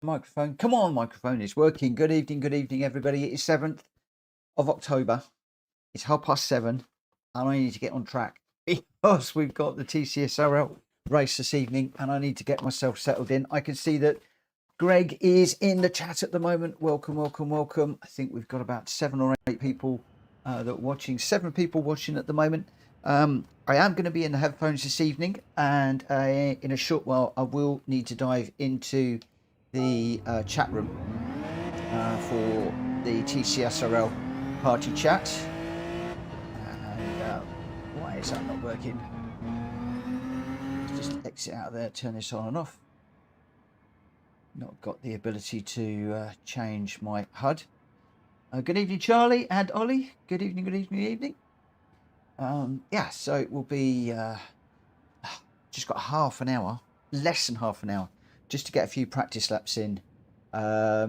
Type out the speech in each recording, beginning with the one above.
Microphone. Come on, microphone. It's working. Good evening, everybody. It is 7th of October. It's 7:30, and I need to get on track because we've got the TCSRL race this evening, and I need to get myself settled in. I can see that Greg is in the chat at the moment. Welcome. I think we've got about 7 or 8 people that are watching. 7 people watching at the moment. I am going to be in the headphones this evening, and in a short while I will need to dive into the chat room for the TCSRL party chat. And why is that not working? Let's just exit out of there, turn this on and off. Not got the ability to change my HUD. Good evening, Charlie and Ollie. Good evening. Yeah, so it will be just got half an hour, less than half an hour, just to get a few practice laps in,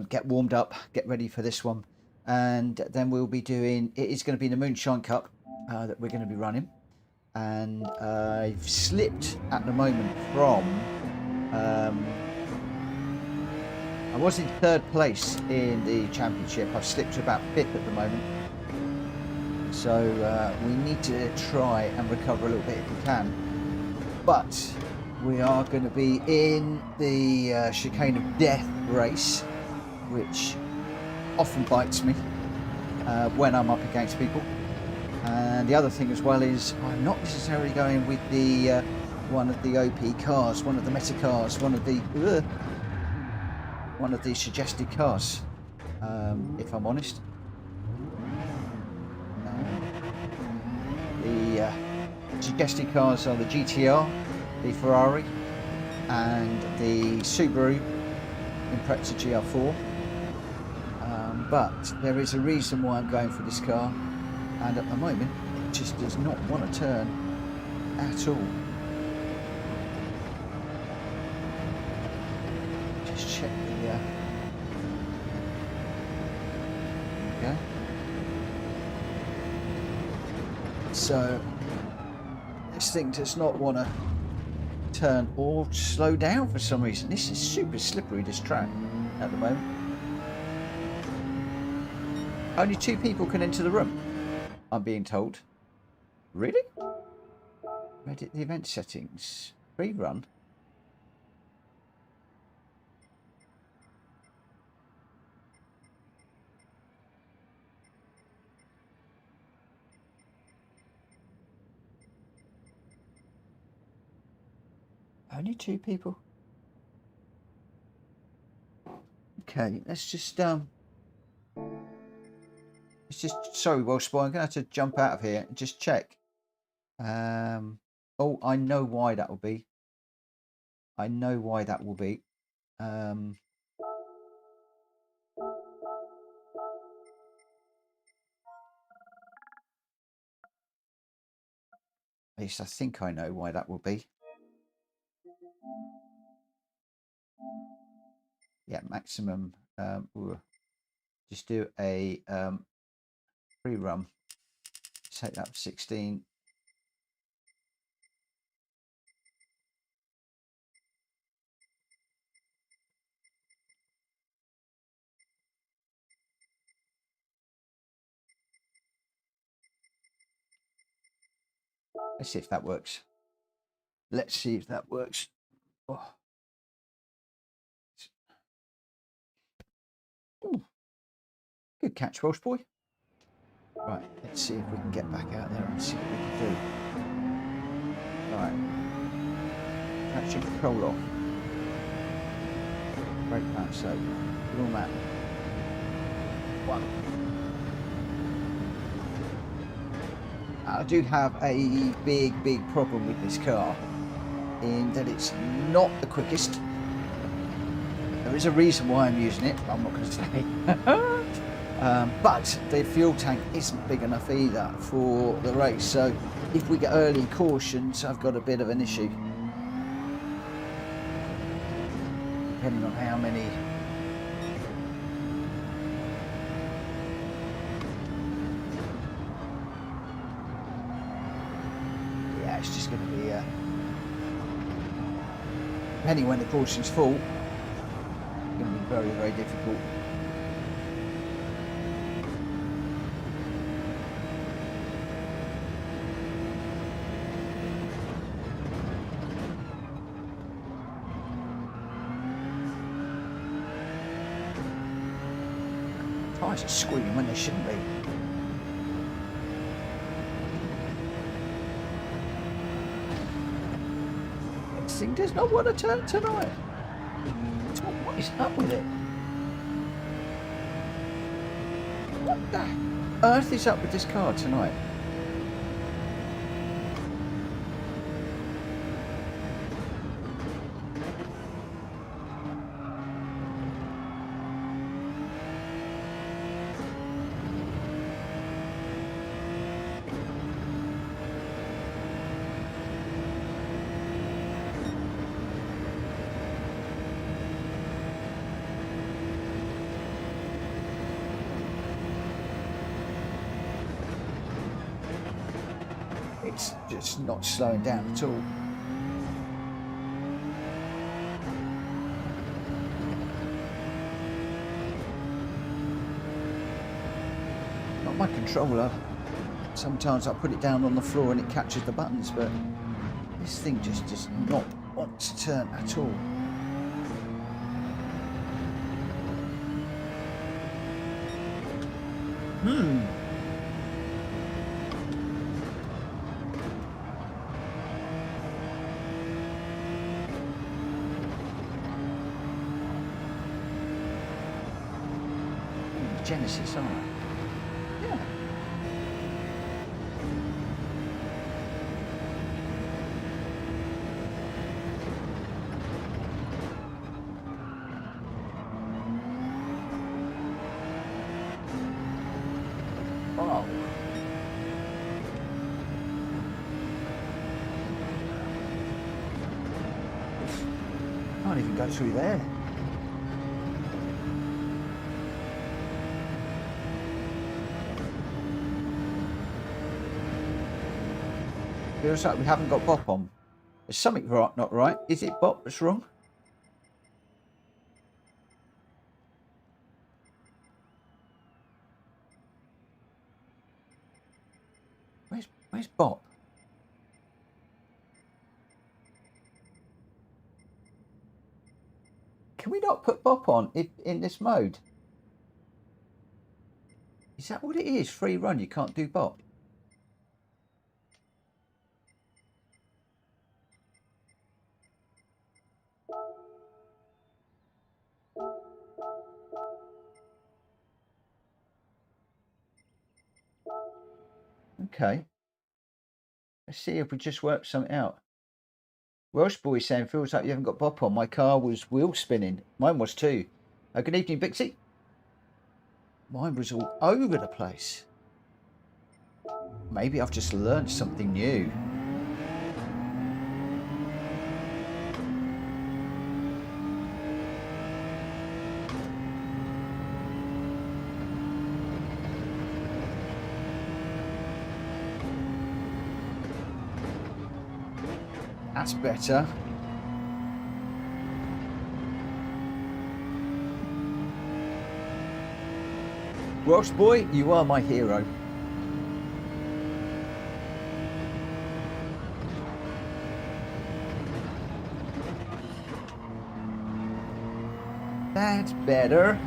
get warmed up, get ready for this one, and then we'll be doing, it is going to be the Moonshine Cup that we're going to be running. And I've slipped at the moment from I was in 3rd place in the championship. I've slipped to about 5th at the moment. So we need to try and recover a little bit if we can. But we are going to be in the chicane of death race, which often bites me when I'm up against people. And the other thing as well is I'm not necessarily going with the one of the OP cars, one of the meta cars, one of the suggested cars, if I'm honest. The suggested cars are the GTR, the Ferrari, and the Subaru Impreza GR4. But there is a reason why I'm going for this car, and at the moment it just does not want to turn at all. Just check the okay. So this thing does not want to turn or slow down for some reason. This is super slippery, this track at the moment. Only 2 people can enter the room, I'm being told. Really? Edit the event settings. Free run. Only 2 people. Okay, let's just sorry, Welshboy, I'm gonna have to jump out of here and just check. Oh, I know why that will be. I know why that will be. At least I think I know why that will be. Yeah, maximum. We'll just do a free run. Take that 16. Let's see if that works. Let's see if that works. Oh. Ooh. Good catch, Welsh boy. Right, let's see if we can get back out there and see what we can do. Right. Traction control off. Brake pads, so dual map. 1. I do have a big problem with this car in that it's not the quickest. There is a reason why I'm using it, but I'm not going to say. But the fuel tank isn't big enough either for the race, so if we get early cautions, I've got a bit of an issue. Depending on how many. Yeah, it's just going to be depending when the cautions fall, it's going to be Very, very difficult. Tyres are squealing when they shouldn't be. This thing does not want to turn tonight. What is up with it? What the earth is up with this car tonight? It's just not slowing down at all. Not my controller. Sometimes I put it down on the floor and it catches the buttons, but this thing just does not want to turn at all. Genesis, aren't I? Yeah. Oh. Can't even go through there. Feels like we haven't got Bop on. There's something not right. Is it Bop that's wrong? Where's Bop? Can we not put Bop on in this mode? Is that what it is? Free run, you can't do Bop. Okay. Let's see if we just work something out. Welsh boy saying, feels like you haven't got Bop on. My car was wheel spinning. Mine was too. Good evening, Bixie. Mine was all over the place. Maybe I've just learned something new. That's better. Welsh boy, you are my hero. That's better.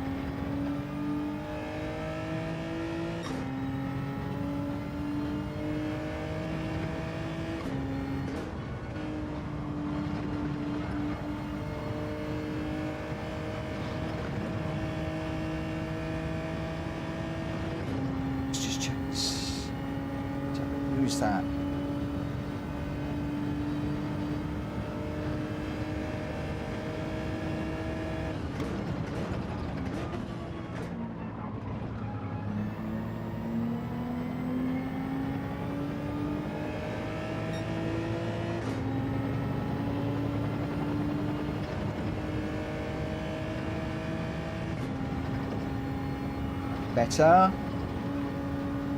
That better.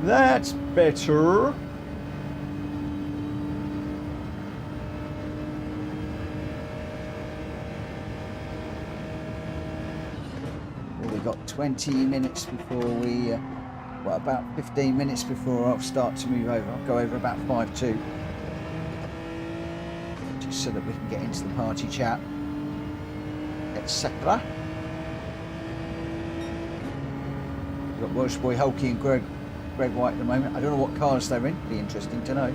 That's better. 20 minutes before we, well, about 15 minutes before I'll start to move over. I'll go over about 5-2. Just so that we can get into the party chat, etc. We've got Welsh Boy Hulky and Greg White at the moment. I don't know what cars they're in. Be interesting to know.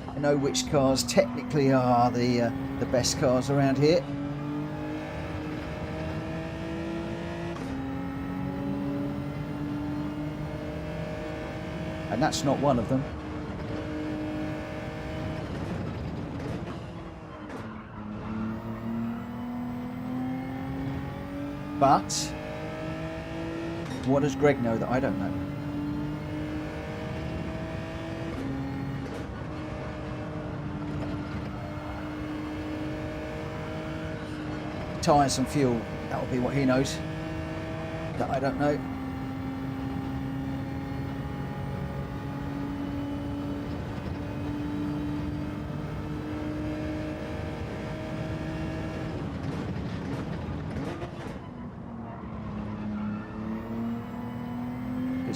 I know which cars technically are the best cars around here. And that's not one of them. But what does Greg know that I don't know? Tyres and fuel, that'll be what he knows that I don't know.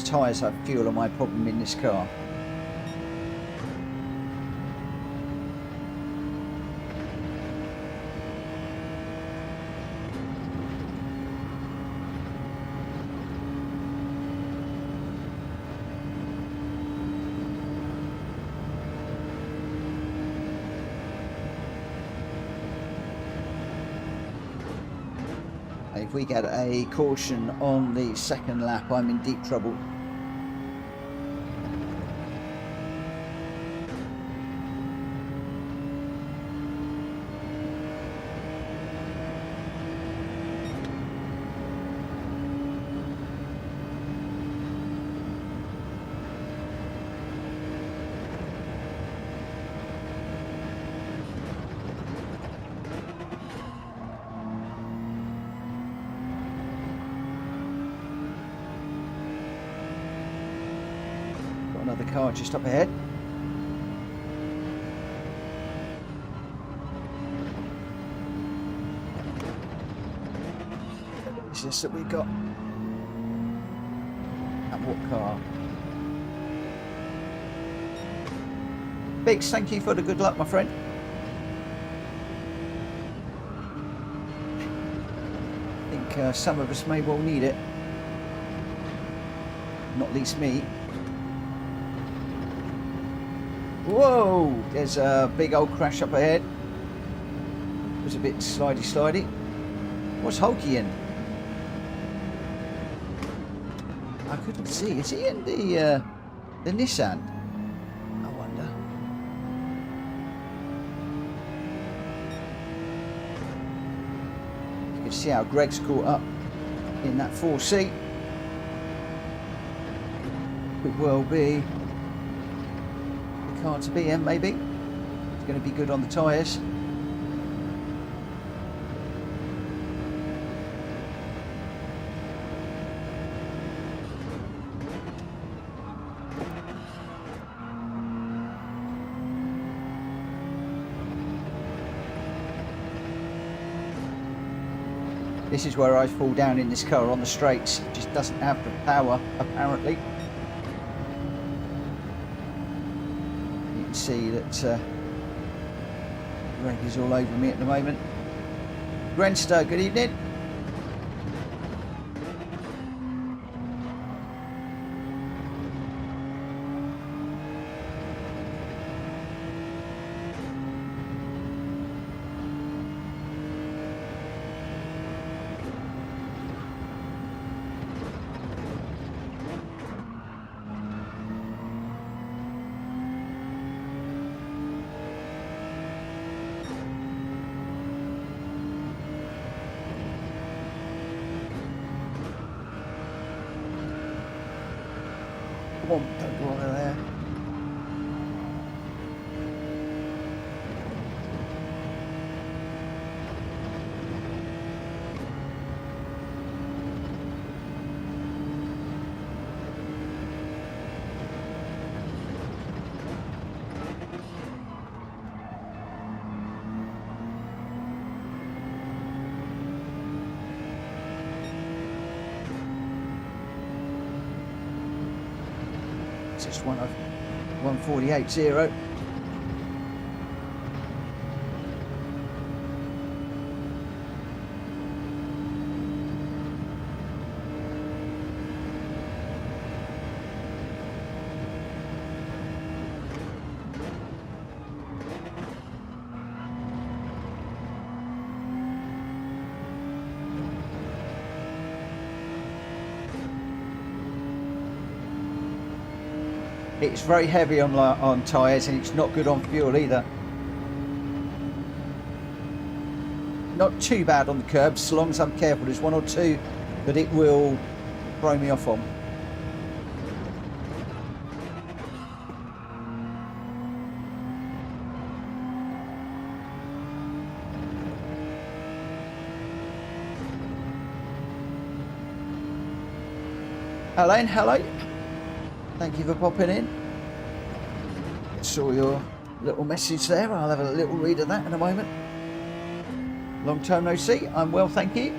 Tyres have fuel are my problem in this car. If we get a caution on the second lap, I'm in deep trouble. Another car just up ahead. Is this that we got? And what car? Biggs, thank you for the good luck, my friend. I think some of us may well need it. Not least me. Whoa! There's a big old crash up ahead. It was a bit slidey. What's Hulky in? I couldn't see. Is he in the Nissan? I wonder. You can see how Greg's caught up in that 4C. Could well be car to be in, maybe. It's going to be good on the tyres. This is where I fall down in this car on the straights. It just doesn't have the power, apparently. See that Greg is all over me at the moment. Grenster, good evening. Come on, don't go over there. It's just one of 148.0. It's very heavy on tyres, and it's not good on fuel either. Not too bad on the curbs, so long as I'm careful. There's one or two that it will throw me off on. Elaine, hello. Thank you for popping in. Saw your little message there. I'll have a little read of that in a moment. Long time no see. I'm well, thank you.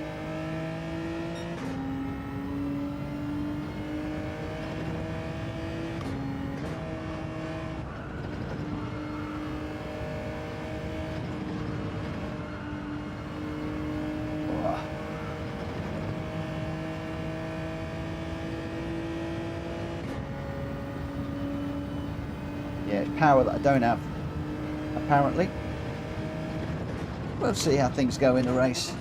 Power that I don't have, apparently. We'll see how things go in the race.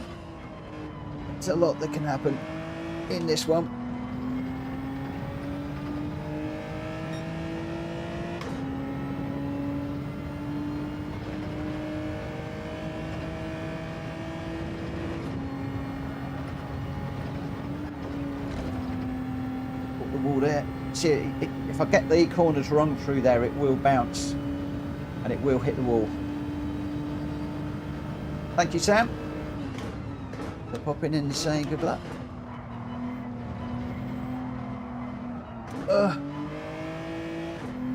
There's a lot that can happen in this one. Put the wall there. See, if I get the corners wrong through there, it will bounce and it will hit the wall. Thank you, Sam, for popping in and saying good luck.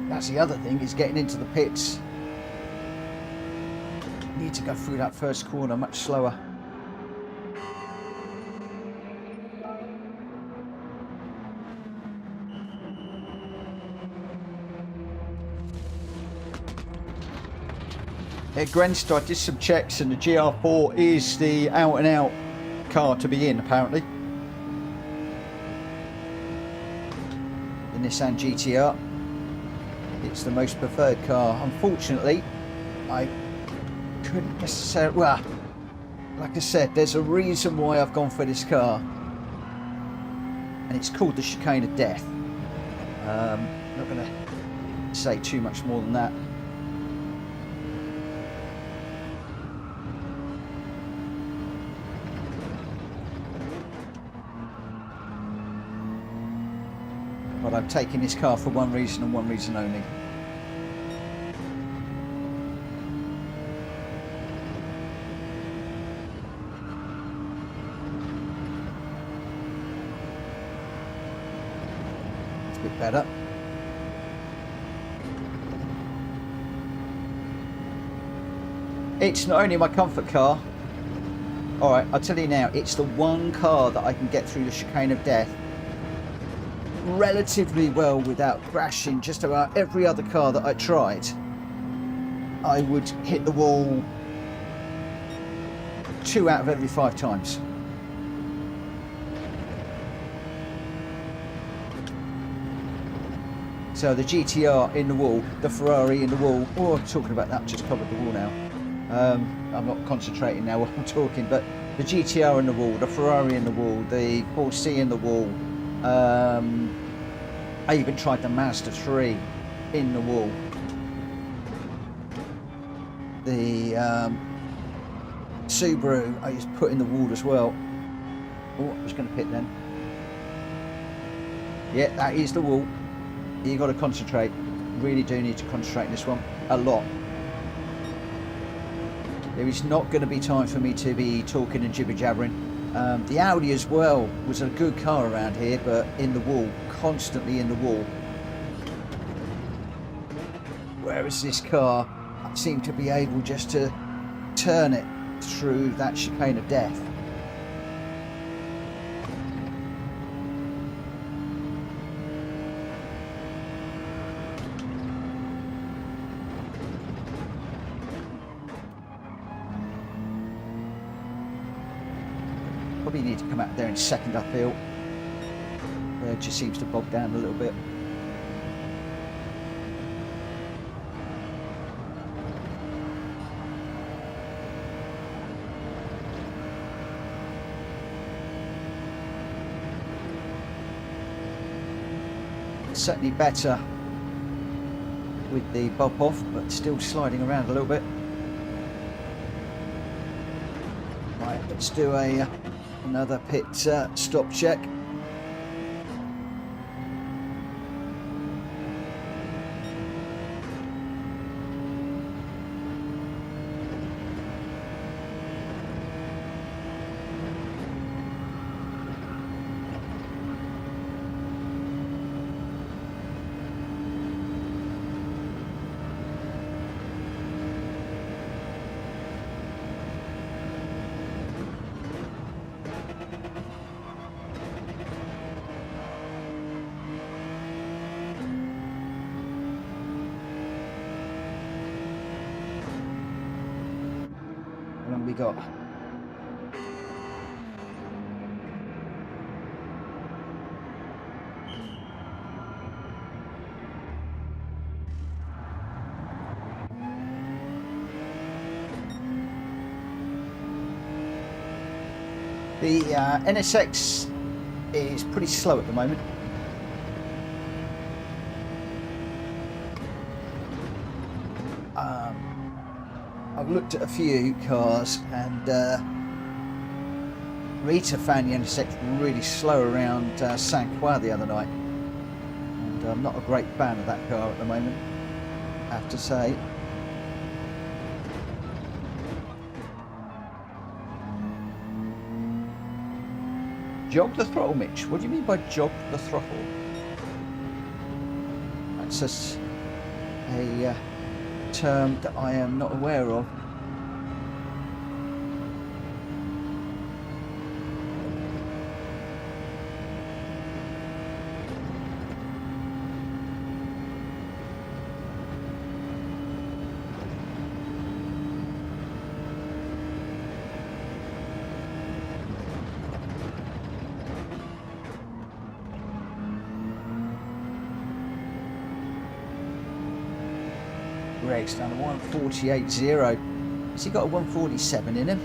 That's the other thing, is getting into the pits. Need to go through that first corner much slower. Grenster, I did some checks, and the GR4 is the out and out car to be in, apparently. The Nissan GTR, it's the most preferred car. Unfortunately, I couldn't necessarily, well, like I said, there's a reason why I've gone for this car, and it's called the Chicane of Death. Not going to say too much more than that. But I'm taking this car for one reason and one reason only. It's a bit better. It's not only my comfort car. Alright, I'll tell you now, it's the one car that I can get through the Chicane of Death relatively well without crashing. Just about every other car that I tried, I would hit the wall 2 out of every 5 times. So the GTR in the wall, the Ferrari in the wall, oh, I'm talking about that, just covered the wall now. I'm not concentrating now while I'm talking, but the GTR in the wall, the Ferrari in the wall, the Porsche in the wall. I even tried the Mazda 3 in the wall. The Subaru I just put in the wall as well. Oh, I was going to pit then. Yeah, that is the wall. You got to concentrate. Really do need to concentrate in this one a lot. There is not going to be time for me to be talking and jibber jabbering. The Audi as well was a good car around here, but in the wall, constantly in the wall. Whereas this car, I seem to be able just to turn it through that Chicane of Death. Probably need to come out there in second, I feel. It just seems to bog down a little bit. Certainly better with the bump off, but still sliding around a little bit. Right, let's do another pit stop check. We got the NSX is pretty slow at the moment. I've looked at a few cars, and Rita found the NSX really slow around Saint Croix the other night, and I'm not a great fan of that car at the moment, I have to say. Jog the throttle, Mitch? What do you mean by jog the throttle? That's just a term that I am not aware of. Greg's done a 148.0. Has he got a 147 in him?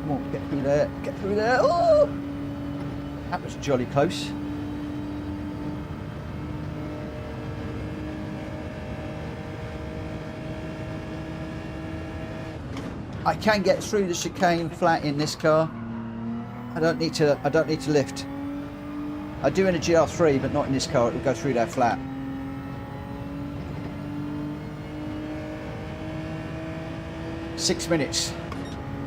Come on, get through there, get through there. Oh! That was jolly close. I can get through the chicane flat in this car. I don't need to lift. I do in a GR3, but not in this car. It will go through there flat. Six minutes.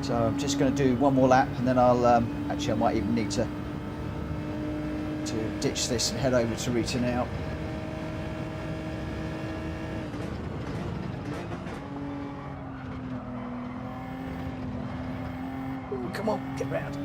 So I'm just going to do one more lap, and then I'll actually I might even need to ditch this and head over to Rita now. Ooh, come on, get round.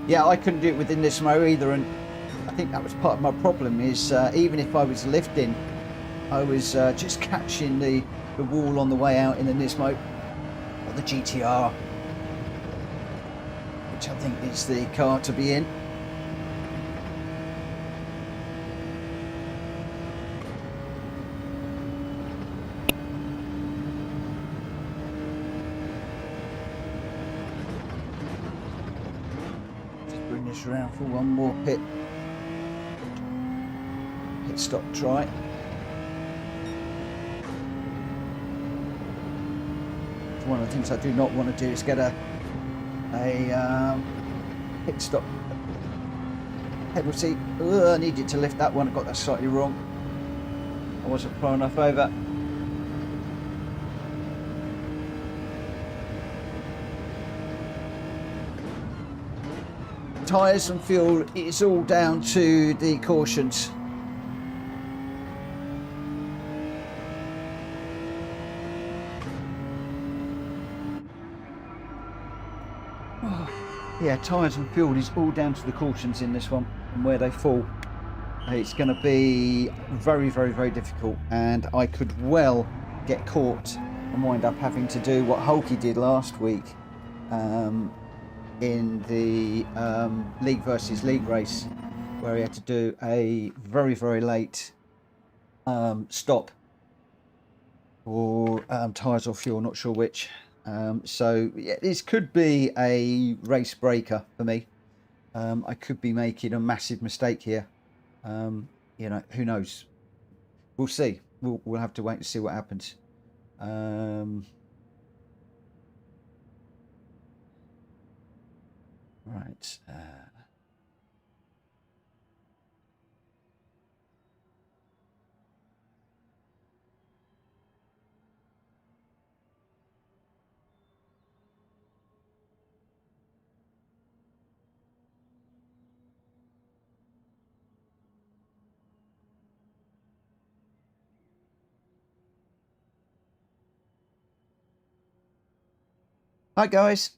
Yeah, I couldn't do it within this motor either, and I think that was part of my problem is even if I was lifting, I was just catching the wall on the way out in the Nismo, or the GTR, which I think is the car to be in. Around for one more pit stop try. One of the things I do not want to do is get a pit stop penalty. I needed to lift that one. I got that slightly wrong. I wasn't far enough over. Tyres and fuel, it's all down to the cautions. Yeah, tyres and fuel is all down to the cautions in this one and where they fall. It's going to be very, very, very difficult, and I could well get caught and wind up having to do what Hulky did last week in the league versus league race, where he had to do a very, very late stop for tyres or fuel, not sure which. So yeah, this could be a race breaker for me. I could be making a massive mistake here. You know, who knows? We'll see. We'll have to wait and see what happens. Right. Hi guys.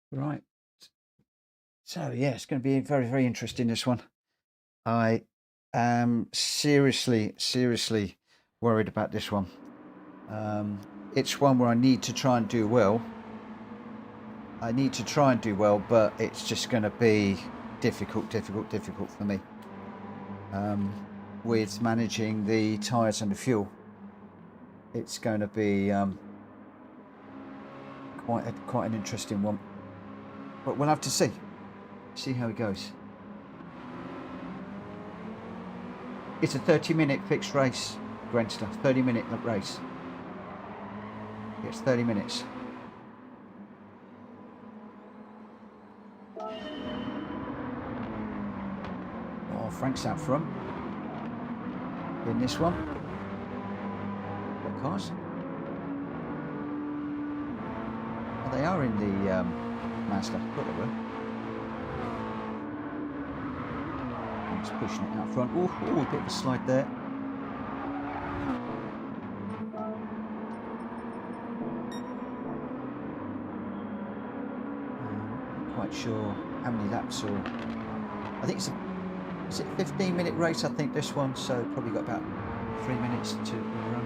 Right. So yeah, it's going to be very, very interesting, this one. I am seriously, seriously worried about this one. It's one where I need to try and do well. But it's just going to be difficult for me with managing the tyres and the fuel. It's going to be quite an interesting one, but we'll have to see how it goes. It's a 30-minute fixed race, Grenster. 30-minute race. It's 30 minutes. Oh, Frank's out front in this one. What cars? Oh, they are in the Mazda. Thought they were. Frank's pushing it out front. Oh, a bit of a slide there. Quite sure how many laps, or I think it's is it a 15-minute race, I think, this one, so probably got about 3 minutes to run.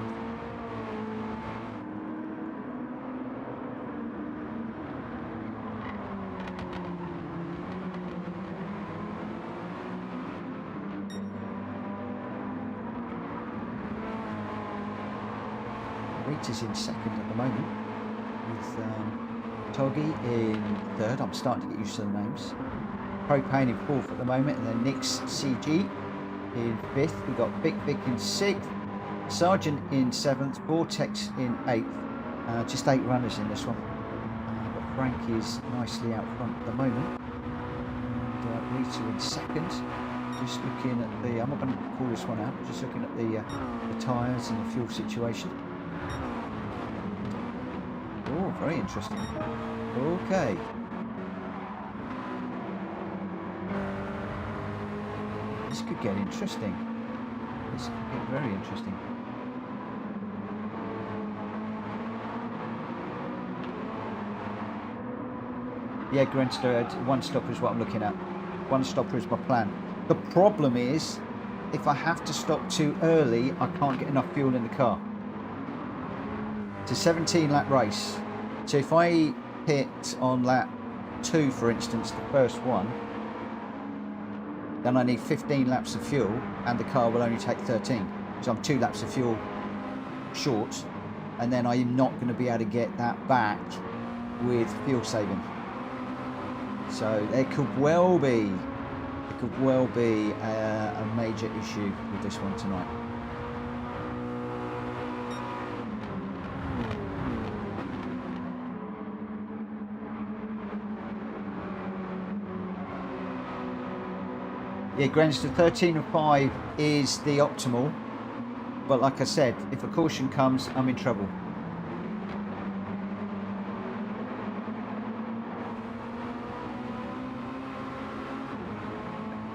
Rita's in second at the moment, with Toggy in third. I'm starting to get used to the names. Propane in 4th at the moment, and then Nick's CG in 5th. We've got Vic in 6th, Sergeant in 7th, Vortex in 8th. Just 8 runners in this one. But Frank is nicely out front at the moment. And, Rita in 2nd. Just looking at the, I'm not going to call this one out, just looking at the tyres and the fuel situation. Oh, very interesting. Okay. This could get interesting. This could get very interesting. Yeah, Grenster, 1 stopper is what I'm looking at. 1 stopper is my plan. The problem is, if I have to stop too early, I can't get enough fuel in the car. It's a 17 lap race. So if I hit on lap 2, for instance, the first one, then I need 15 laps of fuel and the car will only take 13. So I'm 2 laps of fuel short, and then I'm not going to be able to get that back with fuel saving. So there could well be a major issue with this one tonight. Yeah, Greenster 13 and 5 is the optimal, but like I said, if a caution comes, I'm in trouble.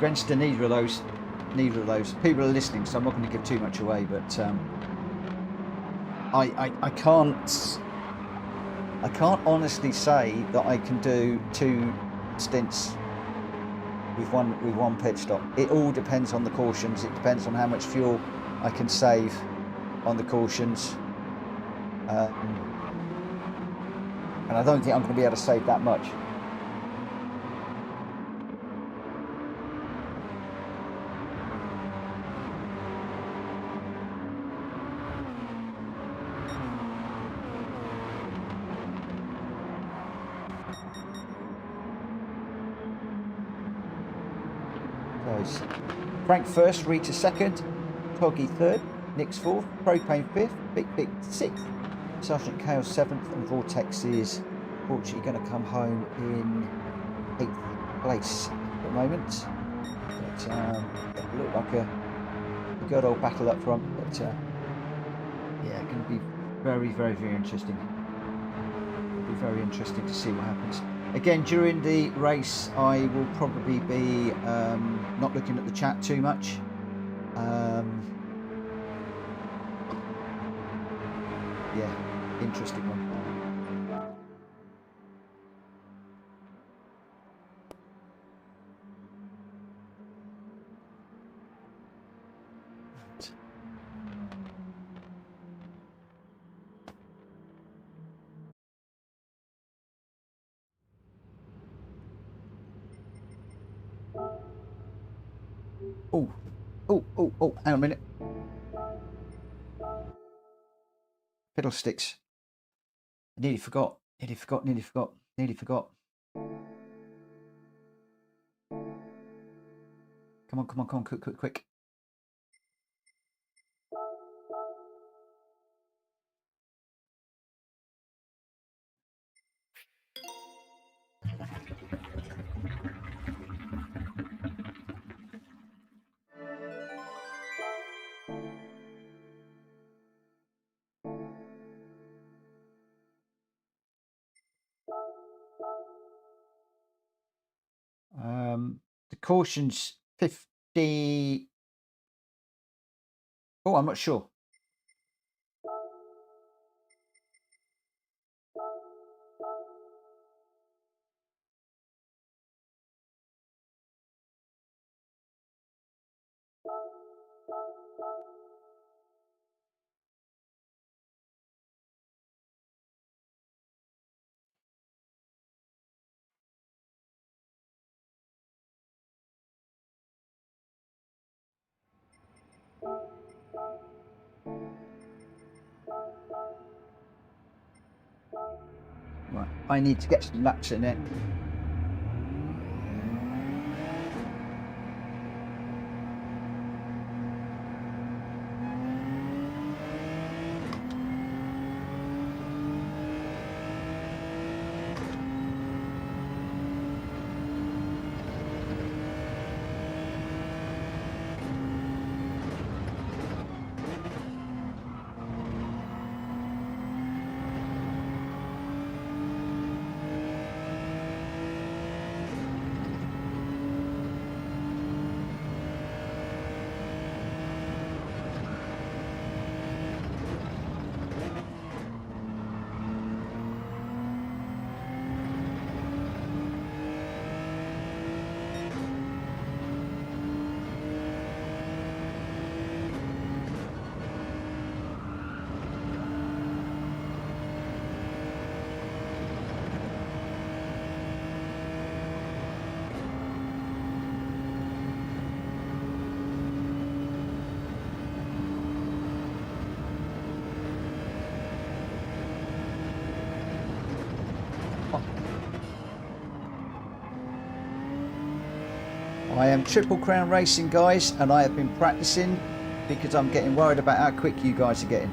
Greenster, neither of those. People are listening, so I'm not going to give too much away, but I can't honestly say that I can do 2 stints with one pit stop. It all depends on the cautions. It depends on how much fuel I can save on the cautions, and I don't think I'm going to be able to save that much. Frank 1st, Rita 2nd, Toggy 3rd, Nick's 4th, Propane 5th, Big 6th, Sergeant Kale 7th, and Vortex is fortunately going to come home in 8th place at the moment. But it looked like a good old battle up front, but yeah, going to be very, very, very interesting. It'll be very interesting to see what happens. Again, during the race, I will probably be not looking at the chat too much. Yeah, interesting one. Oh, hang on a minute. Fiddlesticks. Nearly forgot. Come on, quick. The caution's 50. Oh, I'm not sure. Right, I need to get some laps in it. I am Triple Crown Racing, guys, and I have been practicing because I'm getting worried about how quick you guys are getting.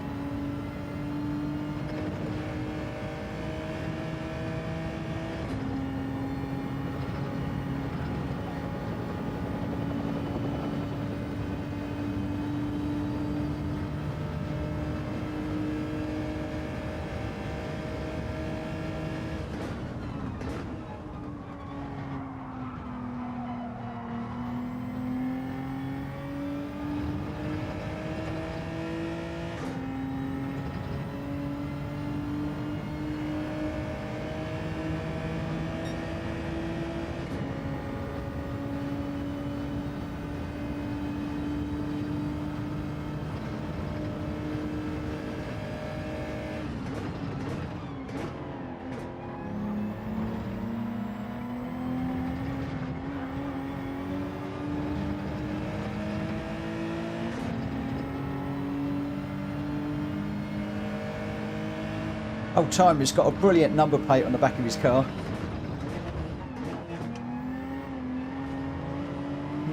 Old Timer's got a brilliant number plate on the back of his car.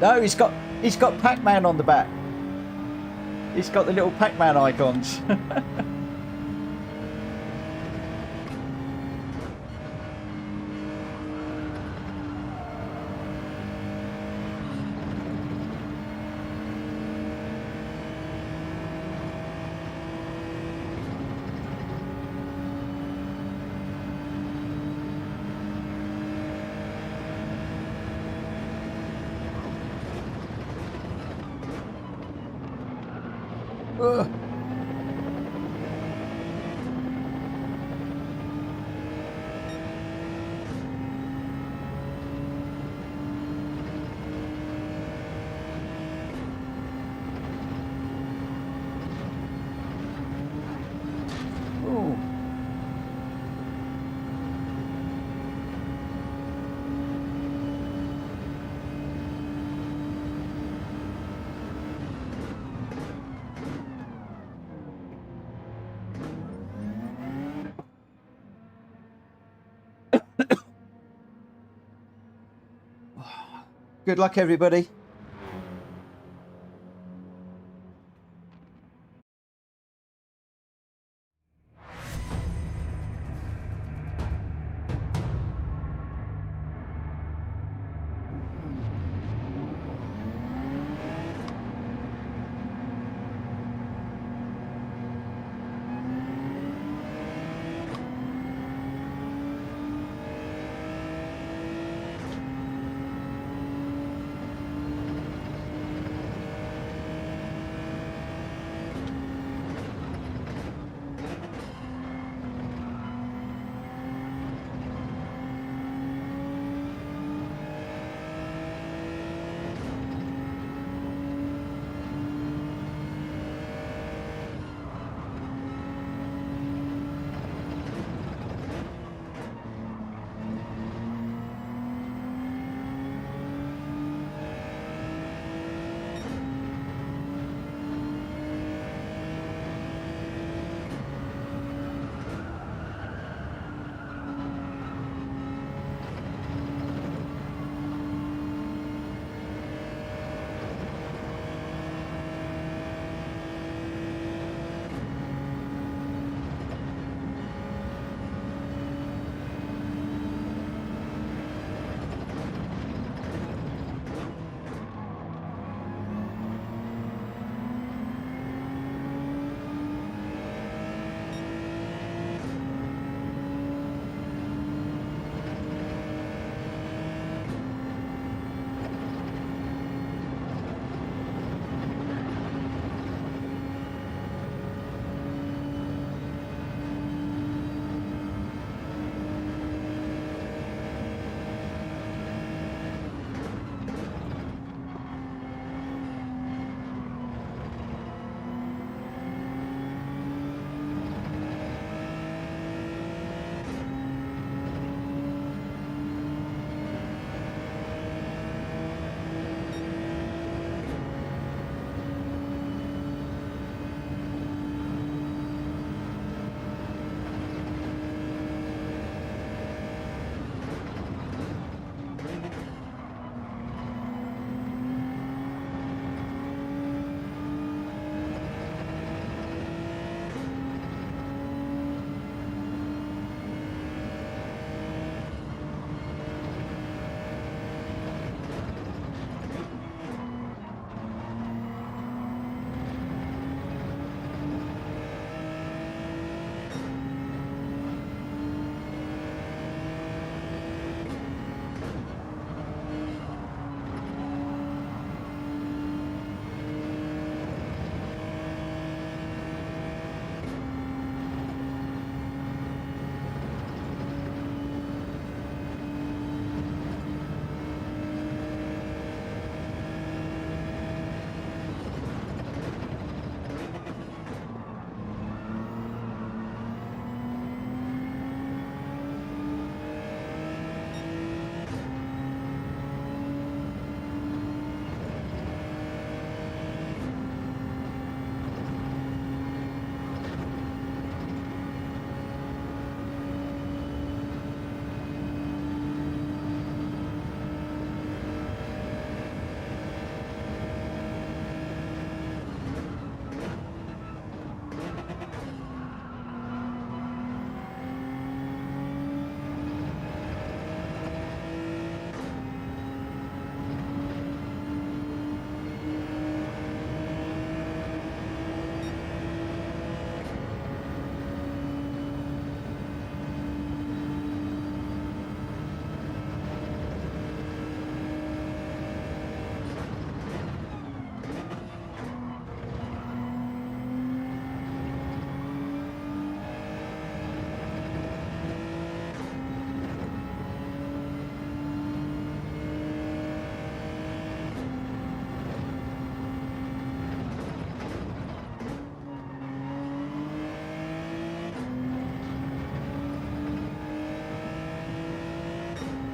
No, he's got Pac-Man on the back. He's got the little Pac-Man icons. Ugh. Ooh. Good luck, everybody.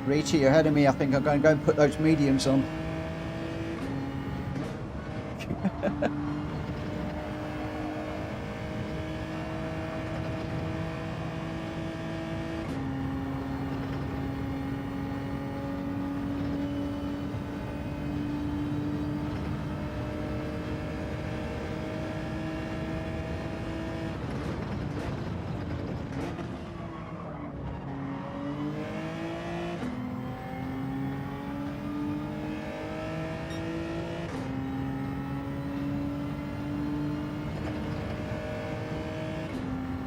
Rita, you're ahead of me. I think I'm going to go and put those mediums on.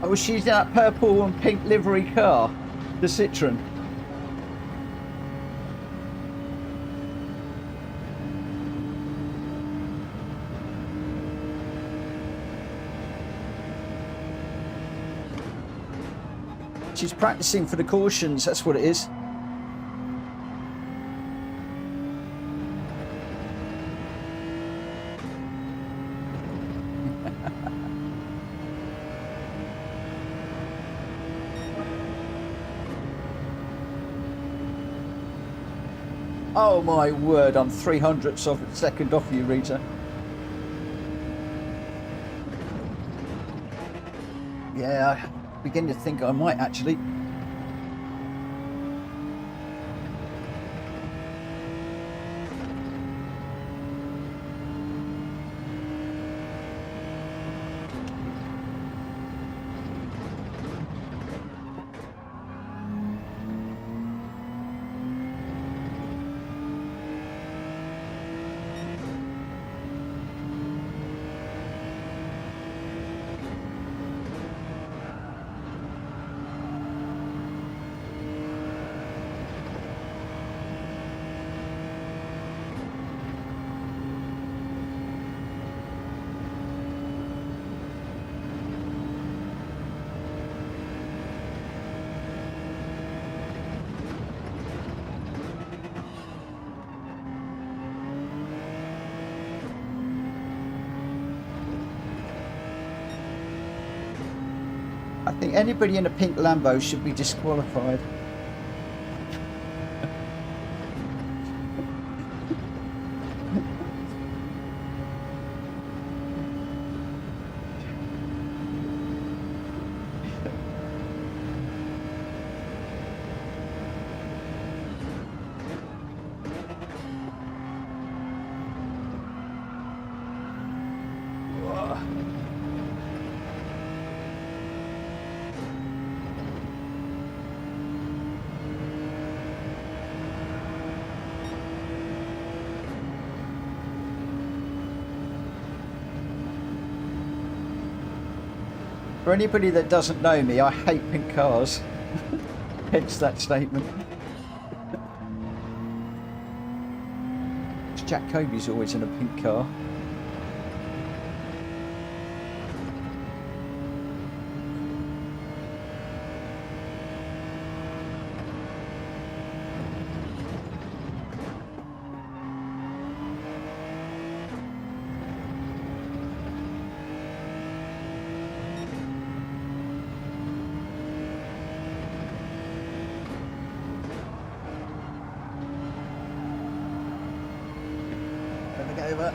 Oh, she's that purple and pink livery car, the Citroen. She's practicing for the cautions, that's what it is. Oh my word, I'm 300ths of a second off you, Rita. Yeah, I begin to think I might actually. I think anybody in a pink Lambo should be disqualified. For anybody that doesn't know me, I hate pink cars. Hence that statement. Jack Kobe's always in a pink car. Over.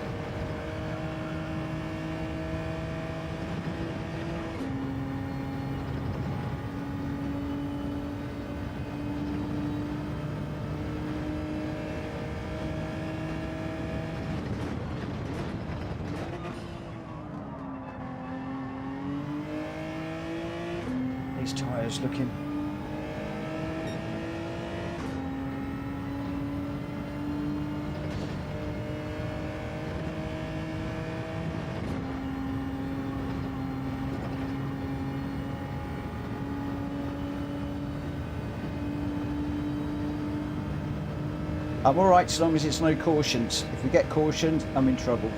These tyres looking. I'm alright as long as it's no cautions. If we get cautioned, I'm in trouble.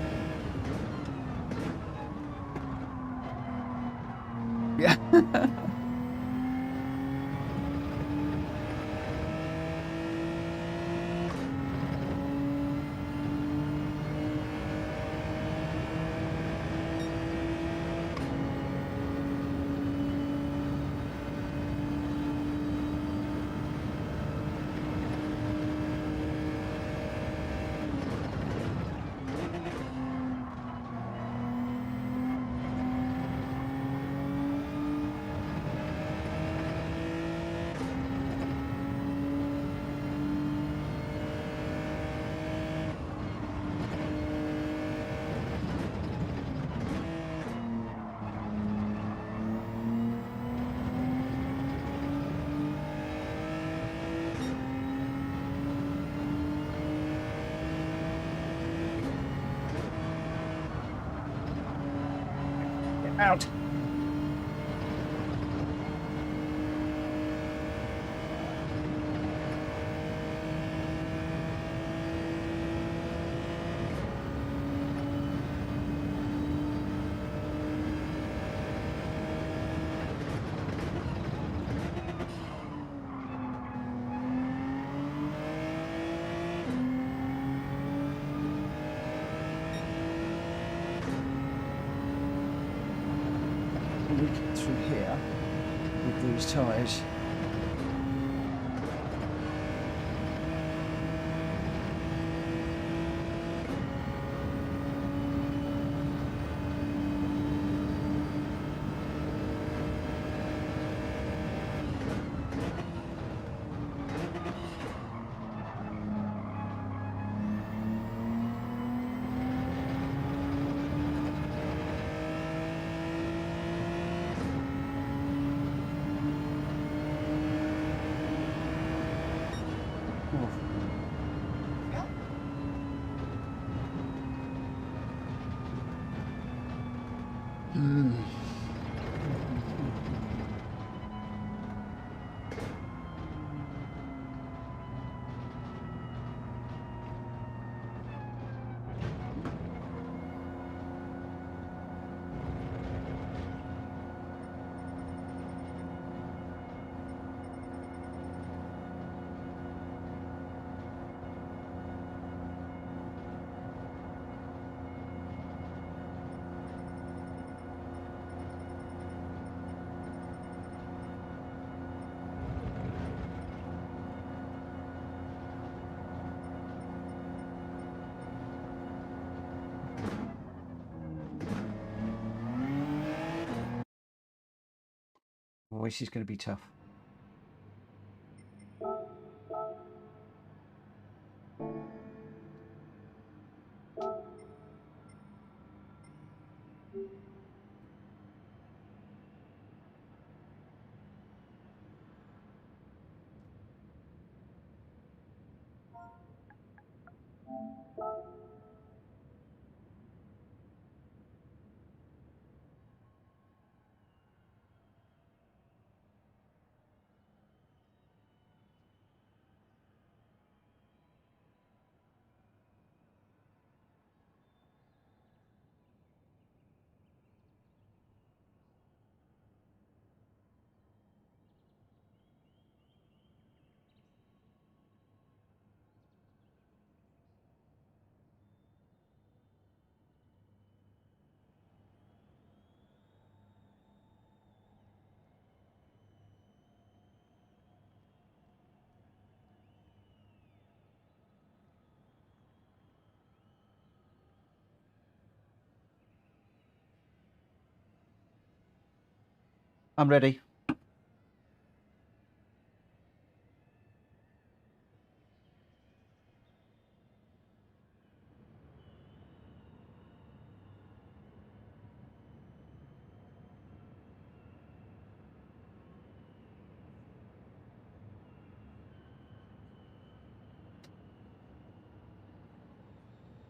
Yeah. we get through here with these tyres. Oh, this is going to be tough. I'm ready.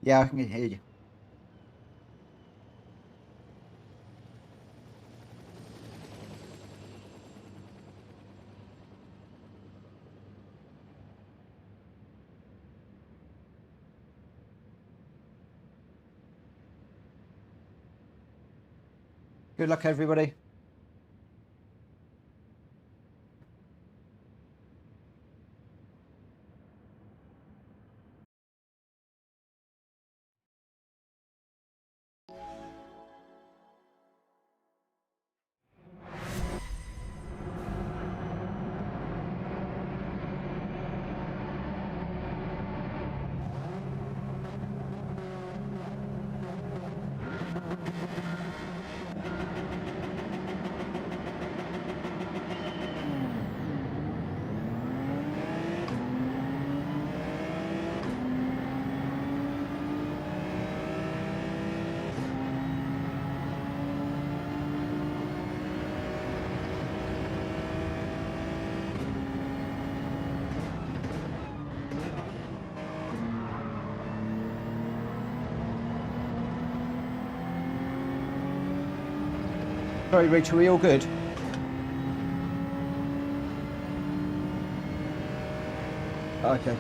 Yeah, I can hear you. Good luck, everybody. Sorry, Rich, are we all good? Okay.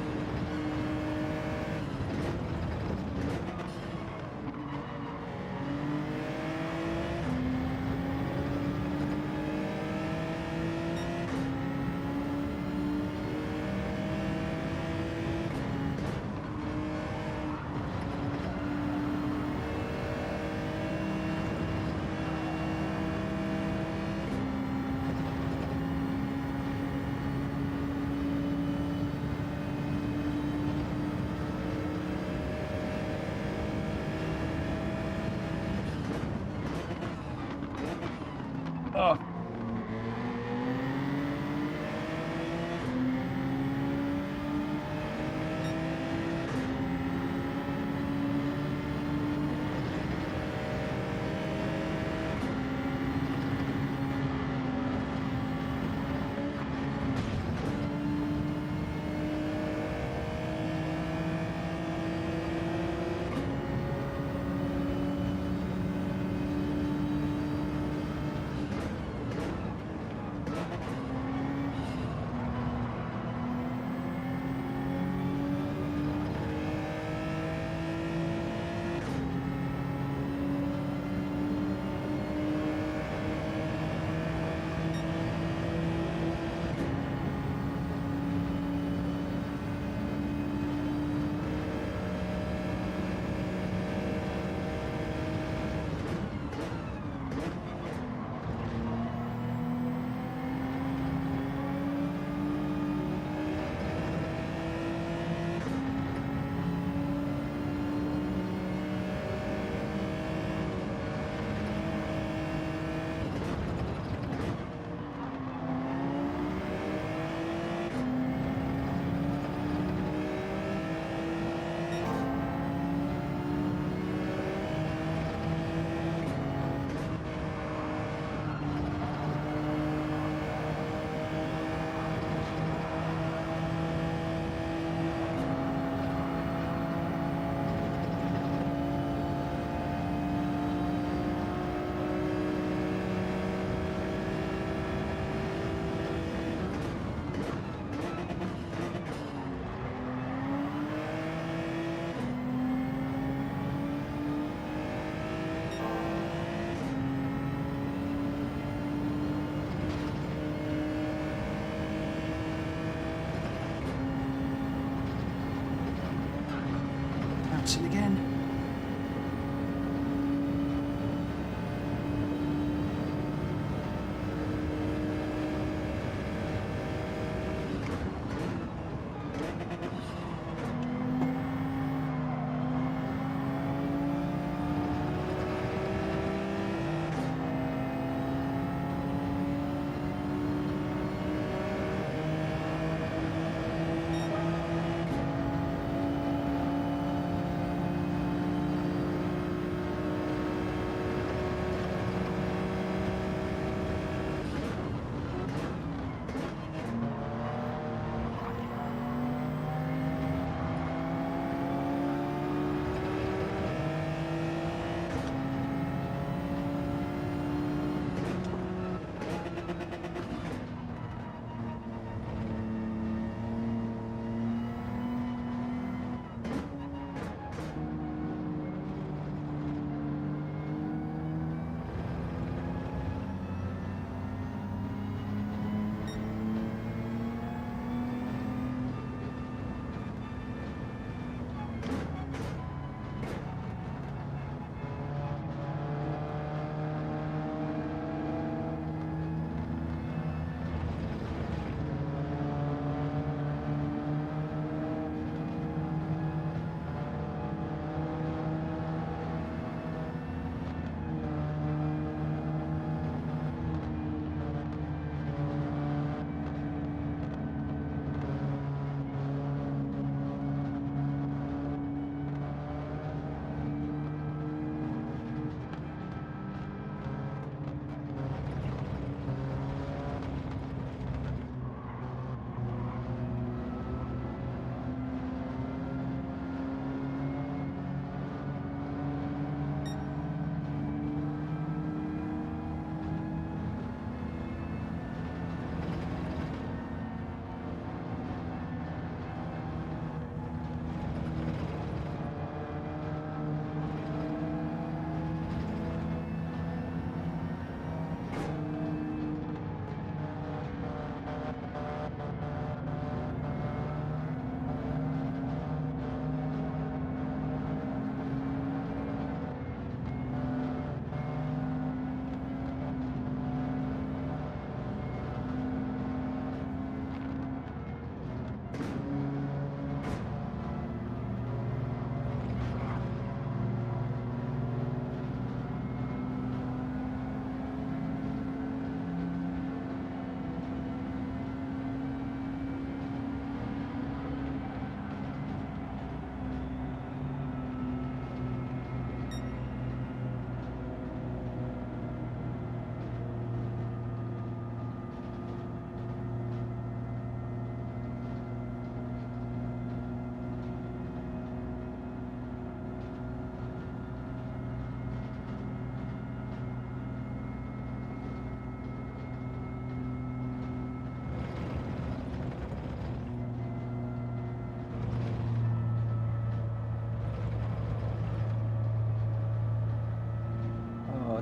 bouncing again.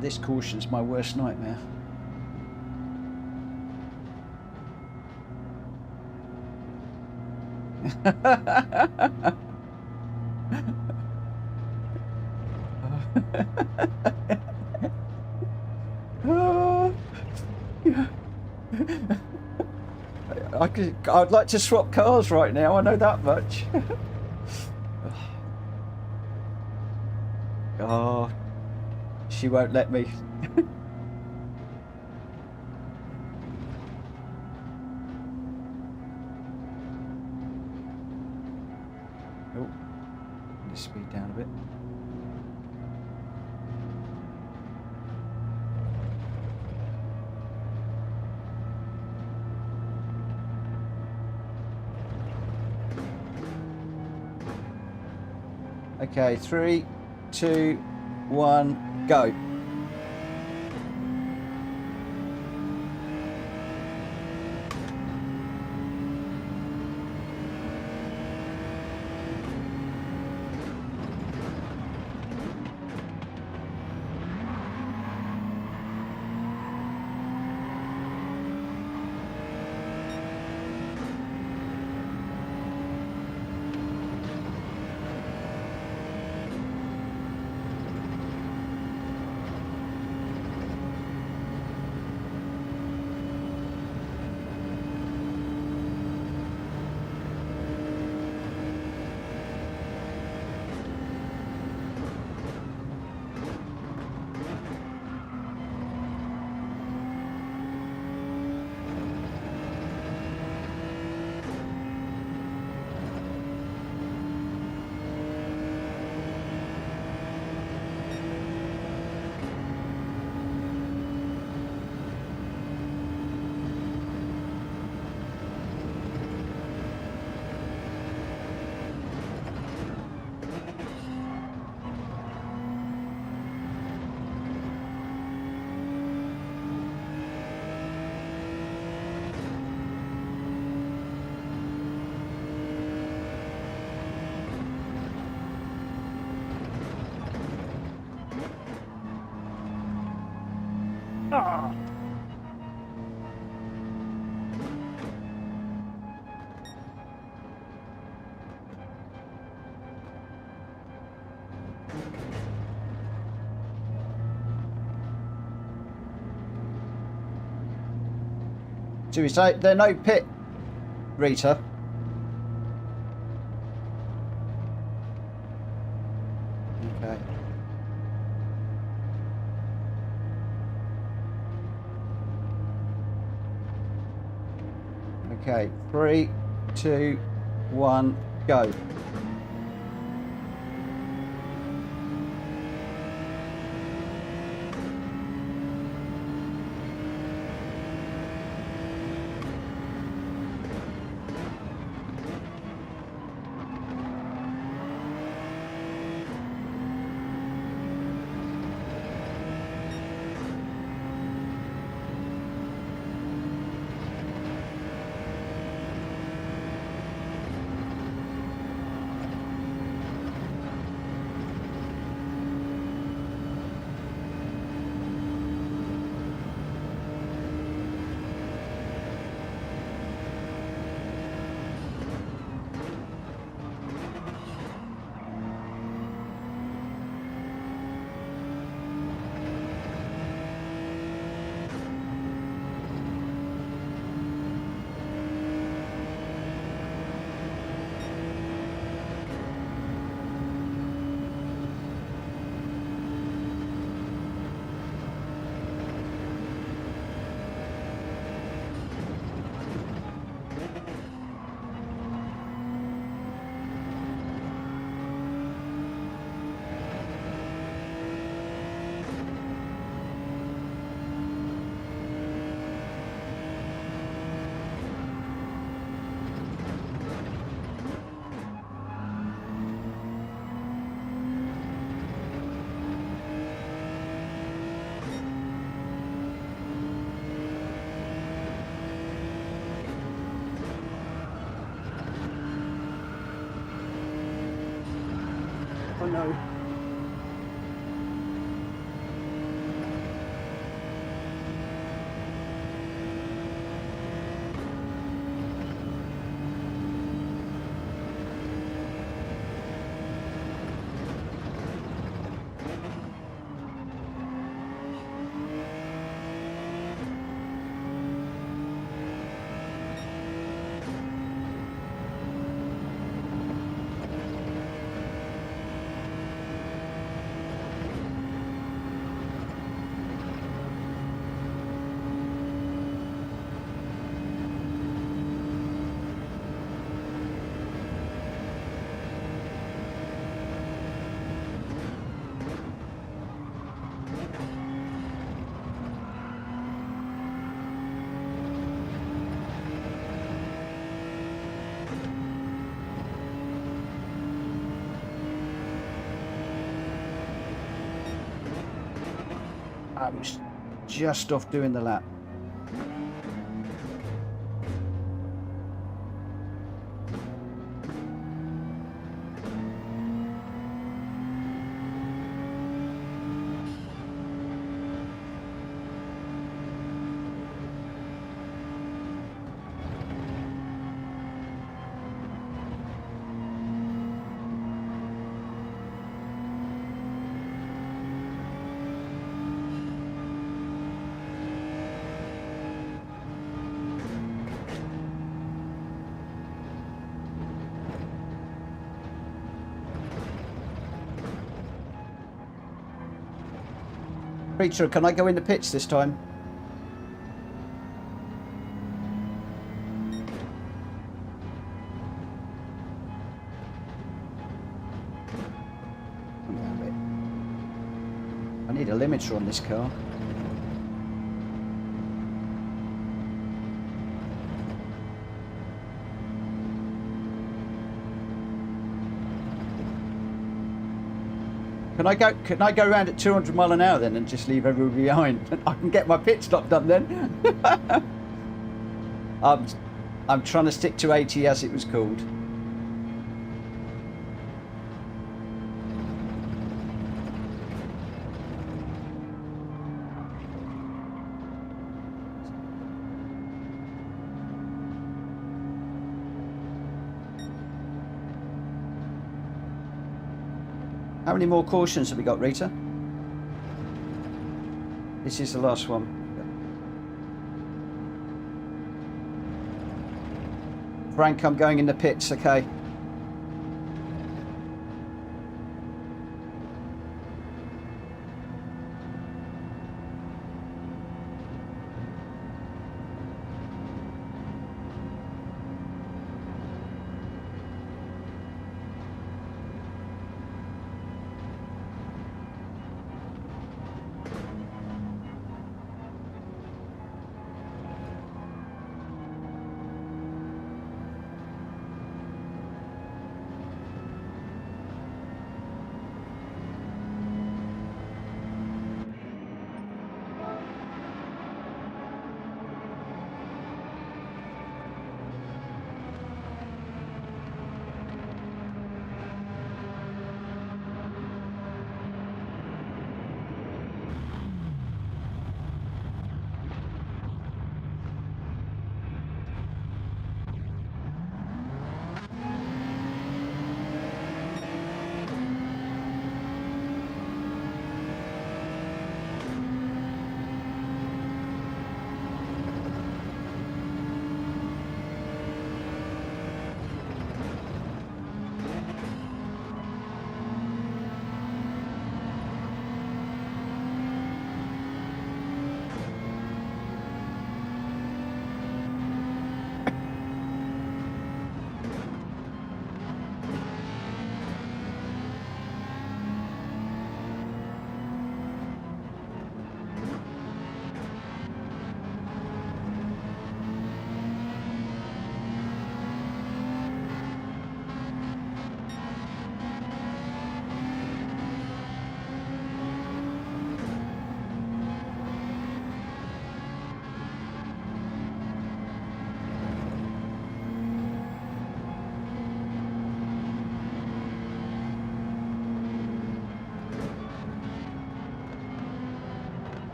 This caution's my worst nightmare. I'd like to swap cars right now, I know that much. Oh, she won't let me. Oh, need to speed down a bit. Okay, 3, 2, 1, go. Do we say there no pit, Rita? Okay. Okay, 3, 2, 1, go. Oh no. I was just off doing the lap. Preacher, can I go in the pits this time? I need a limiter on this car. Can I go around at 200 mile an hour then and just leave everybody behind? I can get my pit stop done then. I'm trying to stick to 80 as it was called. How many more cautions have we got, Rita? This is the last one. Frank, I'm going in the pits, okay?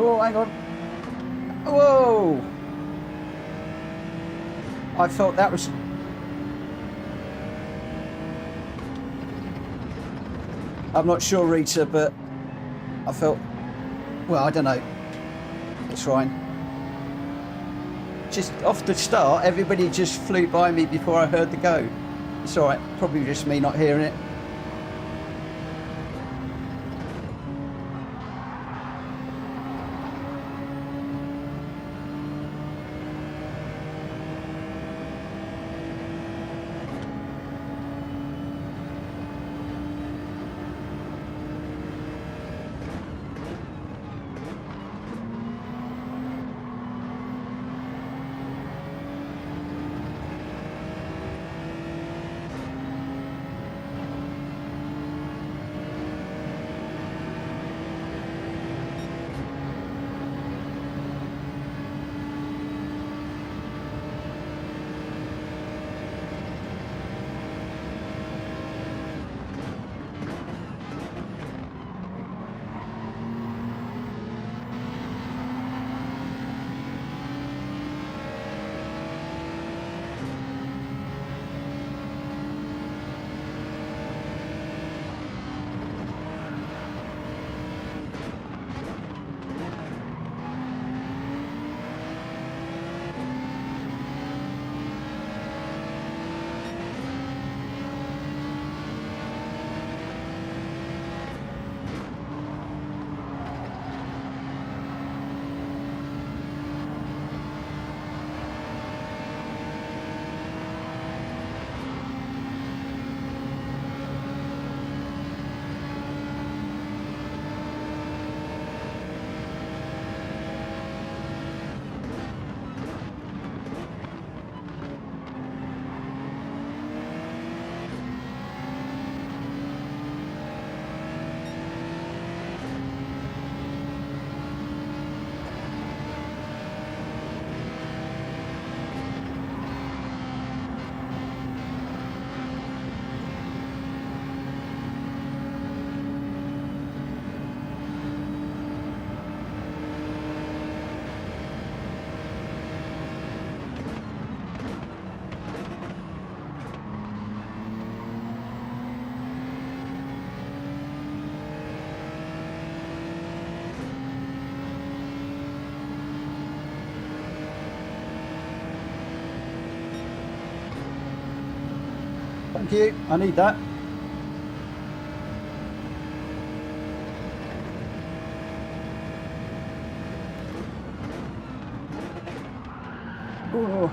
Oh, hang on. Whoa! I thought that was... I'm not sure, Rita, but I felt... Well, I don't know. It's fine. Just off the start, everybody just flew by me before I heard the go. It's all right. Probably just me not hearing it. Thank you. I need that. Oh.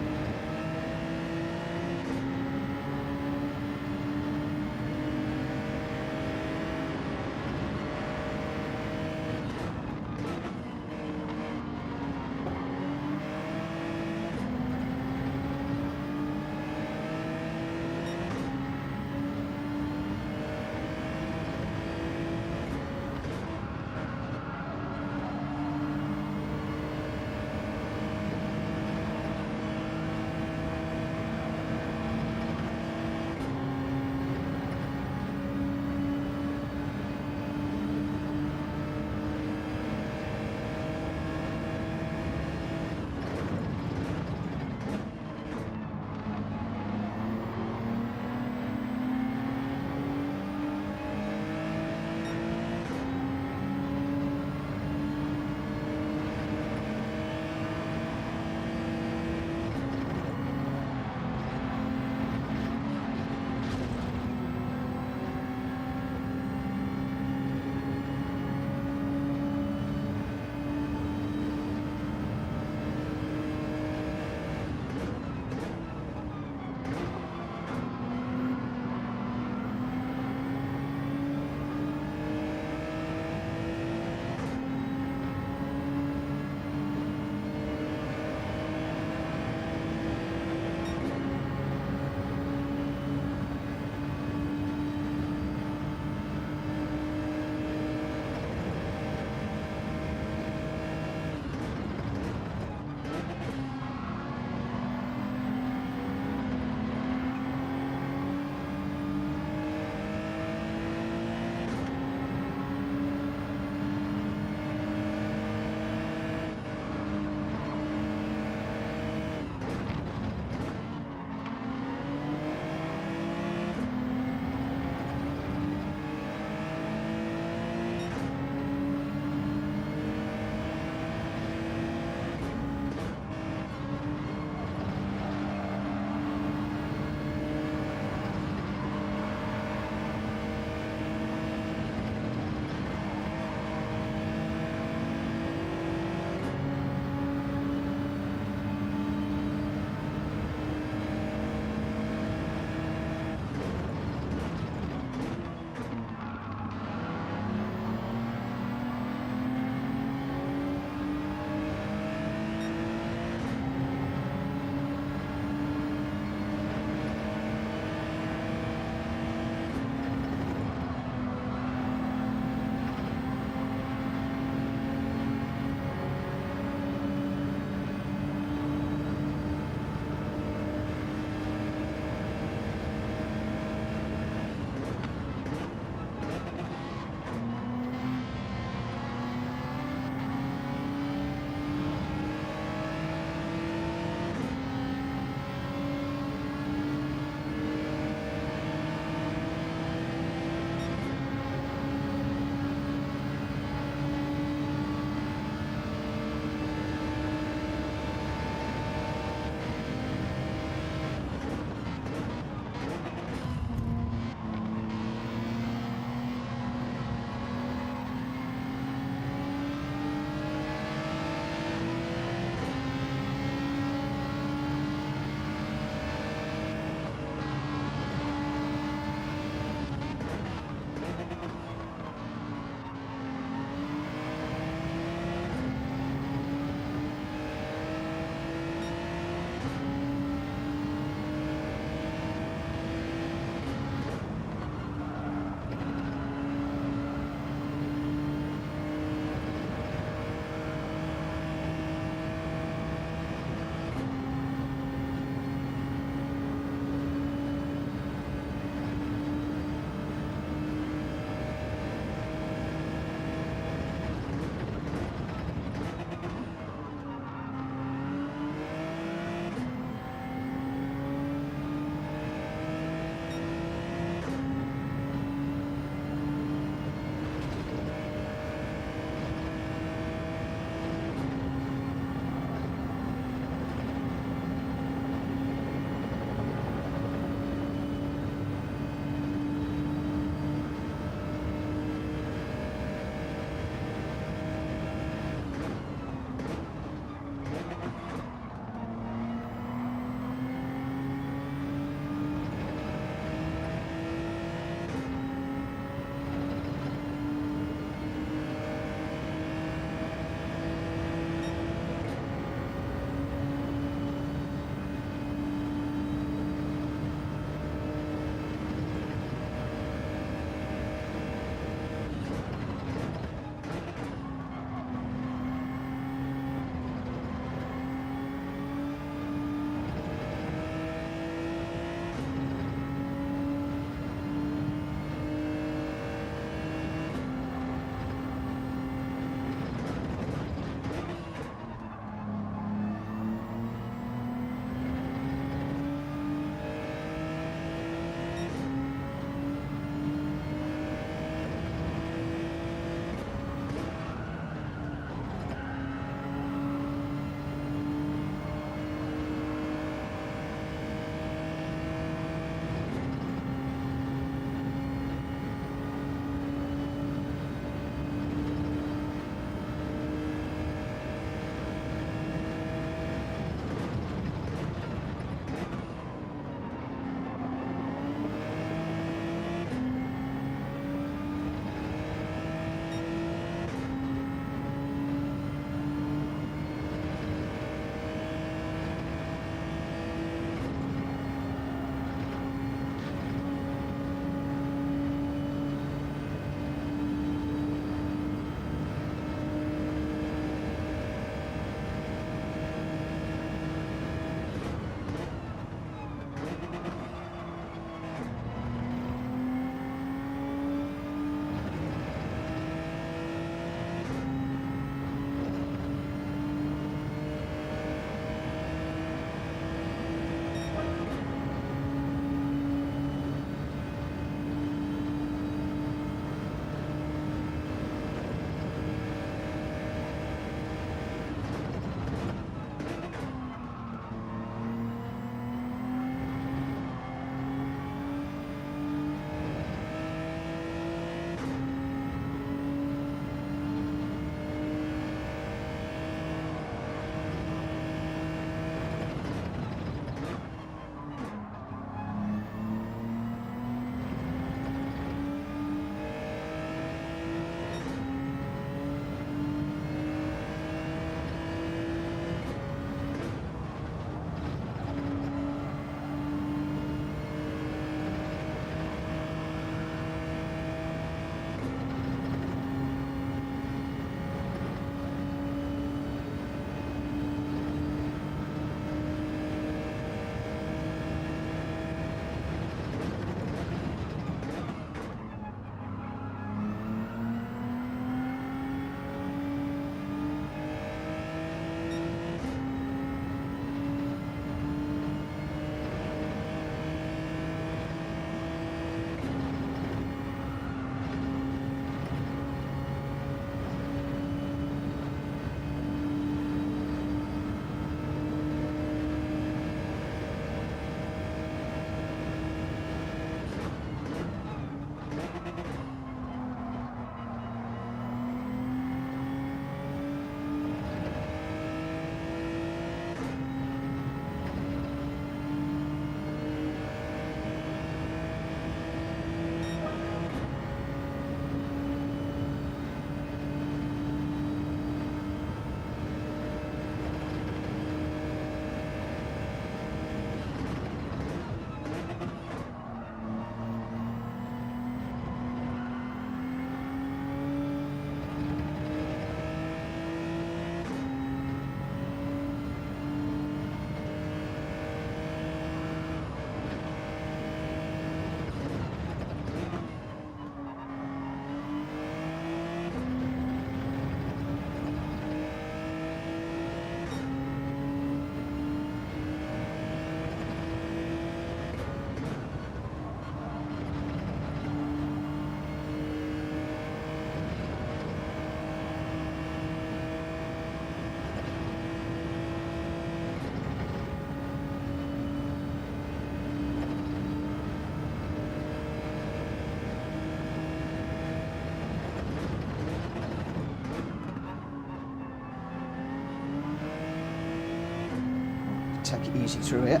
take it easy through it.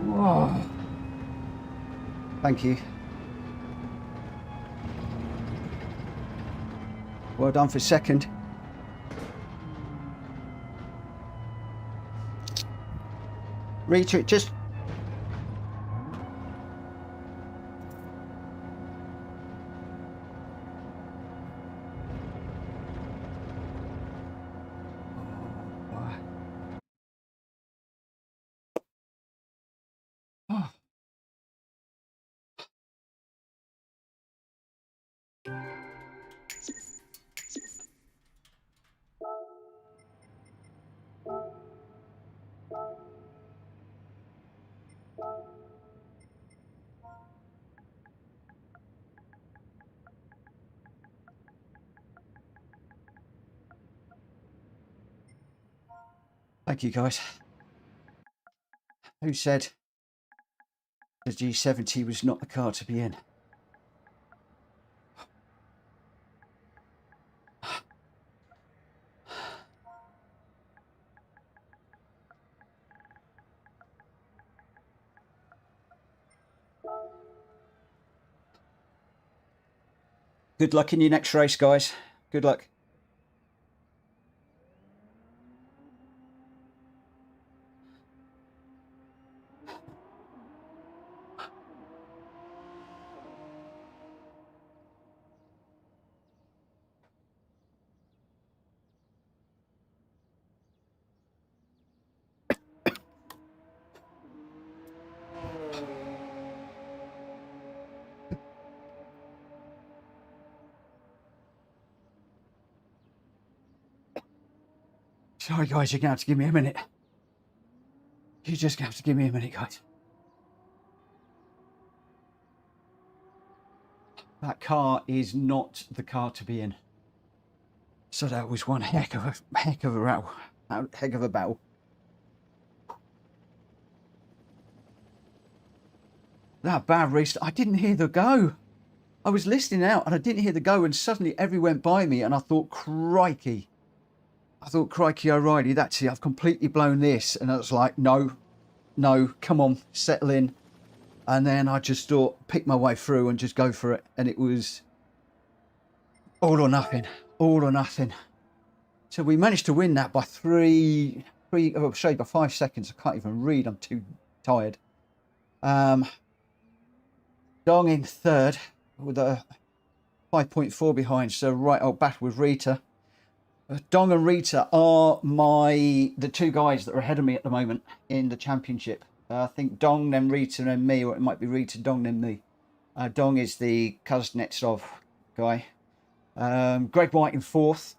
Whoa. Thank you. Well done for second. Rita, just... Oh. Thank you, guys. Who said the G70 was not the car to be in? Good luck in your next race, guys. Good luck. Sorry, guys, you're going to have to give me a minute. You're just going to have to give me a minute, guys. That car is not the car to be in. So that was one heck of a row. Heck of a battle. That bad restart. I didn't hear the go. I was listening out and I didn't hear the go, and suddenly everyone went by me and I thought, crikey. I thought, crikey O'Reilly, that's it. I've completely blown this. And I was like, no, come on, settle in. And then I just thought, pick my way through and just go for it. And it was all or nothing, all or nothing. So we managed to win that by by 5 seconds. I can't even read. I'm too tired. Dong in third with a 5.4 behind. So right old battle with Rita. Dong and Rita are the two guys that are ahead of me at the moment in the championship. I think Dong, then Rita, then me, or it might be Rita, Dong, then me. Dong is the Kuznetsov guy. Greg White in fourth.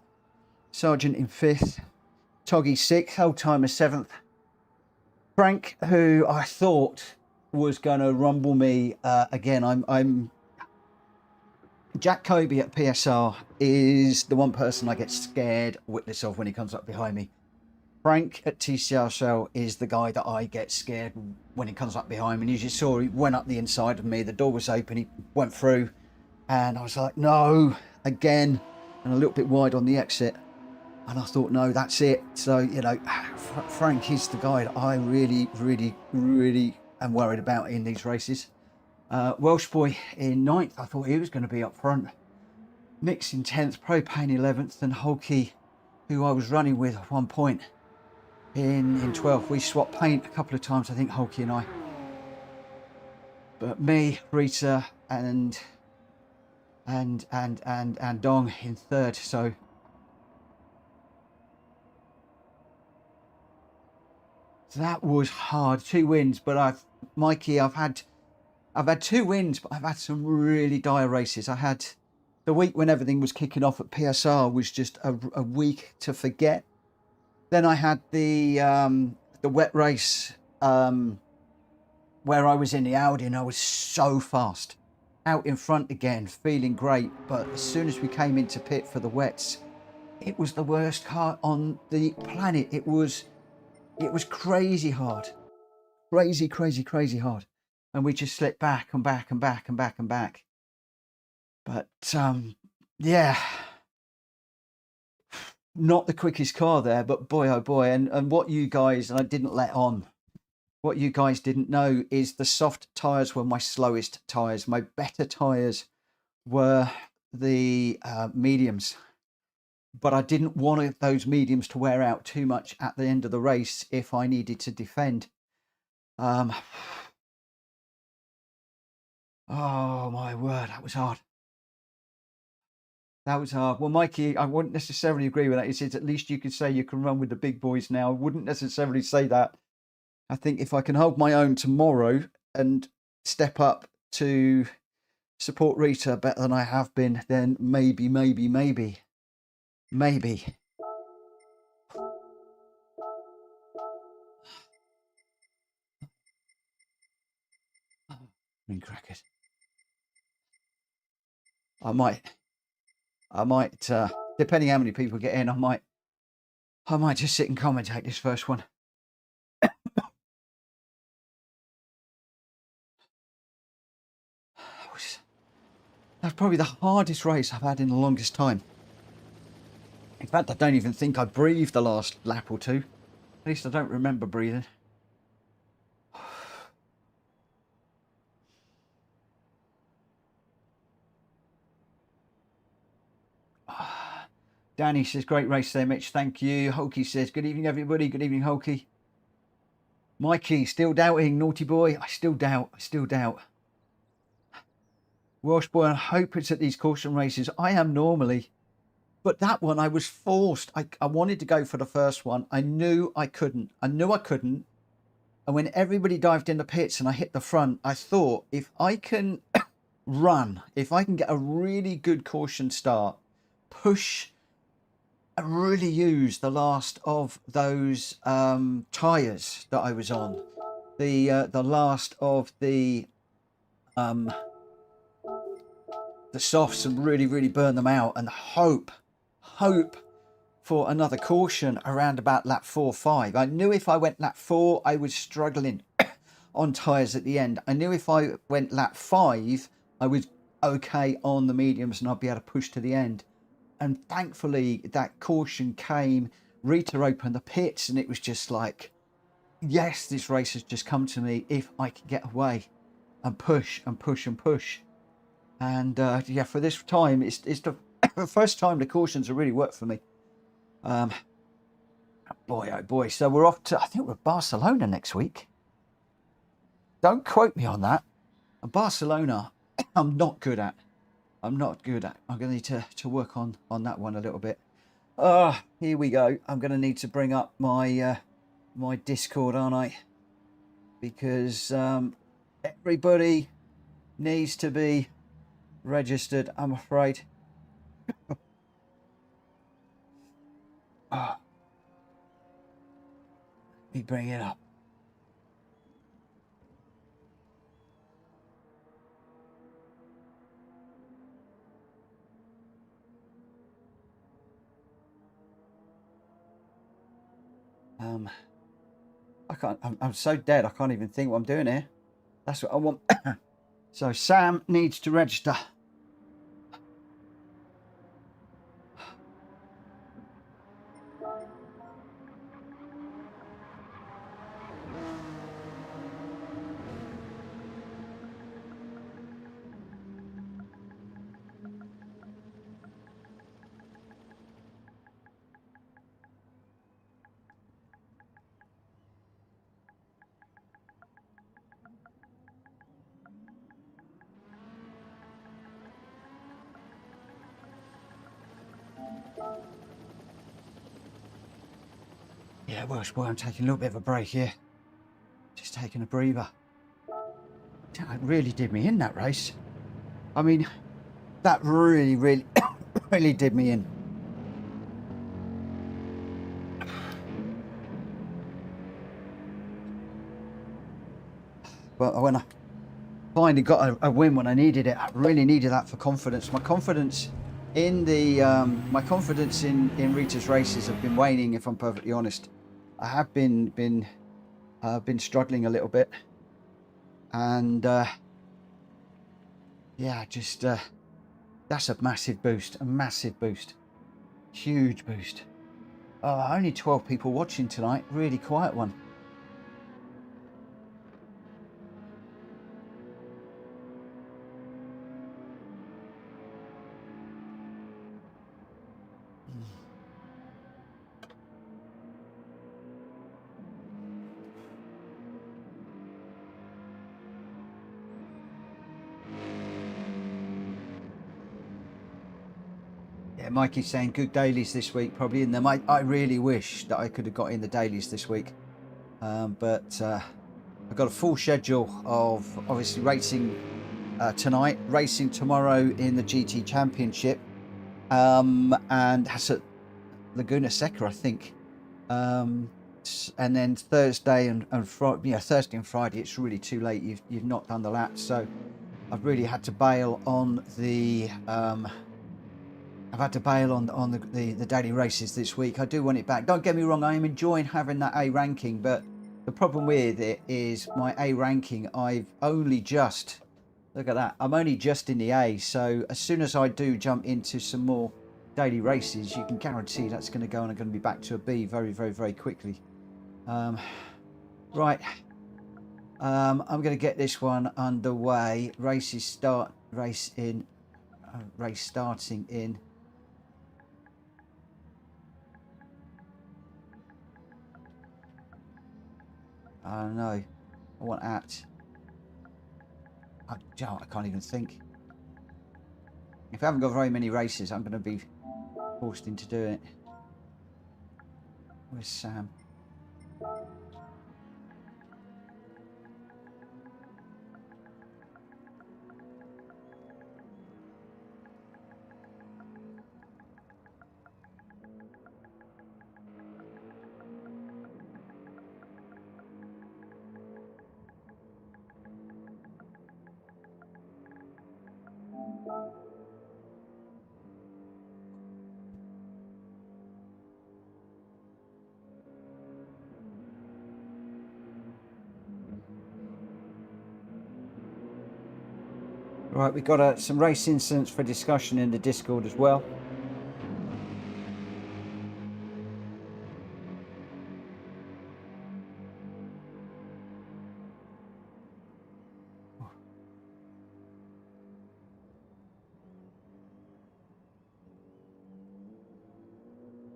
Sargent in fifth. Toggy sixth. Old timer seventh. Frank, who I thought was going to rumble me again. I'm Jack Kobe at PSR is the one person I get scared witless of when he comes up behind me. Frank at TCSRL is the guy that I get scared when he comes up behind me. And as you saw, he went up the inside of me. The door was open. He went through. And I was like, no, again. And a little bit wide on the exit. And I thought, no, that's it. So, you know, Frank is the guy that I really am worried about in these races. Welsh Boy in 9th. I thought he was going to be up front. Mix in 10th. Propane 11th. And Hulky, who I was running with at one point, in 12th. We swapped paint a couple of times, I think, Hulky and I. But me, Rita, and Dong in third. So that was hard. 2 wins, but Mikey, I've had 2 wins, but I've had some really dire races. I had the week when everything was kicking off at PSR was just a week to forget. Then I had the wet race where I was in the Audi and I was so fast, out in front again, feeling great. But as soon as we came into pit for the wets, it was the worst car on the planet. It was crazy hard, crazy hard, and we just slipped back and back and back and back and back. But yeah, not the quickest car there, but boy oh boy. And what you guys, and I didn't let on, what you guys didn't know is the soft tires were my slowest tires. My better tires were the mediums, but I didn't want those mediums to wear out too much at the end of the race if I needed to defend. Oh my word, that was hard. That was hard. Well, Mikey, I wouldn't necessarily agree with that. He says at least you could say you can run with the big boys now. I wouldn't necessarily say that. I think if I can hold my own tomorrow and step up to support Rita better than I have been, then maybe. Been crackers. I might, depending how many people get in, I might just sit and commentate this first one. That's probably the hardest race I've had in the longest time. In fact, I don't even think I breathed the last lap or two. At least I don't remember breathing. Danny says, great race there, Mitch. Thank you. Hulky says, good evening, everybody. Good evening, Hulky. Mikey, still doubting, naughty boy. I still doubt. Welsh boy, I hope it's at these caution races. I am normally. But that one, I was forced. I wanted to go for the first one. I knew I couldn't. And when everybody dived in the pits and I hit the front, I thought, if I can run, if I can get a really good caution start, push and really use the last of those tyres that I was on, the last of the softs, and really burn them out, and hope for another caution around about lap 4-5. I knew if I went lap 4, I was struggling on tyres at the end. I knew if I went lap 5, I was okay on the mediums and I'd be able to push to the end. And thankfully that caution came. Rita opened the pits and it was just like, yes, this race has just come to me if I can get away and push. And yeah, for this time, it's the first time the cautions have really worked for me. Boy oh boy. So we're off to, I think we're Barcelona next week. Don't quote me on that. And Barcelona, I'm not good at. I'm going to need to work on that one a little bit. Here we go. I'm going to need to bring up my my Discord, aren't I? Because everybody needs to be registered, I'm afraid. Let me bring it up. I can't. I'm so dead. I can't even think what I'm doing here. That's what I want. So Sam needs to register. Yeah, Welsh boy, I'm taking a little bit of a break here. Just taking a breather. That really did me in, that race. I mean, that really, really did me in. But when I finally got a win when I needed it, I really needed that for confidence. My confidence in the in Rita's races have been waning, if I'm perfectly honest. I have been struggling a little bit, and yeah, just that's a massive boost, huge boost. Only 12 people watching tonight, really quiet one. Yeah, Mikey's saying good dailies this week, probably in them. I really wish that I could have got in the dailies this week, but I've got a full schedule of obviously racing tonight, racing tomorrow in the GT Championship, and that's at Laguna Seca, I think, and then Thursday and Friday. Yeah, Thursday and Friday, it's really too late. You've not done the laps, so I've really had to bail on the. I've had to bail on the daily races this week. I do want it back. Don't get me wrong, I am enjoying having that A ranking, but the problem with it is my A ranking, I've only just, look at that, I'm only just in the A. So as soon as I do jump into some more daily races, you can guarantee that's going to go and I'm going to be back to a B very, very, very quickly. Right. I'm going to get this one underway. Race starting in. I don't know. I want at. I can't even think. If I haven't got very many races, I'm going to be forced into doing it. Where's Sam? Right, we've got some race incidents for discussion in the Discord as well.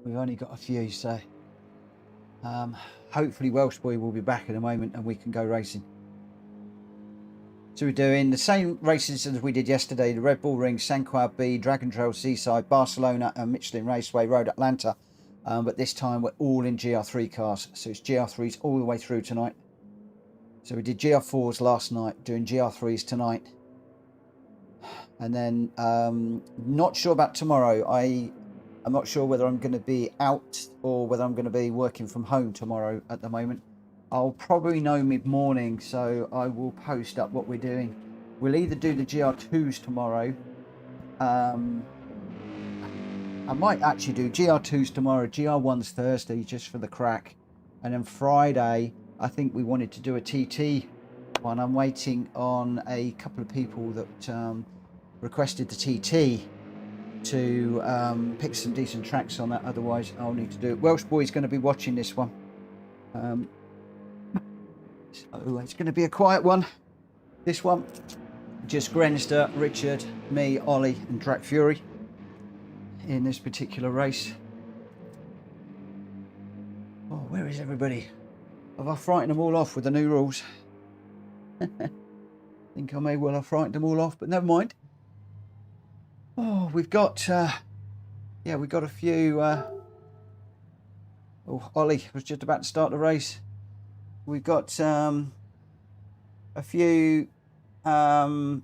We've only got a few, so hopefully Welsh Boy will be back in a moment and we can go racing. So we're doing the same races as we did yesterday: the Red Bull Ring, Croix B, Dragon Trail Seaside, Barcelona and Michelin Raceway, Road Atlanta. But this time we're all in GR3 cars, so it's GR3s all the way through tonight. So we did GR4s last night, doing GR3s tonight. And then not sure about tomorrow. I'm not sure whether I'm going to be out or whether I'm going to be working from home tomorrow at the moment. I'll probably know mid-morning, so I will post up what we're doing. We'll either do the GR2s tomorrow. I might actually do GR2s tomorrow, GR1s Thursday, just for the crack. And then Friday, I think we wanted to do a TT one. I'm waiting on a couple of people that requested the TT to pick some decent tracks on that. Otherwise, I'll need to do it. Welsh Boy's going to be watching this one. So it's going to be a quiet one. This one, just Grenster, Richard, me, Ollie, and Track Fury in this particular race. Oh, where is everybody? Have I frightened them all off with the new rules? I think I may well have frightened them all off, but never mind. Oh, we've got, yeah, we've got a few. Oh, Ollie was just about to start the race. We've got a few a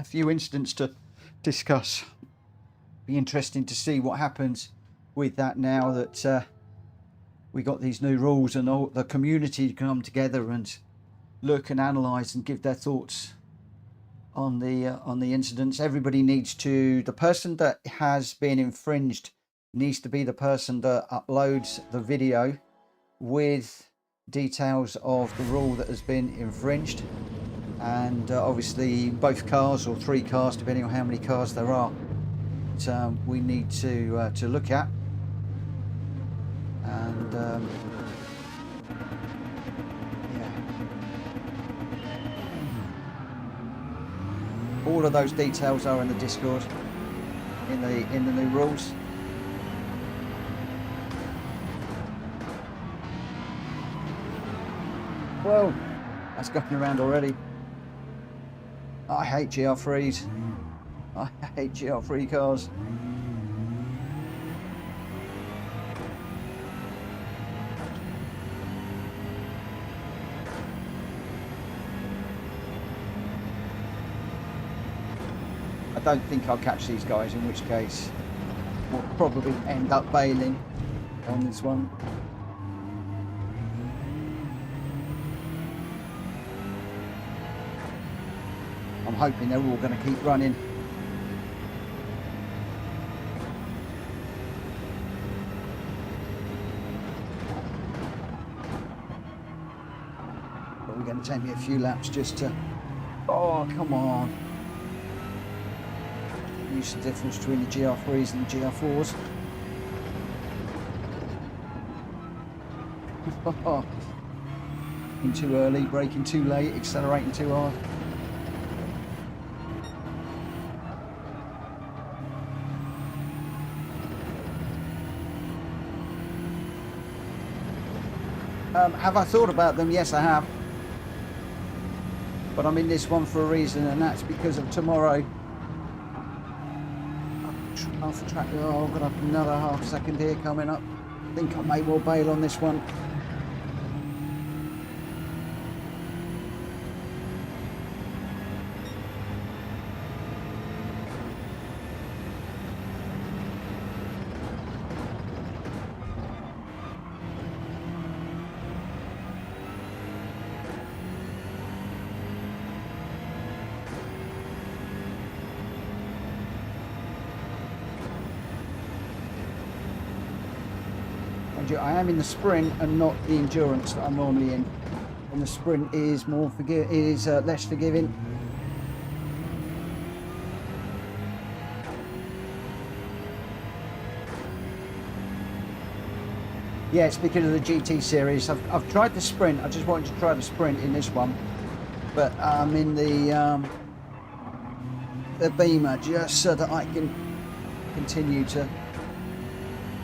few incidents to discuss. Be interesting to see what happens with that now that we got these new rules and all the community come together and look and analyze and give their thoughts on the incidents. Everybody needs to, the person that has been infringed needs to be the person that uploads the video with details of the rule that has been infringed, and obviously both cars or 3 cars depending on how many cars there are, we need to look at. And yeah, all of those details are in the Discord in the new rules. Well, that's going around already. I hate GR3s. I hate GR3 cars. I don't think I'll catch these guys, in which case we'll probably end up bailing on this one. I'm hoping they're all going to keep running. But we're going to take me a few laps just to... Oh, come on. Use the difference between the GR3s and the GR4s. In too early, braking too late, accelerating too hard. Have I thought about them? Yes, I have. But I'm in this one for a reason, and that's because of tomorrow. Half a track. Oh, I've got another half second here coming up. I think I may well bail on this one. I am in the sprint and not the endurance that I'm normally in. And the sprint is more less forgiving. Yeah, it's because of the GT series. I've tried the sprint. I just wanted to try the sprint in this one, but I'm in the Beamer just so that I can continue to.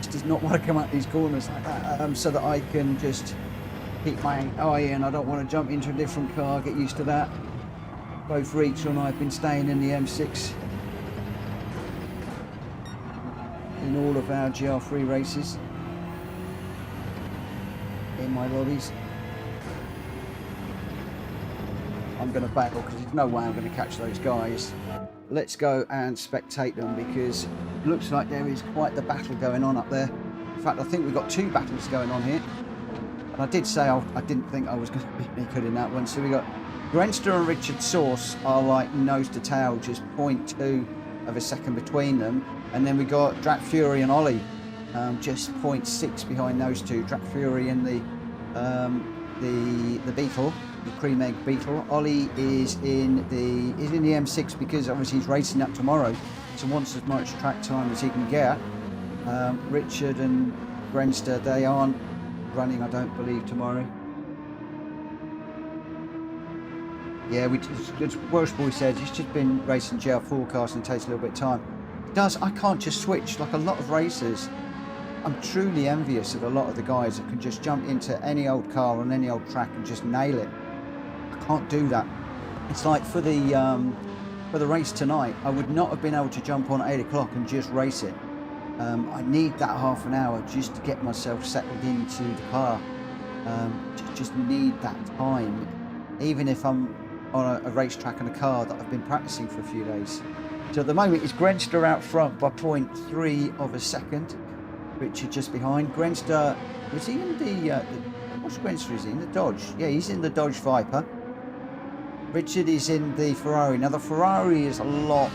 Does not want to come up these corners like that, so that I can just keep my eye in. I don't want to jump into a different car, get used to that. Both Rachel and I have been staying in the M6 in all of our GR3 races in my lobbies. I'm going to battle because there's no way I'm going to catch those guys. Let's go and spectate them, because it looks like there is quite the battle going on up there. In fact, I think we've got 2 battles going on here. And I did say I didn't think I was going to be any good in that one. So we got Grenster and Richard Sauce are like nose to tail, just 0.2 of a second between them. And then we got Drac Fury and Ollie, just 0.6 behind those two. Drac Fury and the Beetle. The Pre-Meg Beetle. Ollie is in the M6 because obviously he's racing up tomorrow, so wants as much track time as he can get. Richard and Grenster, they aren't running, I don't believe, tomorrow. Yeah, as Welsh Boy said, he's just been racing GR4 cars and it takes a little bit of time. It does. I can't just switch like a lot of racers. I'm truly envious of a lot of the guys that can just jump into any old car on any old track and just nail it. Can't do that. It's like for the race tonight, I would not have been able to jump on at 8 o'clock and just race it. I need that half an hour just to get myself settled into the car. Just need that time, even if I'm on a racetrack and a car that I've been practicing for a few days. So at the moment it's Grenster out front by 0.3 of a second. Richard just behind. Grenster, was he in the what's Grenster is he in? The Dodge? Yeah, he's in the Dodge Viper. Richard is in the Ferrari. Now the Ferrari is a lot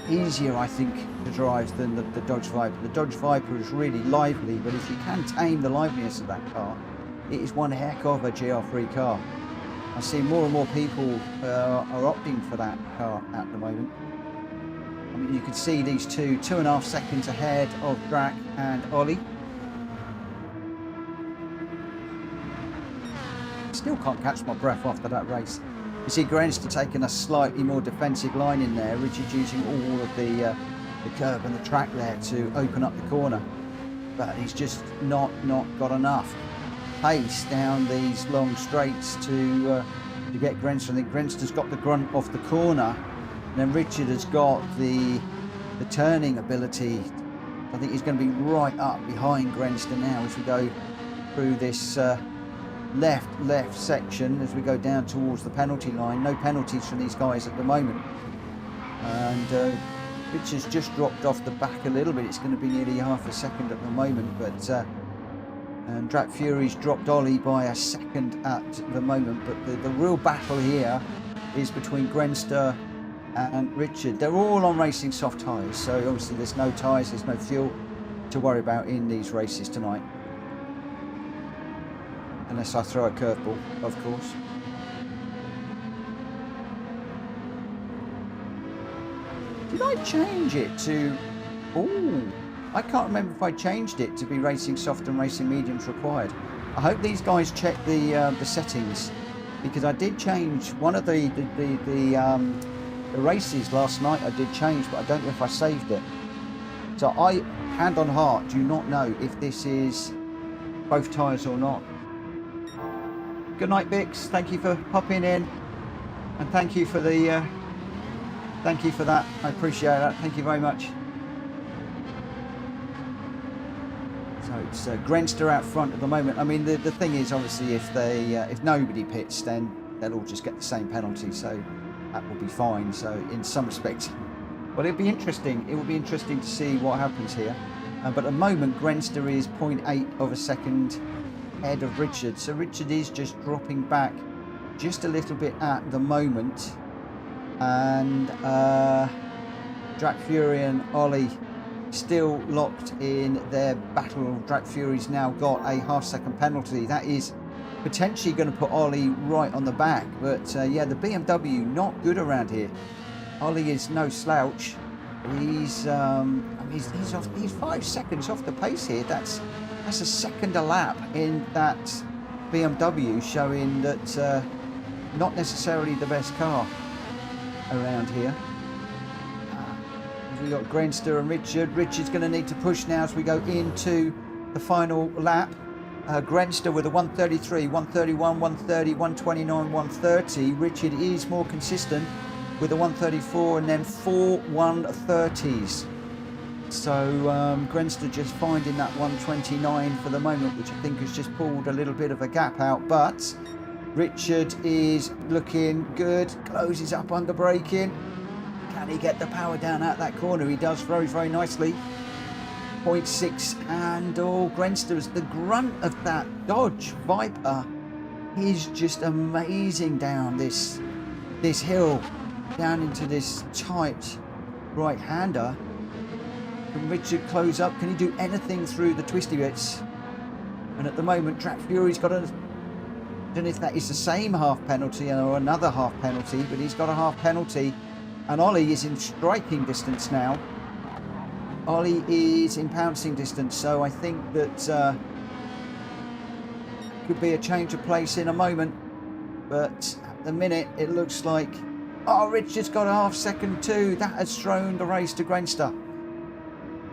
easier, I think, to drive than the Dodge Viper. The Dodge Viper is really lively, but if you can tame the liveliness of that car, it is one heck of a GR3 car. I see more and more people are opting for that car at the moment. I mean, you can see these 2.5 seconds ahead of Drac and Ollie. Still can't catch my breath after that race. You see Grenster taking a slightly more defensive line in there. Richard's using all of the curb and the track there to open up the corner, but he's just not got enough pace down these long straights to get Grenster. I think Grenster's got the grunt off the corner, and then Richard has got the turning ability. I think he's going to be right up behind Grenster now as we go through this left section as we go down towards the penalty line. No penalties from these guys at the moment, and Richard's just dropped off the back a little bit. It's going to be nearly half a second at the moment, but and Drac Fury's dropped Ollie by a second at the moment. But the real battle here is between Grenster and Richard. They're all on racing soft tyres, so obviously there's no tyres, there's no fuel to worry about in these races tonight. Unless I throw a curveball, of course. Did I change it to... Oh, I can't remember if I changed it to be racing soft and racing mediums required. I hope these guys check the settings, because I did change one of the races last night. I did change, but I don't know if I saved it. So I, hand on heart, do not know if this is both tyres or not. Good night, Bix. Thank you for popping in, and thank you for the thank you for that. I appreciate that. Thank you very much. So it's Grenster out front at the moment. I mean, the thing is, obviously, if nobody pits, then they'll all just get the same penalty, so that will be fine. So in some respects, well, it'll be interesting. It will be interesting to see what happens here. But at the moment, Grenster is 0.8 of a second ahead of Richard, so Richard is just dropping back just a little bit at the moment, and Drac Fury and Ollie still locked in their battle. Drac Fury's now got a half-second penalty. That is potentially going to put Ollie right on the back, but yeah, the BMW not good around here. Ollie is no slouch. He's I mean, he's 5 seconds off the pace here. That's a second a lap in that BMW, showing that not necessarily the best car around here. We've got Grenster and Richard. Richard's going to need to push now as we go into the final lap. Grenster with a 133, 131, 130, 129, 130. Richard is more consistent with a 134 and then 4 130s. So Grenster just finding that 129 for the moment, which I think has just pulled a little bit of a gap out. But Richard is looking good, closes up under braking. Can he get the power down at that corner? He does very, very nicely. 0.6, and Grenster's the grunt of that Dodge Viper is just amazing down this hill, down into this tight right-hander. Can Richard close up? Can he do anything through the twisty bits? And at the moment, Drac Fury's got a... I don't know if that is the same half penalty or another half penalty, but he's got a half penalty. And Ollie is in striking distance now. Ollie is in pouncing distance, so I think that could be a change of place in a moment. But at the minute, it looks like... Oh, Richard's got a half second too. That has thrown the race to Grenster.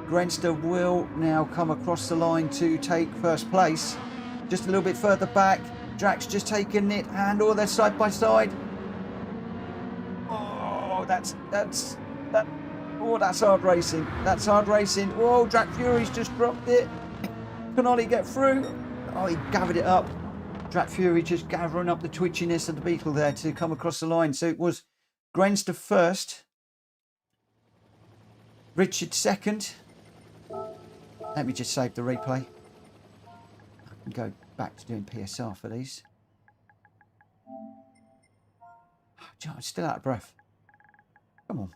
Grenster will now come across the line to take first place. Just a little bit further back. Drac's just taken it, and they're side by side. Oh, that's Oh, that's hard racing. That's hard racing. Whoa, Drac Fury's just dropped it. Can Ollie get through? Oh, he gathered it up. Drac Fury just gathering up the twitchiness of the Beetle there to come across the line. So it was Grenster first. Richard second. Let me just save the replay. I can go back to doing PSR for these. I'm still out of breath. Come on.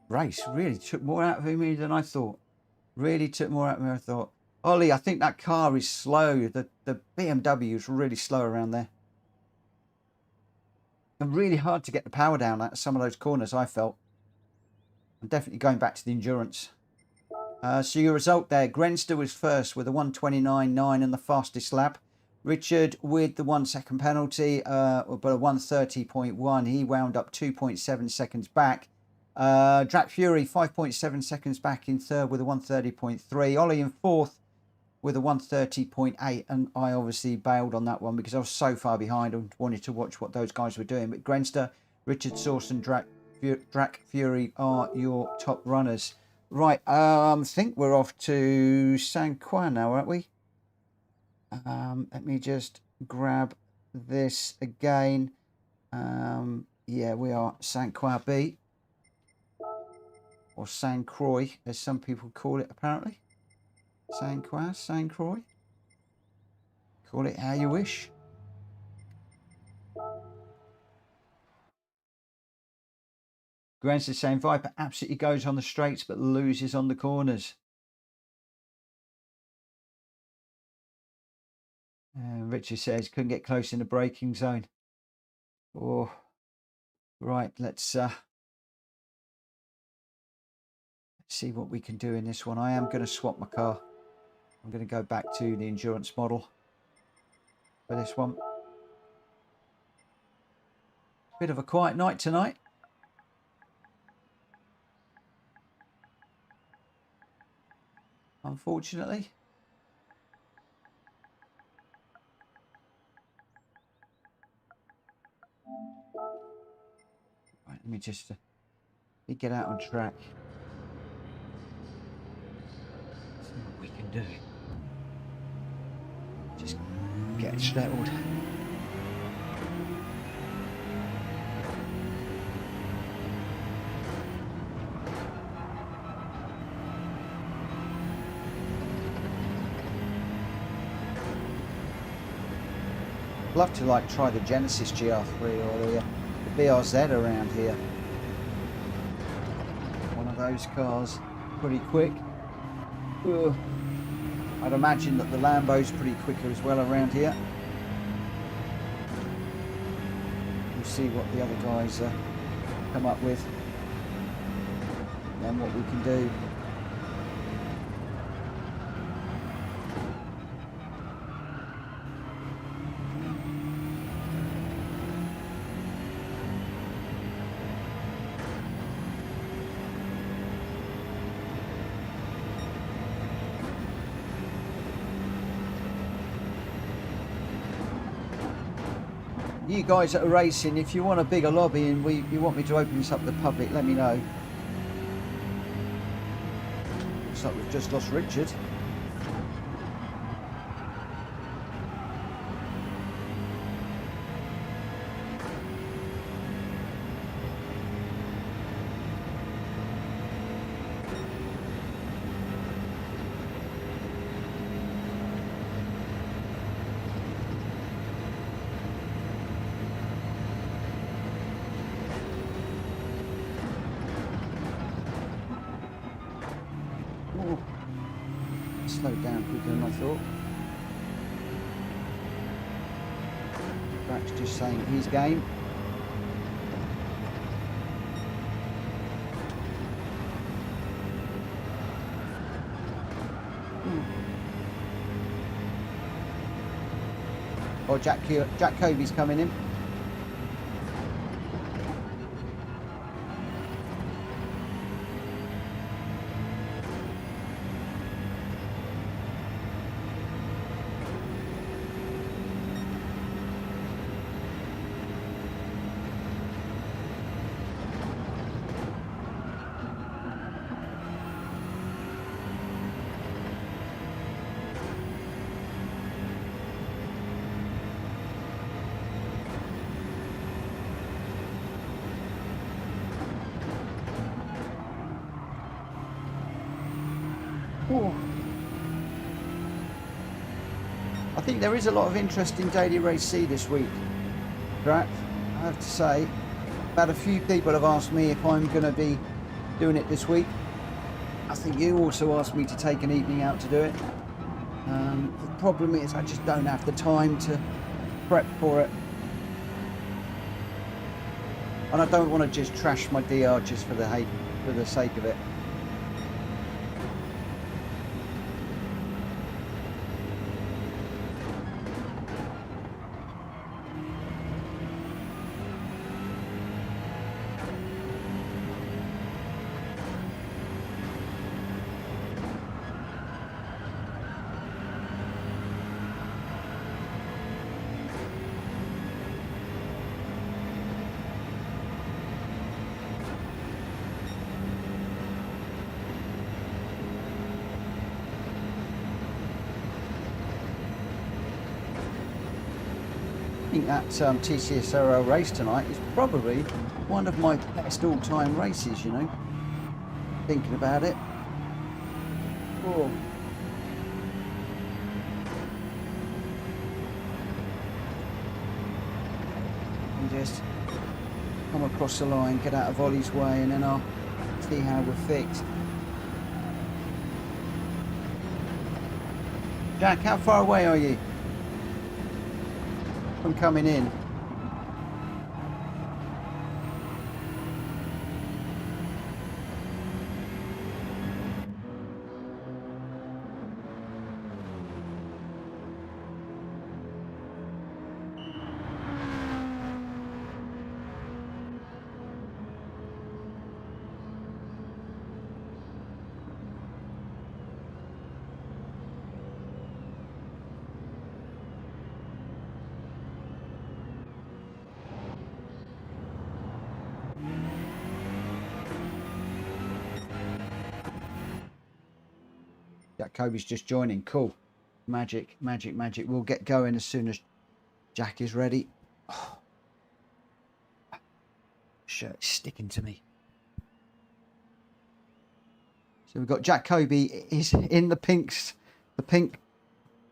Race really took more out of me than I thought. Really took more out of me than I thought. Ollie, I think that car is slow. The BMW is really slow around there. And really hard to get the power down at some of those corners, I felt. I'm definitely going back to the endurance. So your result there, Grenster was first with a 1:29.9 and the fastest lap. Richard with the 1 second penalty, but a 1:30.1. He wound up 2.7 seconds back. Drac Fury 5.7 seconds back in third with a 1:30.3. Ollie in fourth with a 1:30.8, and I obviously bailed on that one because I was so far behind and wanted to watch what those guys were doing. But Grenster, Richard Sauce and Drac Fury are your top runners. Right, I think we're off to San Juan now, aren't we? Let me just grab this again. Yeah, we are San Juan B. Or San Croix, as some people call it, apparently. San Juan, San Croix. Call it how you wish. Grant's saying Viper absolutely goes on the straights but loses on the corners. Richard says couldn't get close in the braking zone. Oh, right. Let's see what we can do in this one. I am going to swap my car. I'm going to go back to the endurance model for this one. Bit of a quiet night tonight. Unfortunately. Right, let me just get out on track. See what we can do. Just get it settled. I'd love to like try the Genesis GR3 or the BRZ around here. One of those cars, pretty quick. Ugh. I'd imagine that the Lambo's pretty quicker as well around here. We'll see what the other guys come up with and what we can do. You guys that are racing, if you want a bigger lobby and you want me to open this up to the public, let me know. Looks like we've just lost Richard. Slowed down quicker than I thought. Brack's just saying his game. Oh, Jack Kobe's coming in. I think there is a lot of interest in Daily Race C this week, Drac. I have to say, about a few people have asked me if I'm going to be doing it this week. I think you also asked me to take an evening out to do it. The problem is I just don't have the time to prep for it. And I don't want to just trash my DR just for the sake of it. I think that TCSRL race tonight is probably one of my best all-time races, you know, thinking about it. Oh. And just come across the line, get out of Ollie's way, and then I'll see how we're fixed. Jack, how far away are you from coming in? Jack Kobe's just joining. Cool. Magic, magic, magic. We'll get going as soon as Jack is ready. Oh. Shirt's sticking to me. So we've got Jack Kobe. He's in the pinks. The pink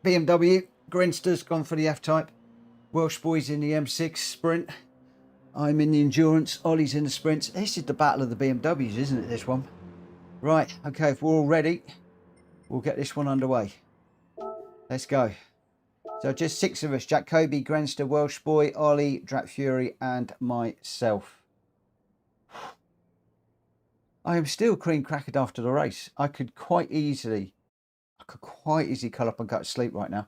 BMW. Grinster's gone for the F-Type. Welsh boy's in the M6 Sprint. I'm in the Endurance. Ollie's in the Sprints. This is the battle of the BMWs, isn't it, this one? Right. Okay, if we're all ready, we'll get this one underway. Let's go. So just 6 of us. Jack Kobe, Grenster, Welsh Boy, Ollie, Drac Fury and myself. I am still cream crackered after the race. I could quite easily curl up and go to sleep right now.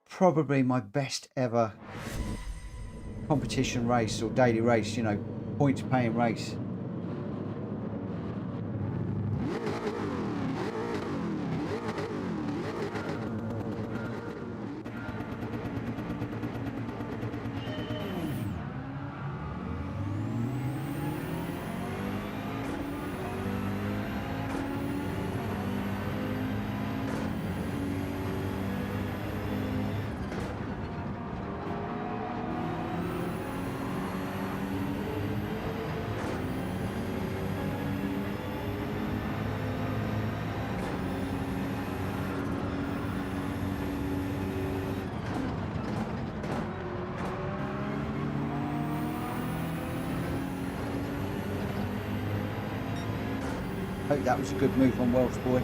Probably my best ever competition race or daily race, you know, points paying race. Hope that was a good move on Welsh Boy.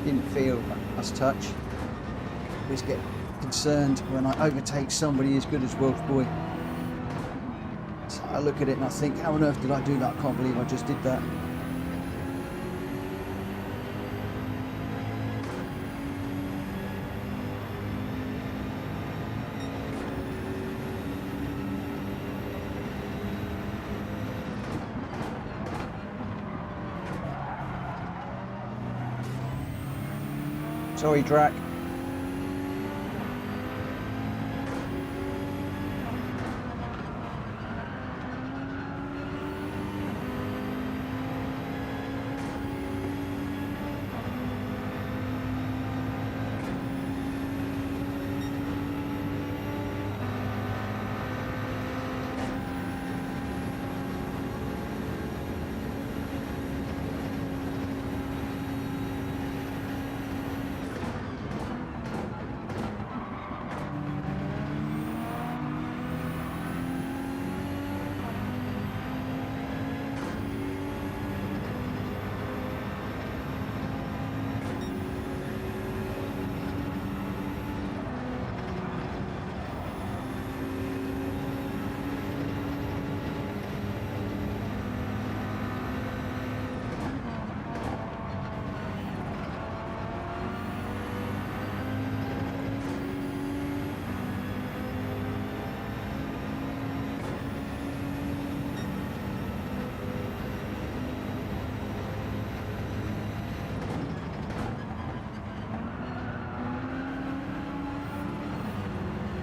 Didn't feel us touch. I always get concerned when I overtake somebody as good as Welsh Boy. So I look at it and I think, how on earth did I do that? I can't believe I just did that. Sorry, Drac.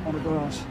on the grass.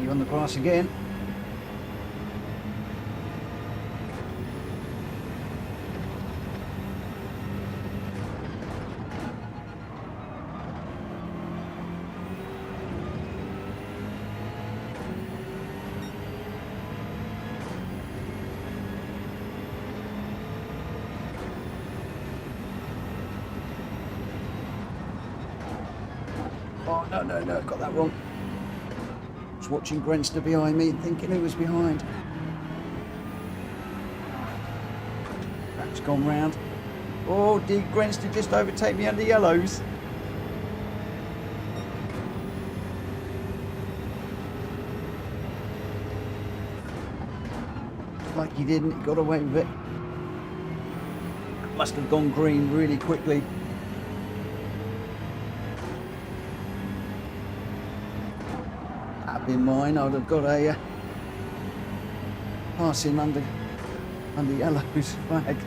You on the grass again. Oh, no, got that wrong. I was watching Grenster behind me and thinking who was behind. That's gone round. Oh, did Grenster just overtake me under yellows? Like he didn't, he got away with it. Must have gone green really quickly. That'd been mine. I'd have got a passing under yellow's flag.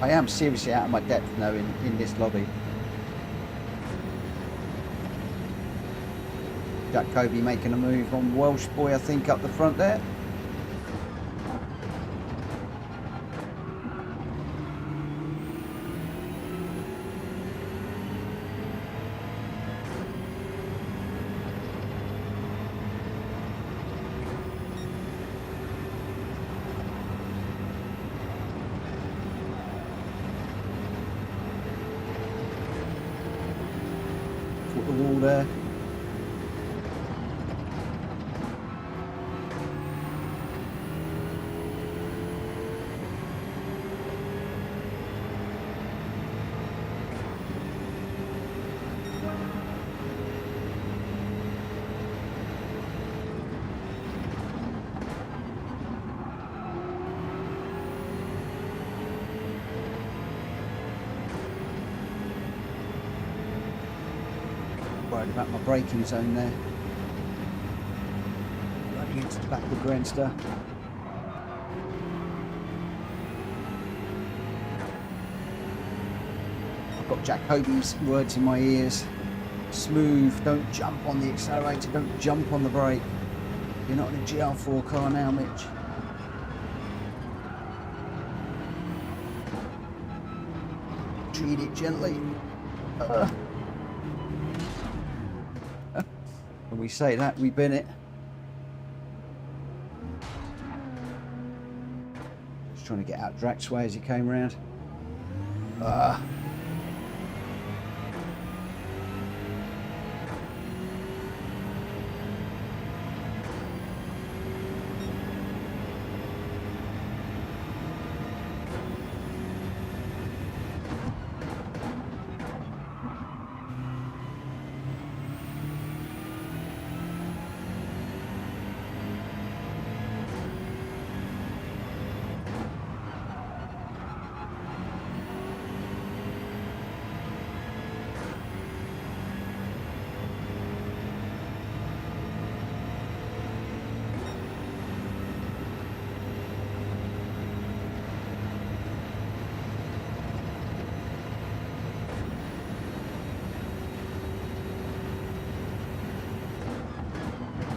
I am seriously out of my depth now in this lobby. Jack Kobe making a move on Welsh boy, I think, up the front there. Put the wall there. Worried about my braking zone there. Running into the back of the Grenster. I've got Jack Kobe's words in my ears. Smooth, don't jump on the accelerator, don't jump on the brake. You're not in a GR4 car now, Mitch. Treat it gently. When we say that, we bin it. Just trying to get out Drax way as he came round.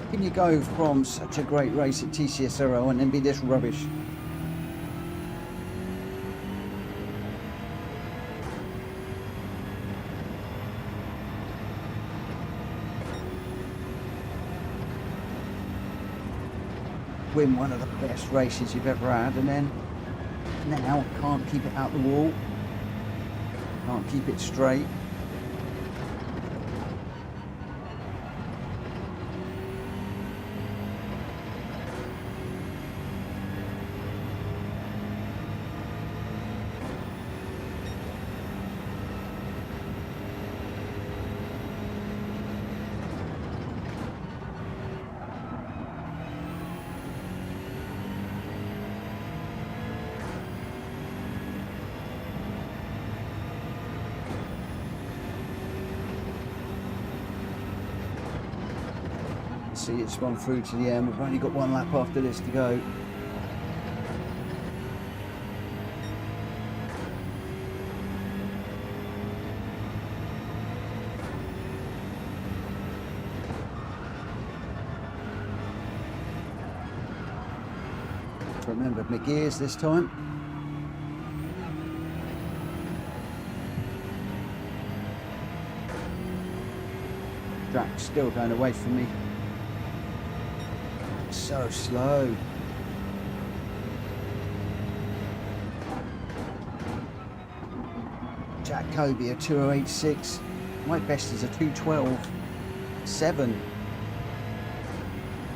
Can you go from such a great race at TCSRL and then be this rubbish? Win one of the best races you've ever had, and then now can't keep it out the wall, can't keep it straight. See, it's gone through to the end. We've only got one lap after this to go. Remember my gears this time. Drax still going away from me. So slow. Jack Kobe a 208.6. My best is a 212.7.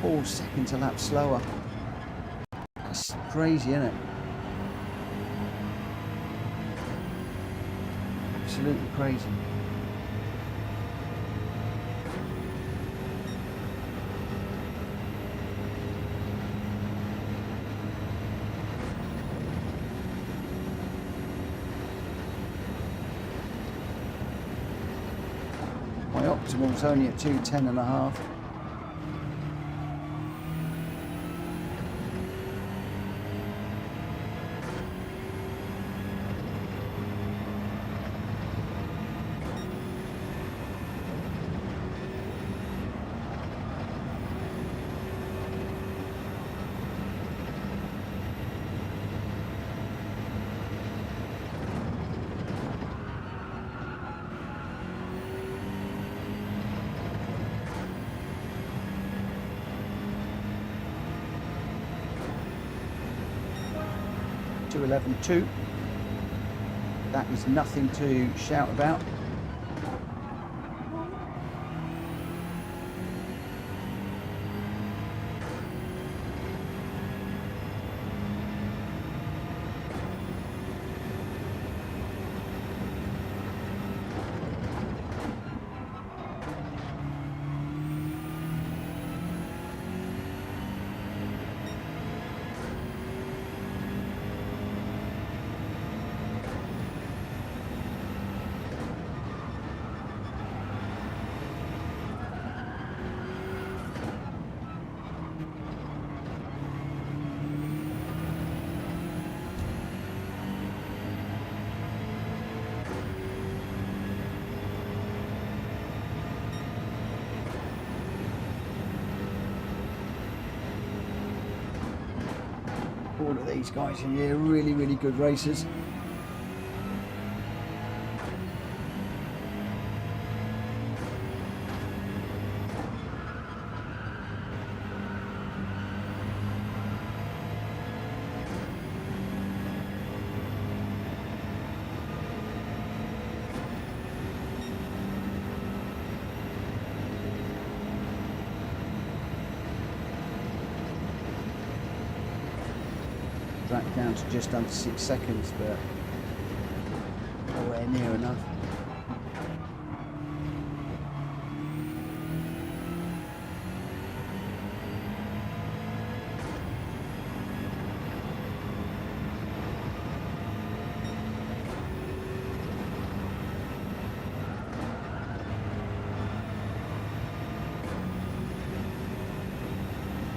4 seconds a lap slower. That's crazy, isn't it? Absolutely crazy. My optimal's only at 210.5. To 11.2. That is nothing to shout about. All of these guys in here are really, really good racers. back down to just under 6 seconds, but nowhere near enough.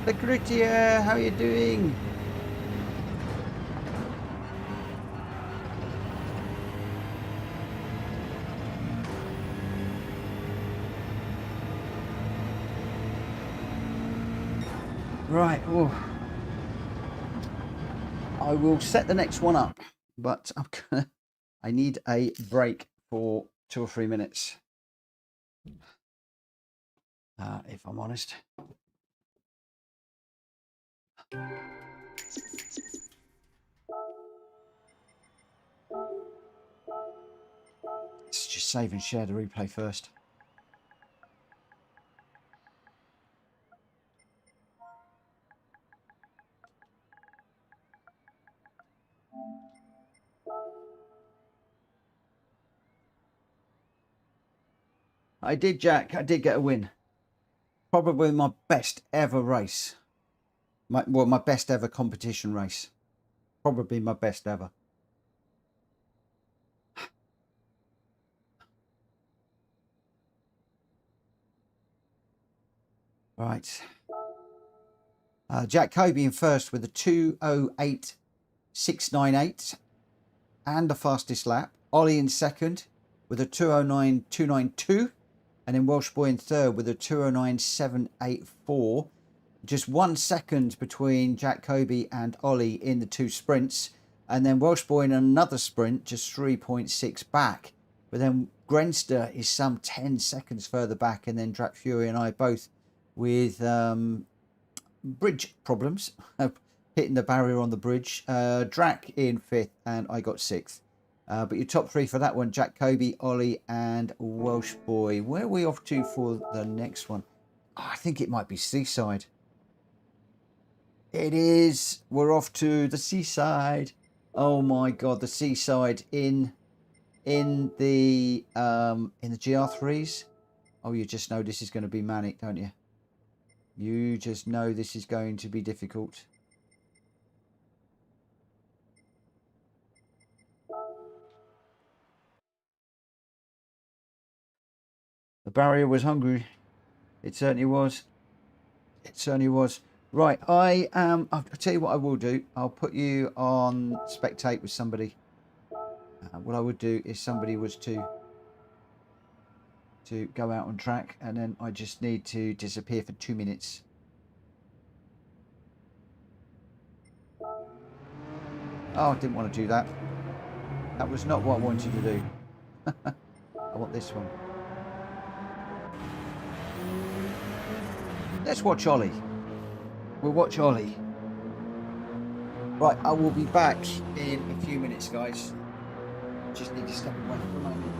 Lucretia, how are you doing? Right, oh, I will set the next one up, but I need a break for 2 or 3 minutes, if I'm honest. Let's just save and share the replay first. I did, Jack. I did get a win. Probably my best ever race. My best ever competition race. Probably my best ever. Right. Jack Kobe in first with a 2:08.698 and the fastest lap. Ollie in second with a 2:09.292, and then Welsh Boy in third with a 2:09.784. Just 1 second between Jack Kobe and Ollie in the 2 sprints, and then Welsh Boy in another sprint just 3.6 back. But then Grenster is some 10 seconds further back, and then Drac Fury and I both with bridge problems, hitting the barrier on the bridge. Drac in 5th, and I got 6th. But your top 3 for that one: Jack Kobe, Ollie, and Welsh Boy. Where are we off to for the next one? Oh, I think it might be Seaside. It is. We're off to the Seaside. Oh my God, the Seaside in the GR3s. Oh, you just know this is going to be manic, don't you? You just know this is going to be difficult. The barrier was hungry. It certainly was. It certainly was. Right, I'll tell you what I will do. I'll put you on spectate with somebody. What I would do is somebody was to go out on track, and then I just need to disappear for 2 minutes. Oh, I didn't want to do that. That was not what I wanted to do. I want this one. Let's watch Ollie. We'll watch Ollie. Right, I will be back in a few minutes, guys. Just need to step away for a moment.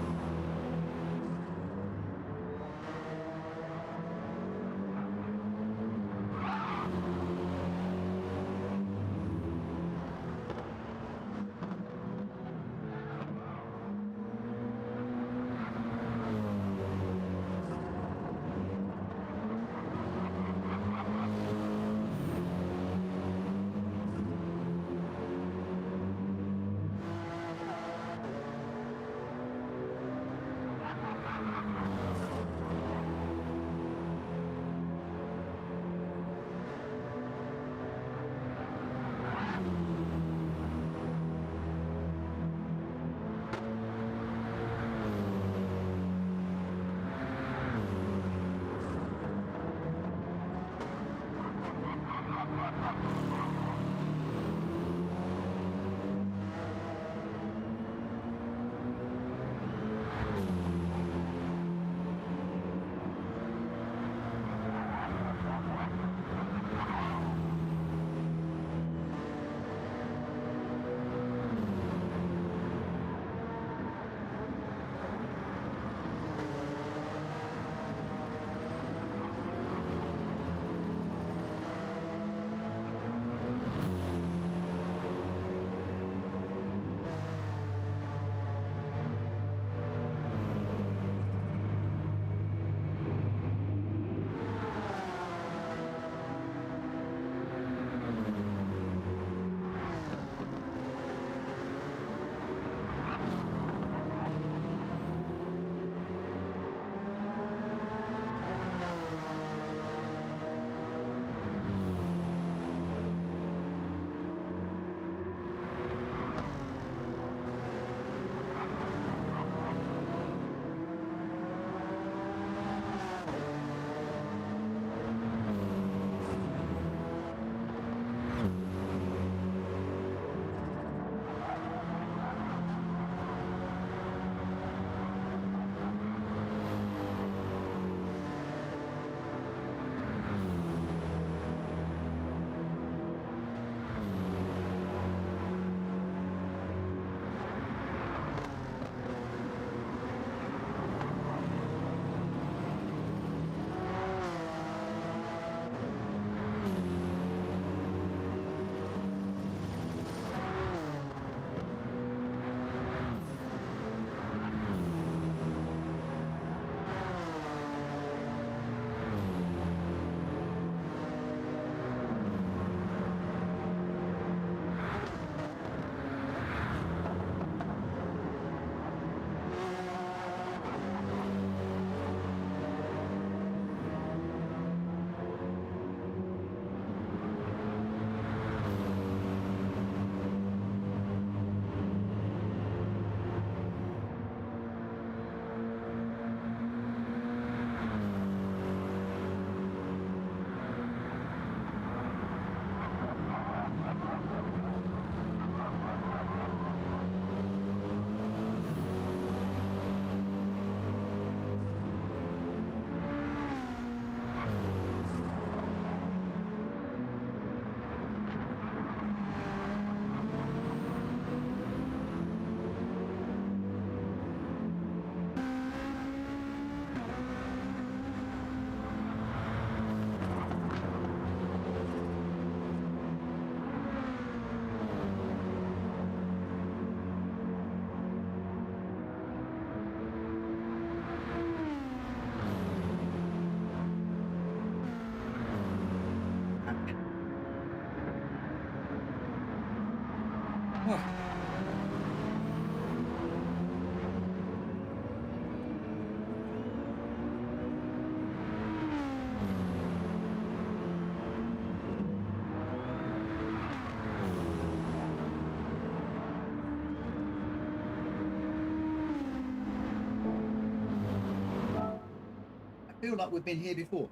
feel like we've been here before.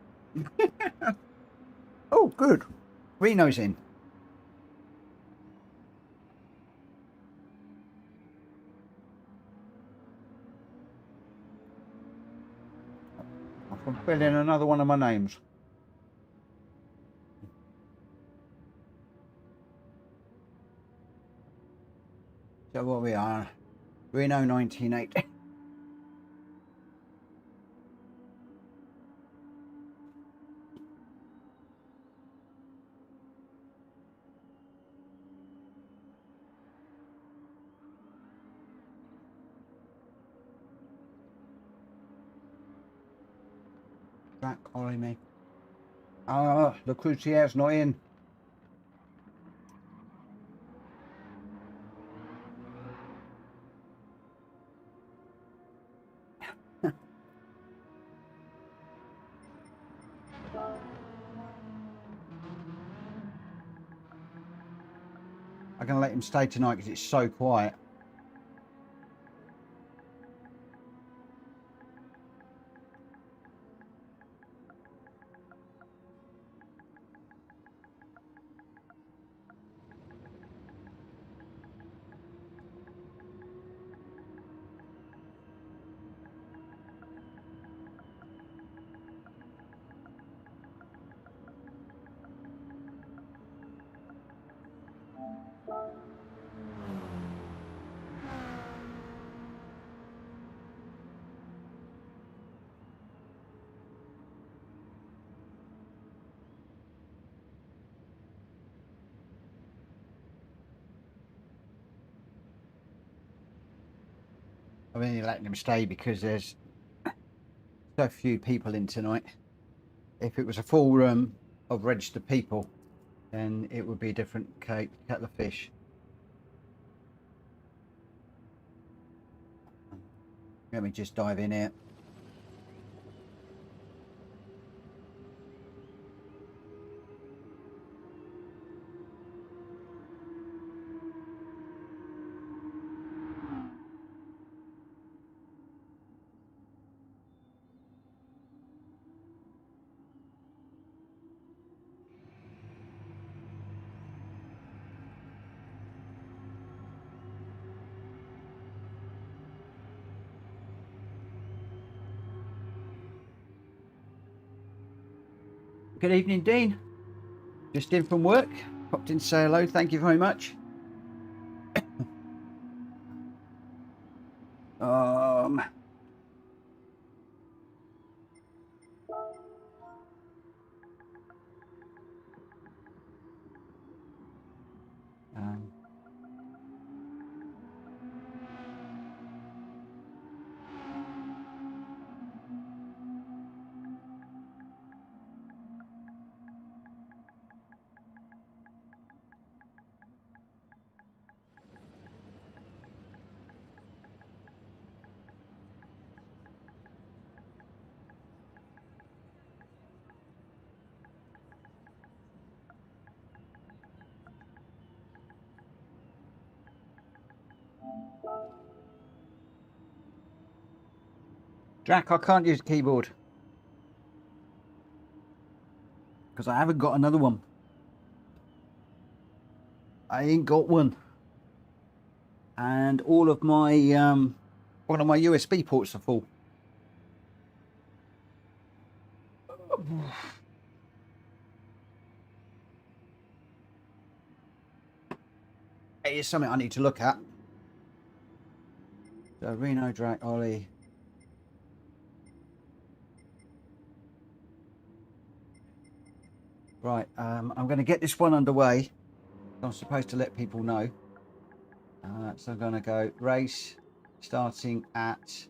Oh, good. Reno's in. I can fill in another one of my names. So what we are, Reno 1980. Jack Ollie me. Ah, the Croutier's not in. I'm going to let him stay tonight because it's so quiet. I'm only letting him stay because there's so few people in tonight. If it was a full room of registered people, then it would be a different kettle of fish. Let me just dive in here. Good evening, Dean. Just in from work. Popped in to say hello. Thank you very much. Um, Drac, I can't use the keyboard because I haven't got another one. I ain't got one. And all of my one of my USB ports are full. It is something I need to look at. So Reno, Drac, Ollie. Right, I'm going to get this one underway. I'm supposed to let people know. So I'm going to go race starting at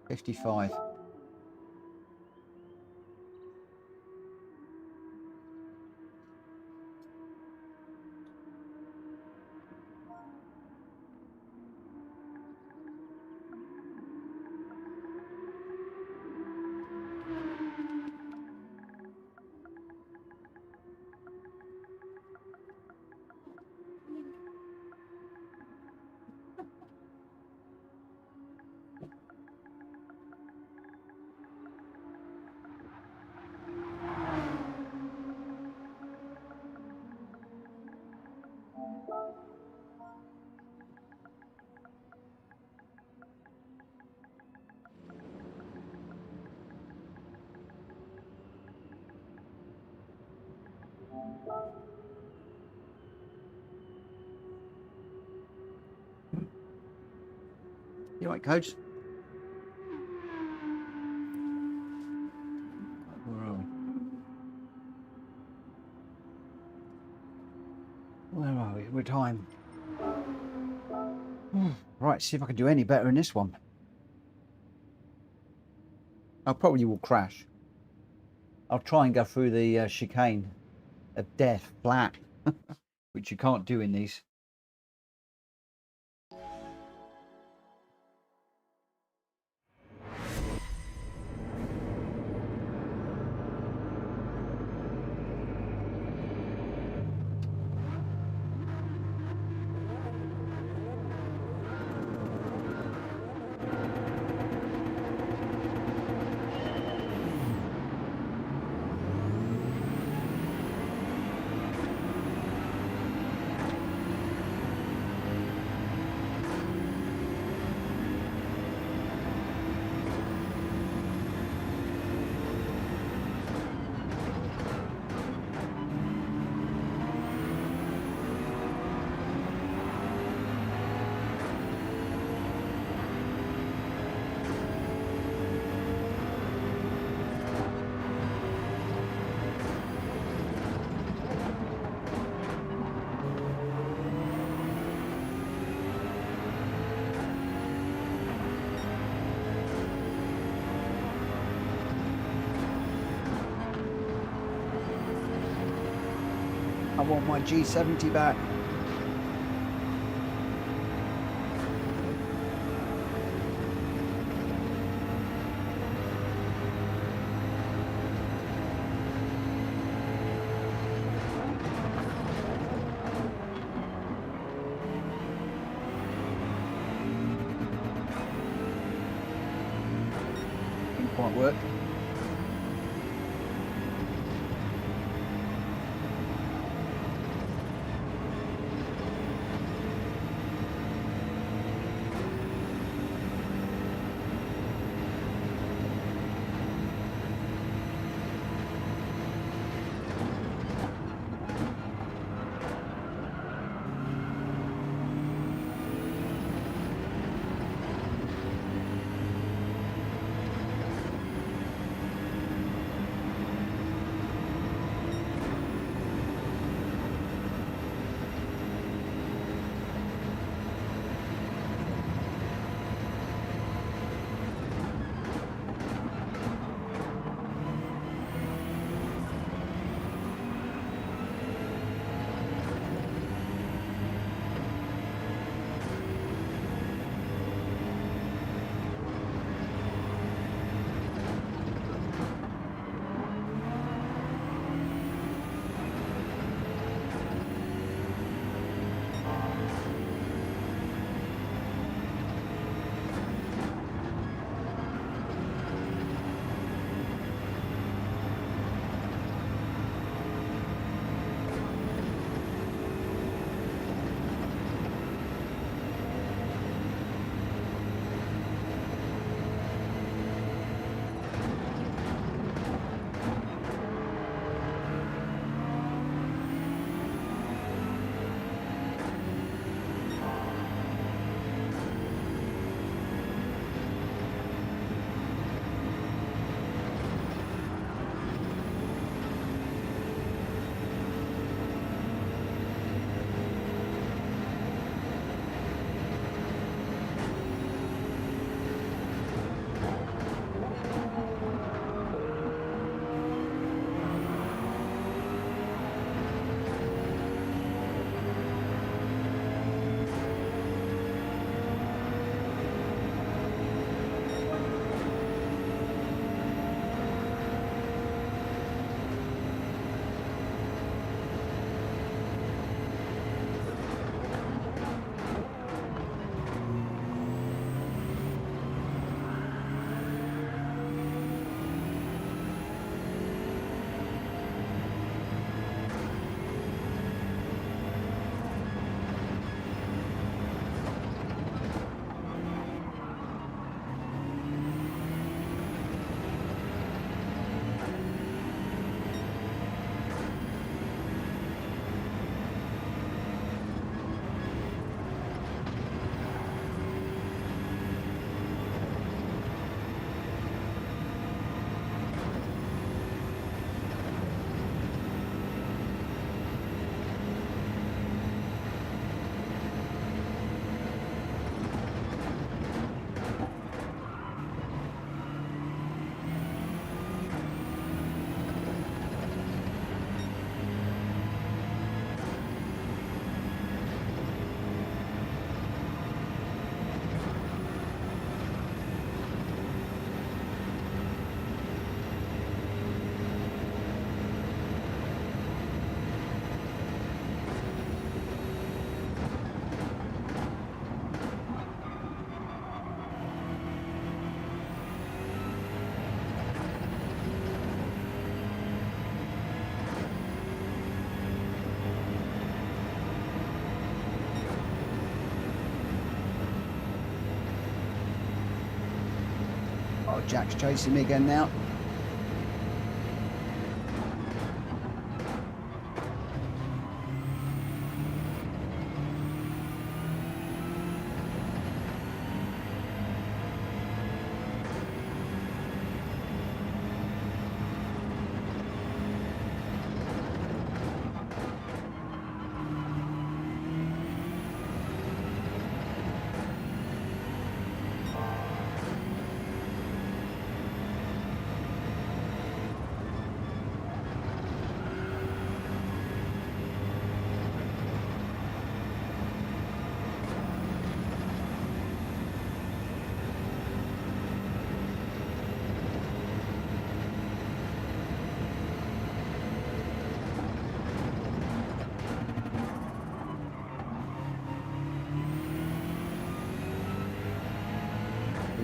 55. You all right, Coach? Where are we? Where are we? We're time. Right, see if I can do any better in this one. I probably will crash. I'll try and go through the chicane of death flat, which you can't do in these. I want my G70 back. Didn't quite work. Oh, Jack's chasing me again now.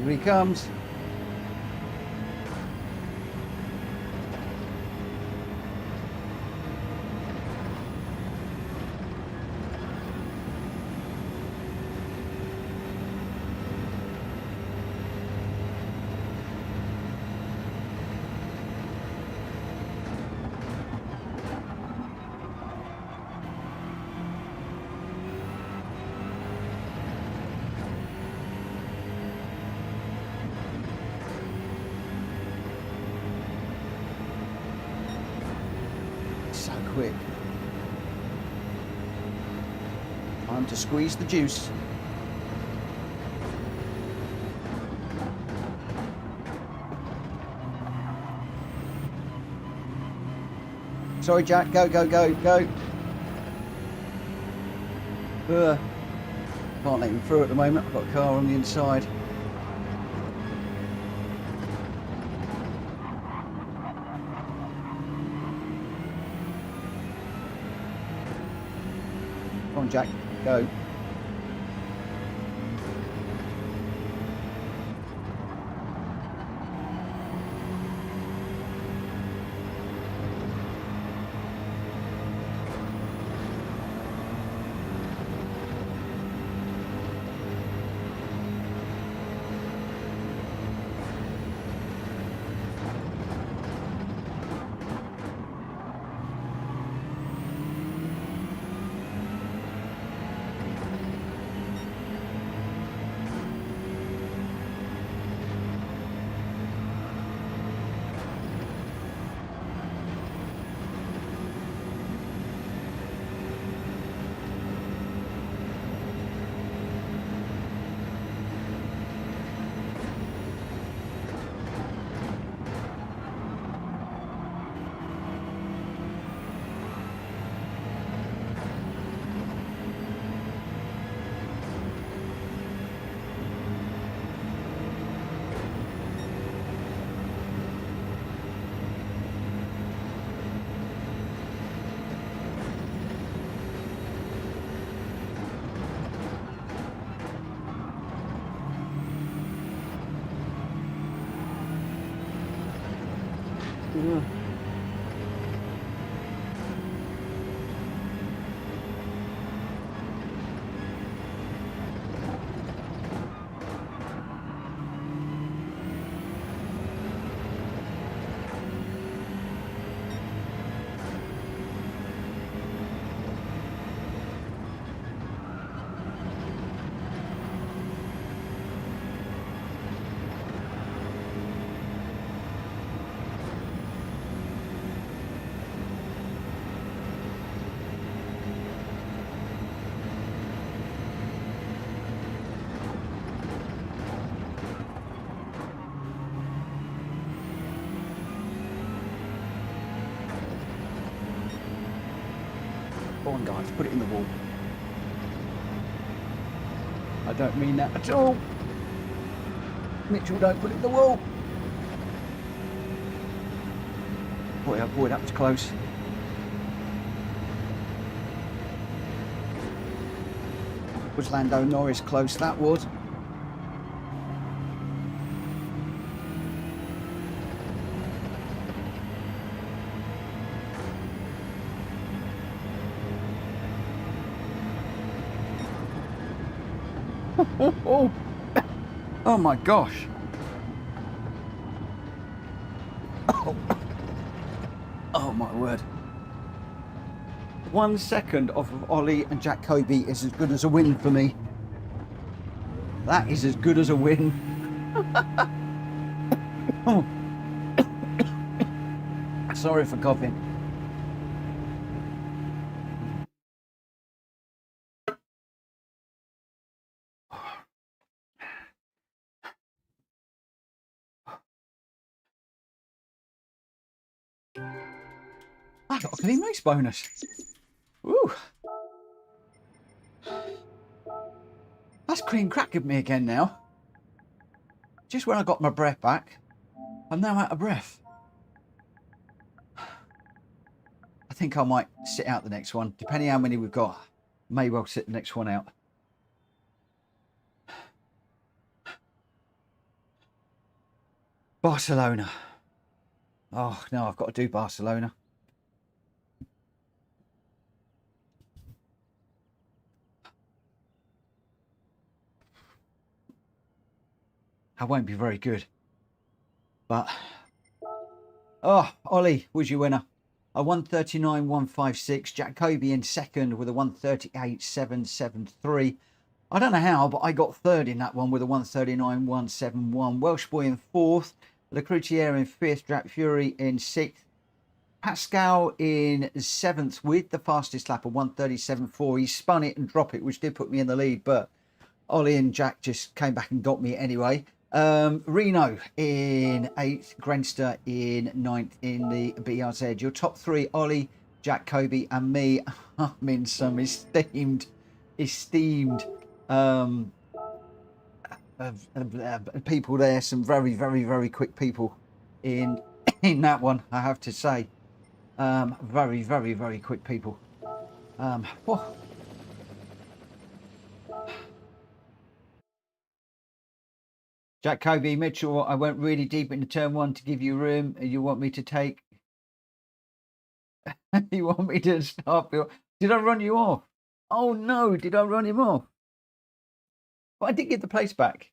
Here he comes. So quick. Time to squeeze the juice. Sorry, Jack. Go, go, go, go. Can't let him through at the moment. I've got a car on the inside. Come on, Jack. Go. Yeah. Go on, guys, put it in the wall. I don't mean that at all. Mitchell, don't put it in the wall. Boy, oh boy, that was close. Was Lando Norris close? That was. Oh my gosh. Oh, oh my word. 1 second off of Ollie and Jack Kobe is as good as a win for me. That is as good as a win. Oh. Sorry for coughing. I got a clean race bonus. Woo. That's clean crack of me again now. Just when I got my breath back, I'm now out of breath. I think I might sit out the next one, depending how many we've got. May well sit the next one out. Barcelona. Oh no, I've got to do Barcelona. I won't be very good. But oh, Ollie was your winner. A 139.156. Jack Kobe in second with a 138.773. I don't know how, but I got third in that one with a 139.171. Welsh Boy in fourth. Lecroutier in fifth. Jack Fury in sixth. Pascal in seventh with the fastest lap of 137.4. He spun it and dropped it, which did put me in the lead, but Ollie and Jack just came back and got me anyway. Reno in 8th, Grenster in 9th in the BRZ. Your top three, Ollie, Jack Kobe and me. I'm in some esteemed people there, some very quick people in that one, I have to say. Very quick people. Oh. Jack Kobe Mitchell, I went really deep into turn one to give you room. You want me to take? You want me to start? Did I run you off? Oh no, did I run him off? But I did get the place back.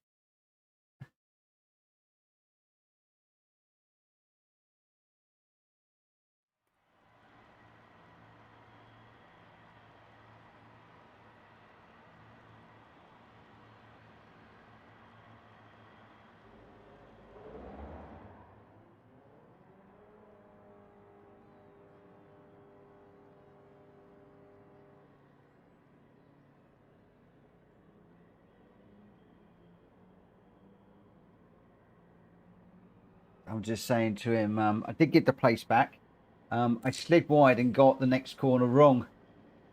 I'm just saying to him, I did get the place back. I slid wide and got the next corner wrong.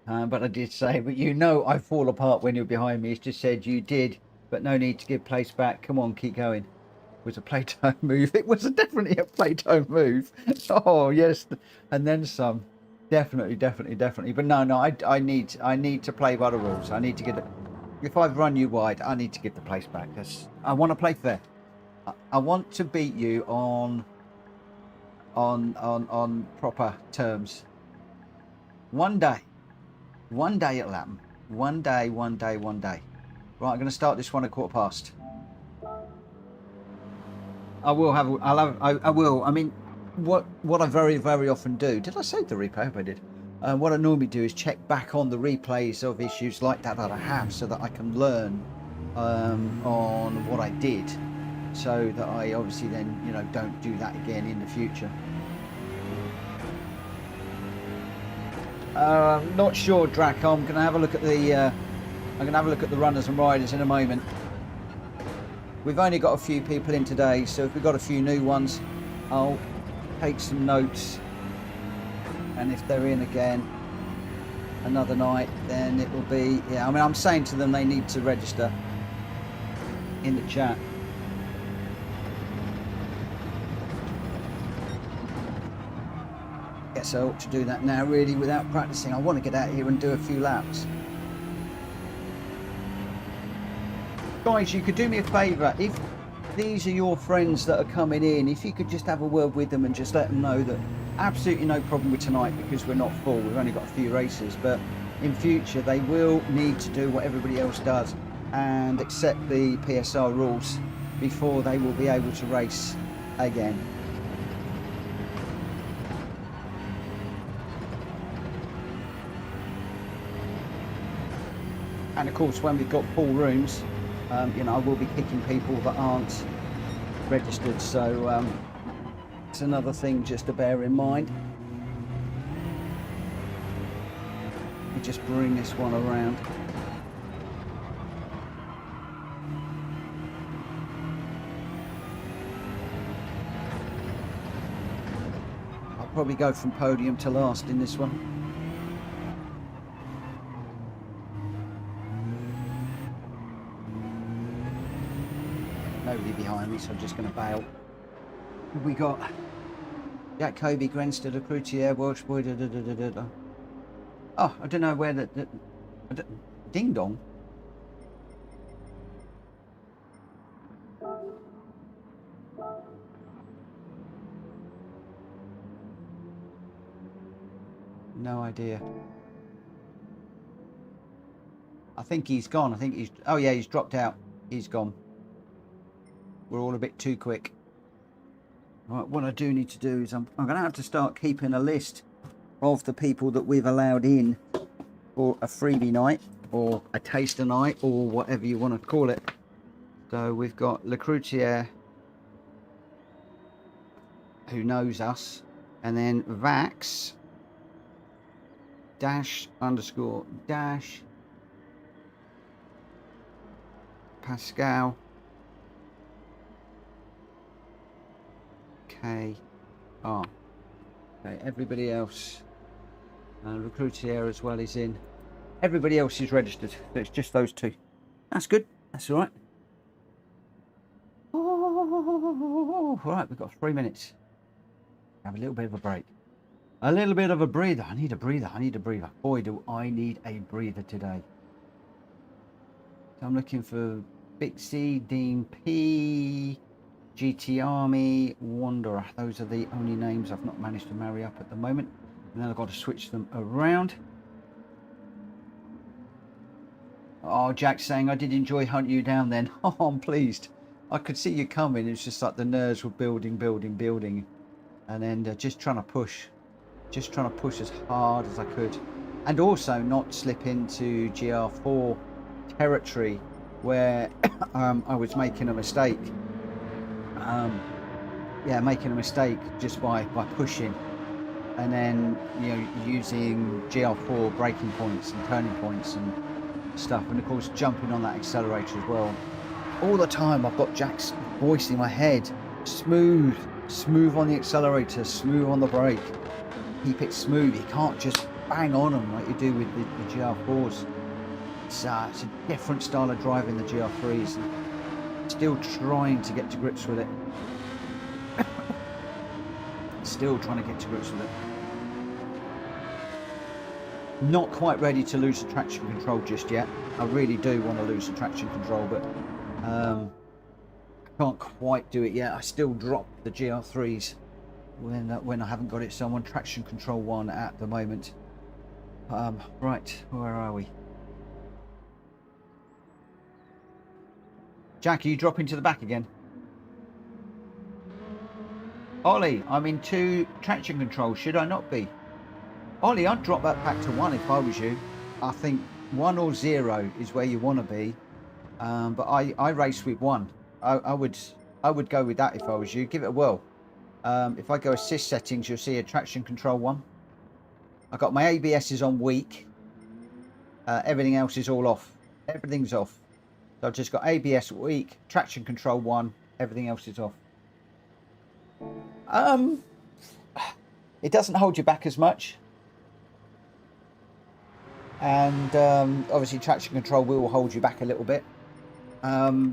But I did say, but you know I fall apart when you're behind me. It's just said you did, but no need to give place back. Come on, keep going. It was a Plato move. It was definitely a Plato move. Oh, yes. And then some. Definitely. But no, I need to play by the rules. I need to get it. If I've run you wide, I need to get the place back. I want to play fair. I want to beat you on proper terms. One day it'll happen. One day. Right, I'm going to start this one at 1:15. I will. I mean, what I very often do. Did I save the replay? I hope I did. What I normally do is check back on the replays of issues like that I have, so that I can learn on what I did, so that I obviously then don't do that again in the future. Not sure, Drac. I'm going to have a look at the runners and riders in a moment. We've only got a few people in today, so if we've got a few new ones, I'll take some notes. And if they're in again another night, then it will be, I mean, I'm saying to them they need to register in the chat. Guess I ought to do that now, really, without practicing. I want to get out here and do a few laps. Guys, you could do me a favour. If these are your friends that are coming in, if you could just have a word with them and just let them know that absolutely no problem with tonight, because we're not full. We've only got a few races, but in future they will need to do what everybody else does and accept the PSR rules before they will be able to race again. And of course, when we've got full rooms, you know, I will be kicking people that aren't registered. So it's another thing just to bear in mind. We just bring this one around. I'll probably go from podium to last in this one. Nobody behind me, so I'm just going to bail. We got Jack Kobe, Grenstead, Accruitier, Welsh Boy. Oh, I don't know where the ding dong. No idea. I think he's gone. I think he's. Oh yeah, he's dropped out. He's gone. We're all a bit too quick. Right, what I do need to do is I'm going to have to start keeping a list of the people that we've allowed in for a freebie night or a taster night or whatever you want to call it. So we've got Le Croutier, who knows us, and then Vax dash underscore dash Pascal K R. Okay, everybody else, Recruitier as well is in. Everybody else is registered, so it's just those two. That's good. That's all right. Oh, all right, we've got 3 minutes. Have a little bit of a break. A little bit of a breather. I need a breather. I need a breather. Boy, do I need a breather today. So I'm looking for Bixie, Dean P, GT Army, Wanderer. Those are the only names I've not managed to marry up at the moment. And then I've got to switch them around. Oh, Jack's saying, I did enjoy hunting you down then. Oh, I'm pleased. I could see you coming. It's just like the nerves were building. And then just trying to push. Just trying to push as hard as I could. And also not slip into GR4 territory where I was making a mistake. Yeah, making a mistake just by pushing, and then, you know, using GR4 braking points and turning points and stuff, and of course jumping on that accelerator as well. All the time I've got Jack's voice in my head: smooth on the accelerator, smooth on the brake, keep it smooth. You can't just bang on them like you do with the GR4s. It's a different style of driving, the GR3s. Still trying to get to grips with it. Still trying to get to grips with it. Not quite ready to lose the traction control just yet. I really do want to lose the traction control, but I can't quite do it yet. I still drop the GR3s when I haven't got it. So I'm on traction control 1 at the moment. Right, where are we? Jack, are you dropping to the back again? Ollie, I'm in 2 traction control. Should I not be? Ollie, I'd drop that back to 1 if I was you. I think 1 or 0 is where you want to be. But I race with 1. I would go with that if I was you. Give it a whirl. If I go assist settings, you'll see a traction control 1. I've got my ABS is on weak. Everything else is all off. Everything's off. So I've just got ABS weak, traction control 1, everything else is off. It doesn't hold you back as much. And obviously traction control will hold you back a little bit.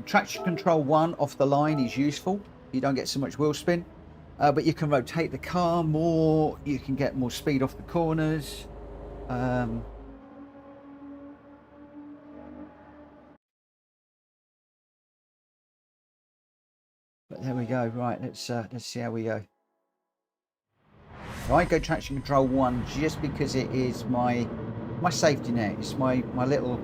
Traction control 1 off the line is useful. You don't get so much wheel spin. But you can rotate the car more, you can get more speed off the corners. But there we go. Right, let's see how we go. I go traction control 1 just because it is my safety net. It's my little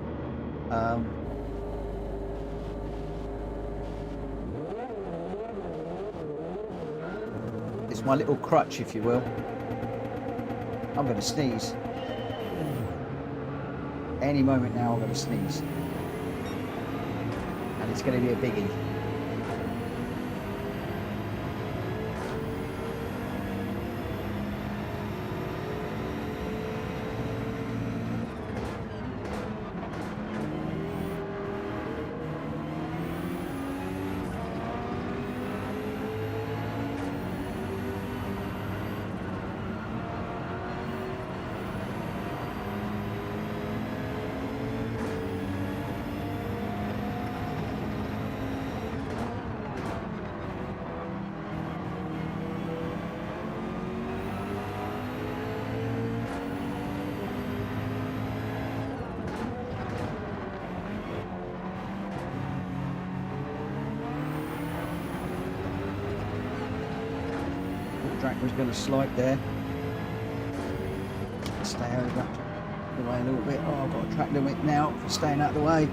it's my little crutch, if you will. I'm going to sneeze. Any moment now I'm going to sneeze. And it's going to be a biggie. Track was going to slide there. Stay over the way a little bit. Oh, I've got a track limit now for staying out of the way.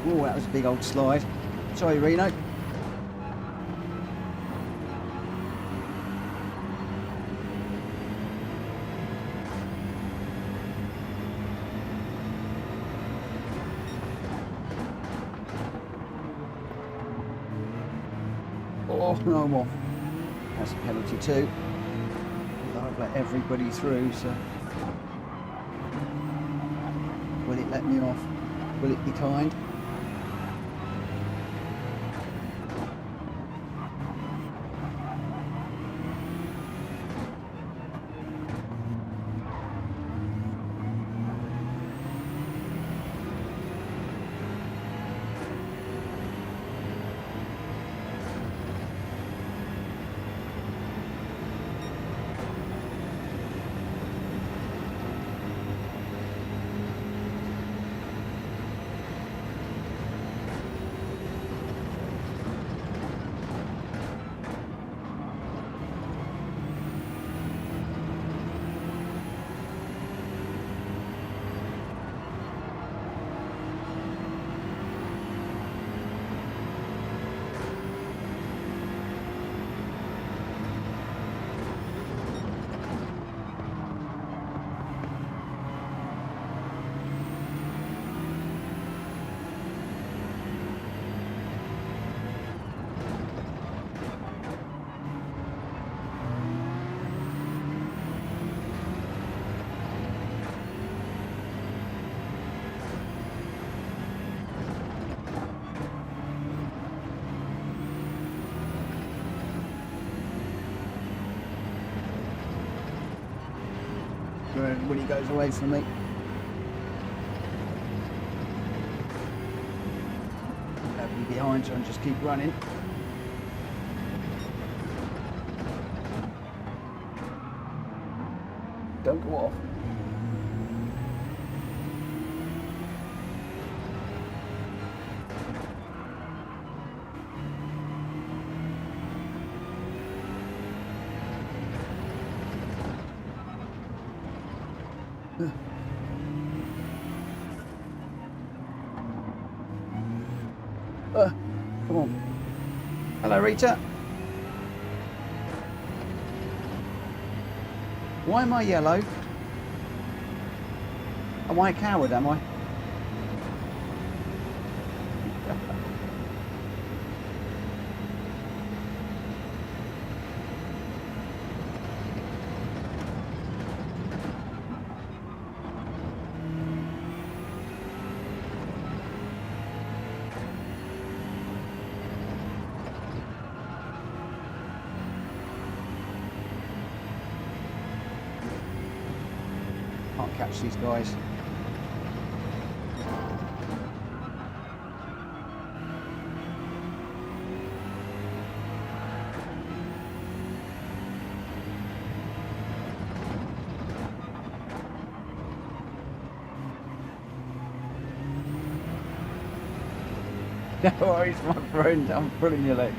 Oh, that was a big old slide. Sorry, Reno. Oh, no more. That's a penalty too. I've let everybody through, so will it let me off? Will it be kind? When he goes away from me. I'll be behind, so I'll just keep running. Don't go off. Come on. Hello, Rita. Why am I yellow? Am I a coward, am I? Can't catch these guys. No worries, my friend, I'm pulling your leg.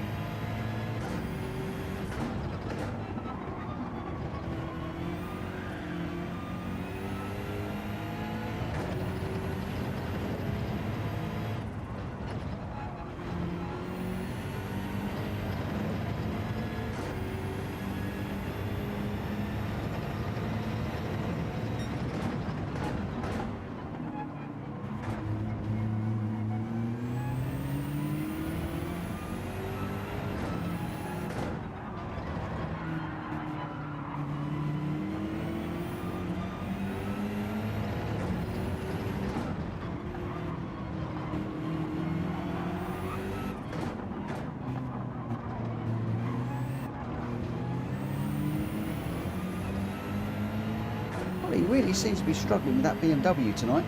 he really seems to be struggling with that BMW tonight.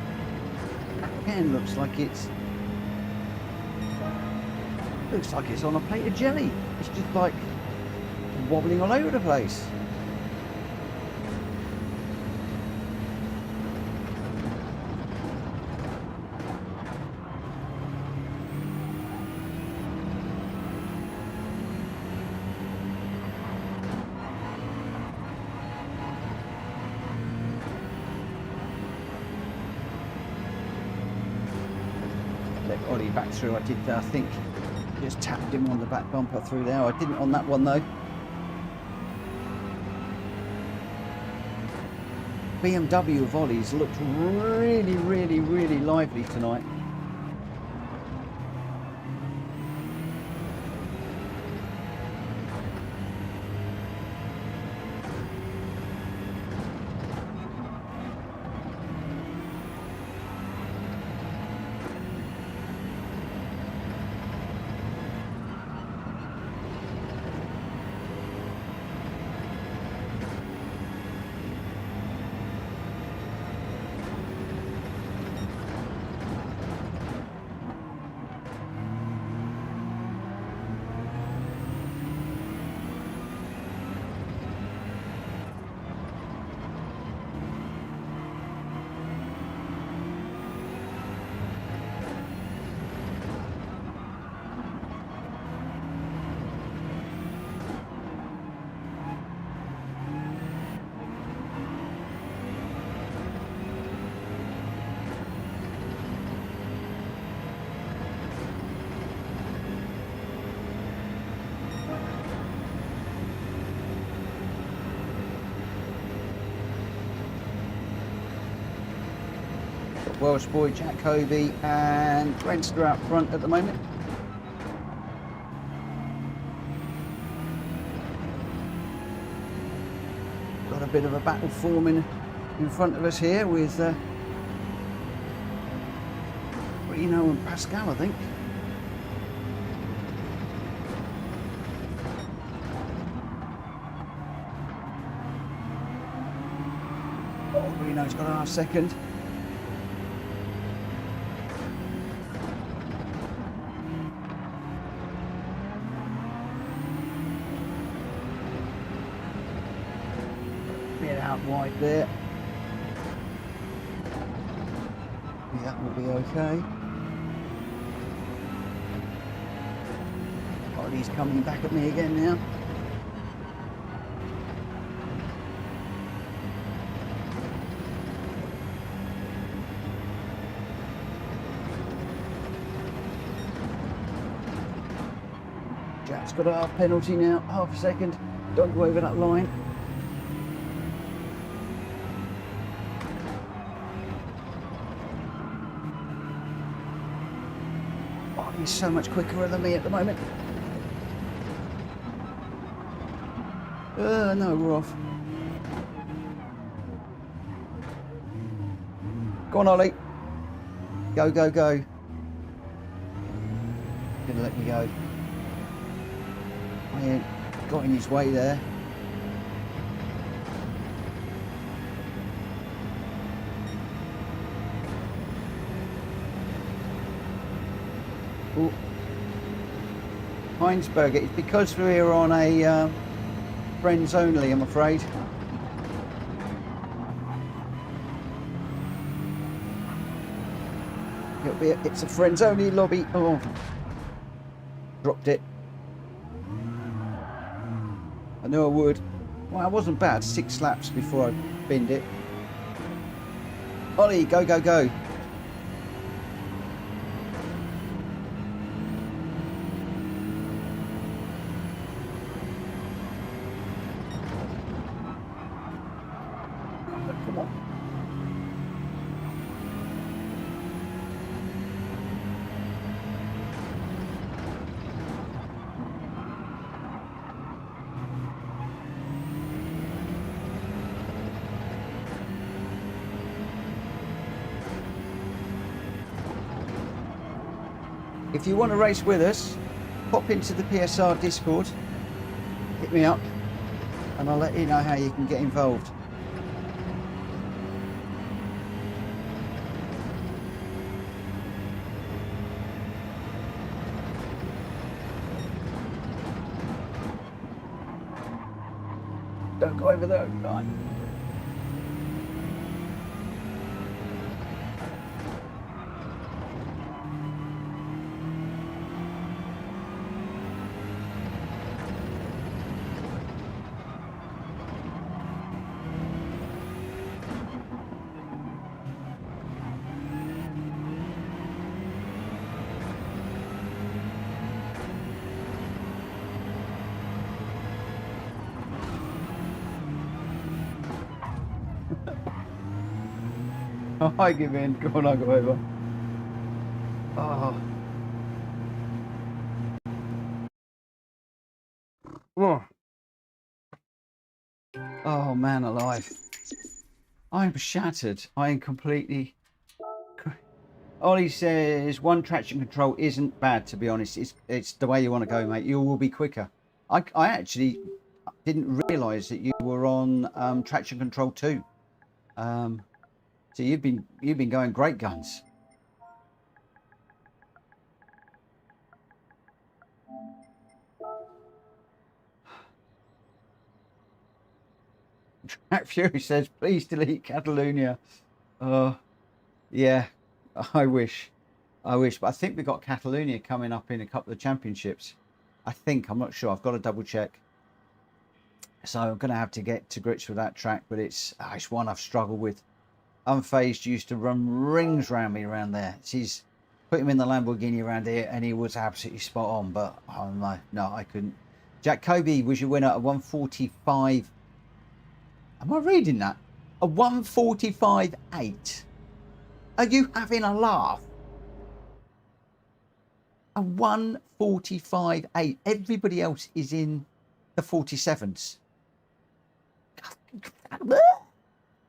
Again, looks like it's on a plate of jelly. It's just like wobbling all over the place. Ollie back through. I did, I think, just tapped him on the back bumper through there. I didn't on that one though. BMW of Ollie's looked really, really, really lively tonight. Welsh boy Jack Covey and Renster out front at the moment. Got a bit of a battle forming in front of us here with Reno and Pascal, I think. Oh, Reno's got a half second. Out wide there. That will be okay. Oh, he's coming back at me again now. Jack's got a half penalty now, half a second. Don't go over that line. He's so much quicker than me at the moment. No, we're off. Go on, Ollie. Go, go, go. Gonna let me go. I ain't got in his way there. Ooh. Heinsberg, it's because we're on a friends only, I'm afraid. It's a friends only lobby. Oh, dropped it. I knew I would. Well, I wasn't bad. 6 laps before I binned it. Ollie, go, go, go. Come on. If you want to race with us, pop into the PSR Discord, hit me up, and I'll let you know how you can get involved. Don't go over there. Right. Oh, I give in. Go on, I'll go over. Oh. Oh, man alive. I'm shattered. I am completely... Ollie says, one traction control isn't bad, to be honest. It's the way you want to go, mate. You will be quicker. I actually didn't realise that you were on traction control 2. So you've been going great guns. Track Fury says, please delete Catalonia. Yeah, I wish. But I think we've got Catalonia coming up in a couple of championships. I'm not sure. I've got to double check. So I'm going to have to get to grips with that track, but it's one I've struggled with. Unfazed used to run rings around me around there. He's put him in the Lamborghini around here and he was absolutely spot on, but no, I couldn't. Jack Kobe was your winner at 145. Am I reading that? A 145.8. Are you having a laugh? A 145.8. Everybody else is in the 47s.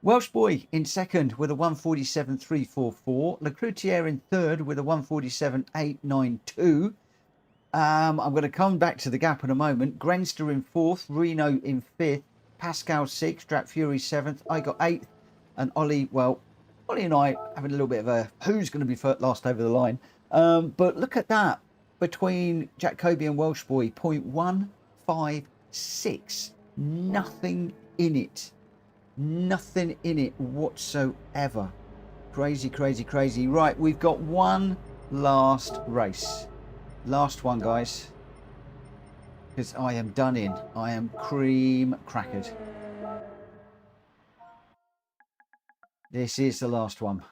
Welsh Boy in second with a 147.344. Lecroutier in third with a 147.892. I'm going to come back to the gap in a moment. Grenster in fourth, Reno in fifth, Pascal sixth, Drat Fury seventh. I got eighth, and Ollie, well, Ollie and I having a little bit of a who's going to be first, last over the line. But look at that between Jack Kobe and Welsh Boy, 0.156. Nothing in it. Nothing in it whatsoever. Crazy, crazy, crazy. Right, we've got one last race. Last one, guys. Because I am done in. I am cream crackered. This is the last one.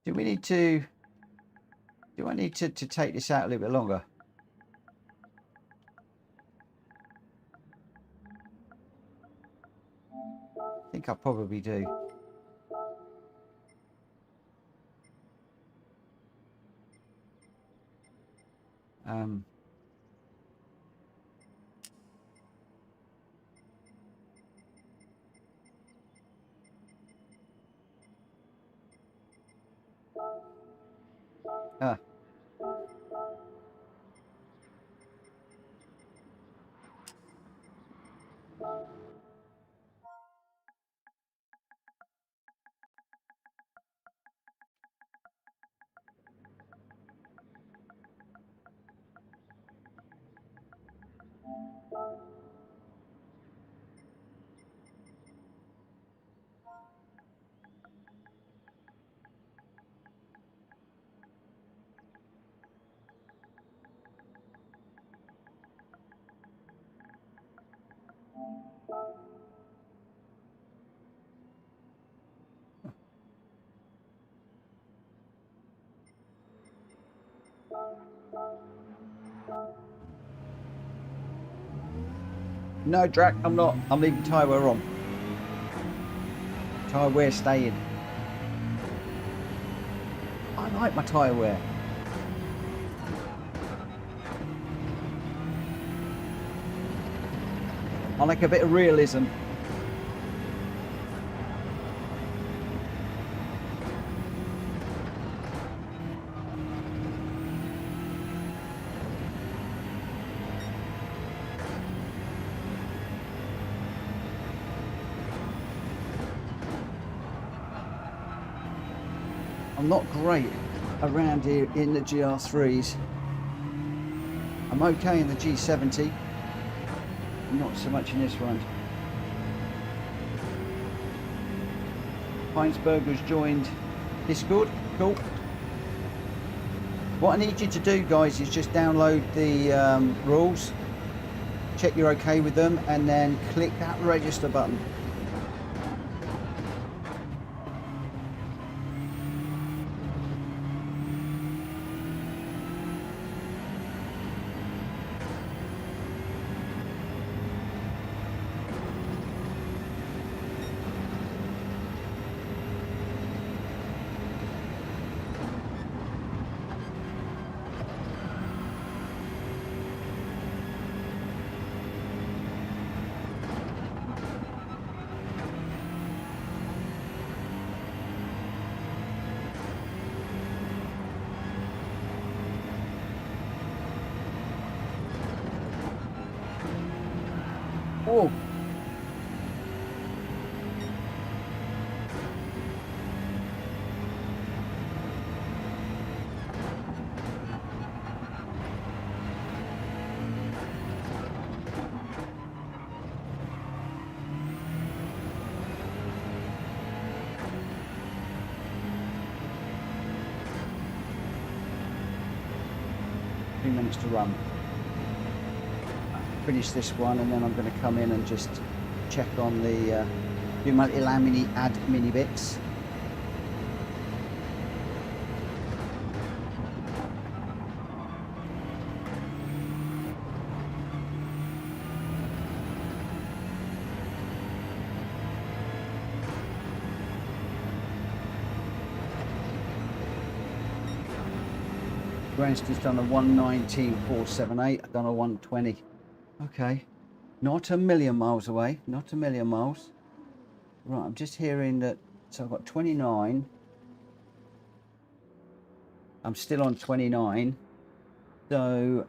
Do I need to take this out a little bit longer? I think I probably do. No, Drac, I'm not. I'm leaving tyre wear on. Tyre wear staying. I like my tyre wear. I like a bit of realism. I'm not great around here in the GR3s. I'm okay in the G70, not so much in this one. Heinsberger's joined Discord, cool. What I need you to do, guys, is just download the rules, check you're okay with them, and then click that register button. Oh. Minutes to run. Finish this one, and then I'm going to come in and just check on the do my little add mini bits. Grant's done a 119.478. I've done a 120. Okay, not a million miles away. Not a million miles. Right, I'm just hearing that. So I've got 29. I'm still on 29. So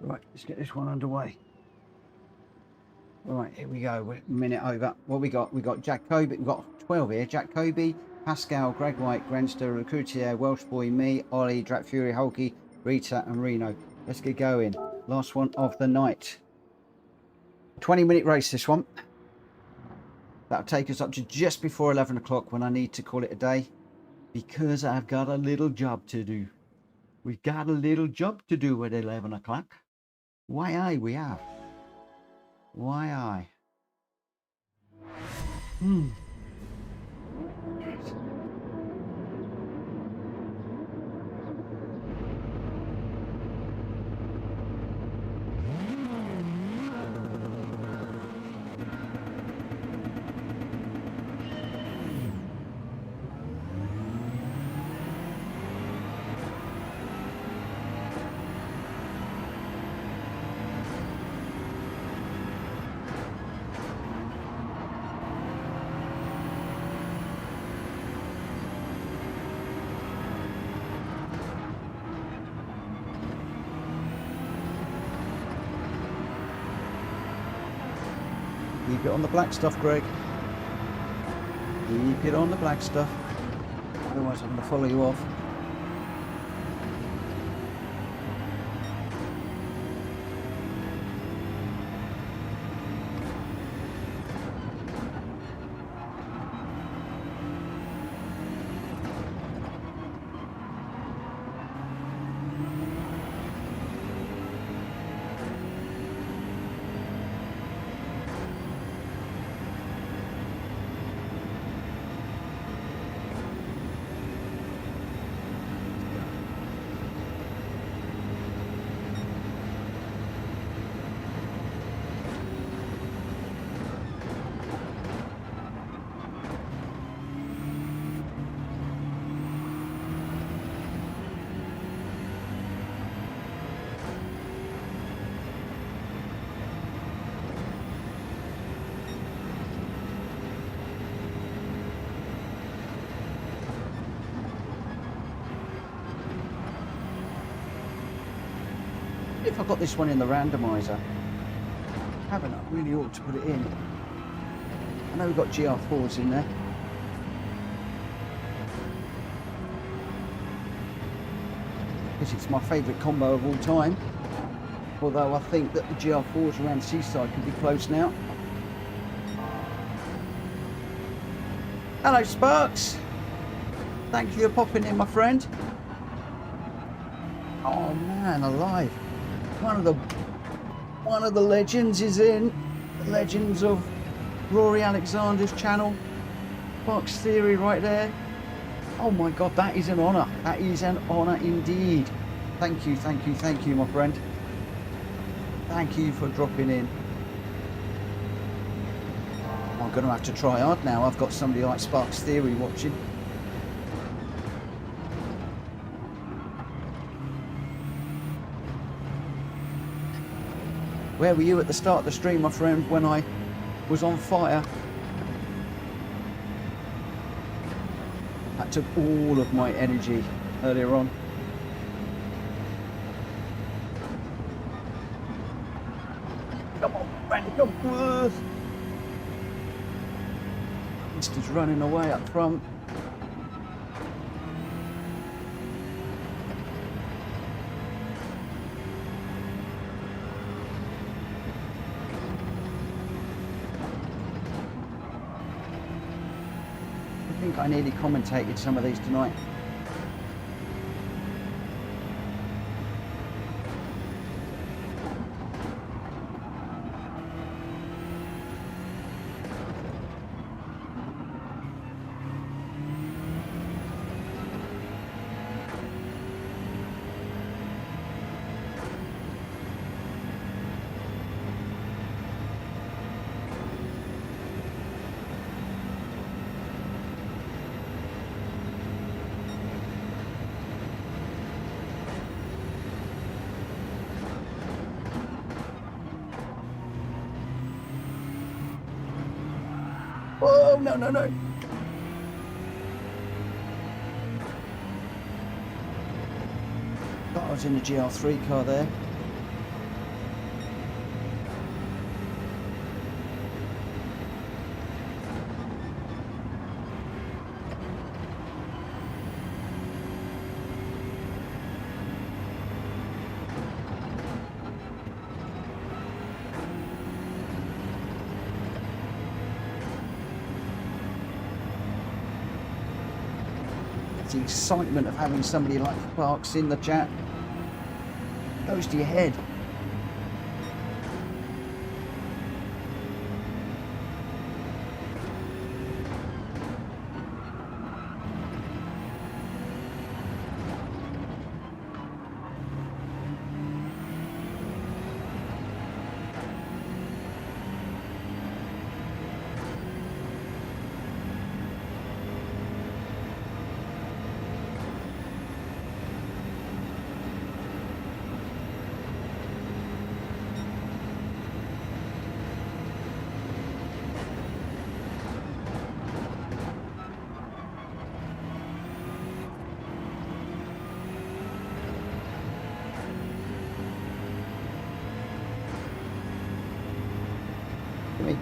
right, let's get this one underway. Right, here we go. We're a minute over. What we got? We got Jacoby. We've got 12 here. Jacoby, Pascal, Greg White, Grenster, Recruitier, Welsh Boy, me, Ollie, Drat Fury, Hulky, Rita and Reno. Let's get going. Last one of the night. 20-minute race this one. That'll take us up to just before 11 o'clock when I need to call it a day, because I've got a little job to do. We've got a little job to do at 11 o'clock. Why aye, we have. Why aye. Keep it on the black stuff, Greg. Keep it on the black stuff. Otherwise I'm going to follow you off. If I got this one in the randomizer, haven't I? Really ought to put it in. I know we've got GR4s in there. Because it's my favourite combo of all time. Although I think that the GR4s around Seaside can be close now. Hello Sparks! Thank you for popping in, my friend. Oh man, alive. One of the legends is in. The legends of Rory Alexander's channel. Fox Theory right there. Oh my god, that is an honour. That is an honour indeed. Thank you, thank you, thank you, my friend. Thank you for dropping in. I'm going to have to try hard now. I've got somebody like Sparks Theory watching. Where were you at the start of the stream, my friend, when I was on fire? That took all of my energy earlier on. Come on, Randy, come on. Mister's running away up front. I nearly commentated some of these tonight. Oh, no, no, no. I was in the GR3 car there. the excitement of having somebody like Sparks in the chat goes to your head.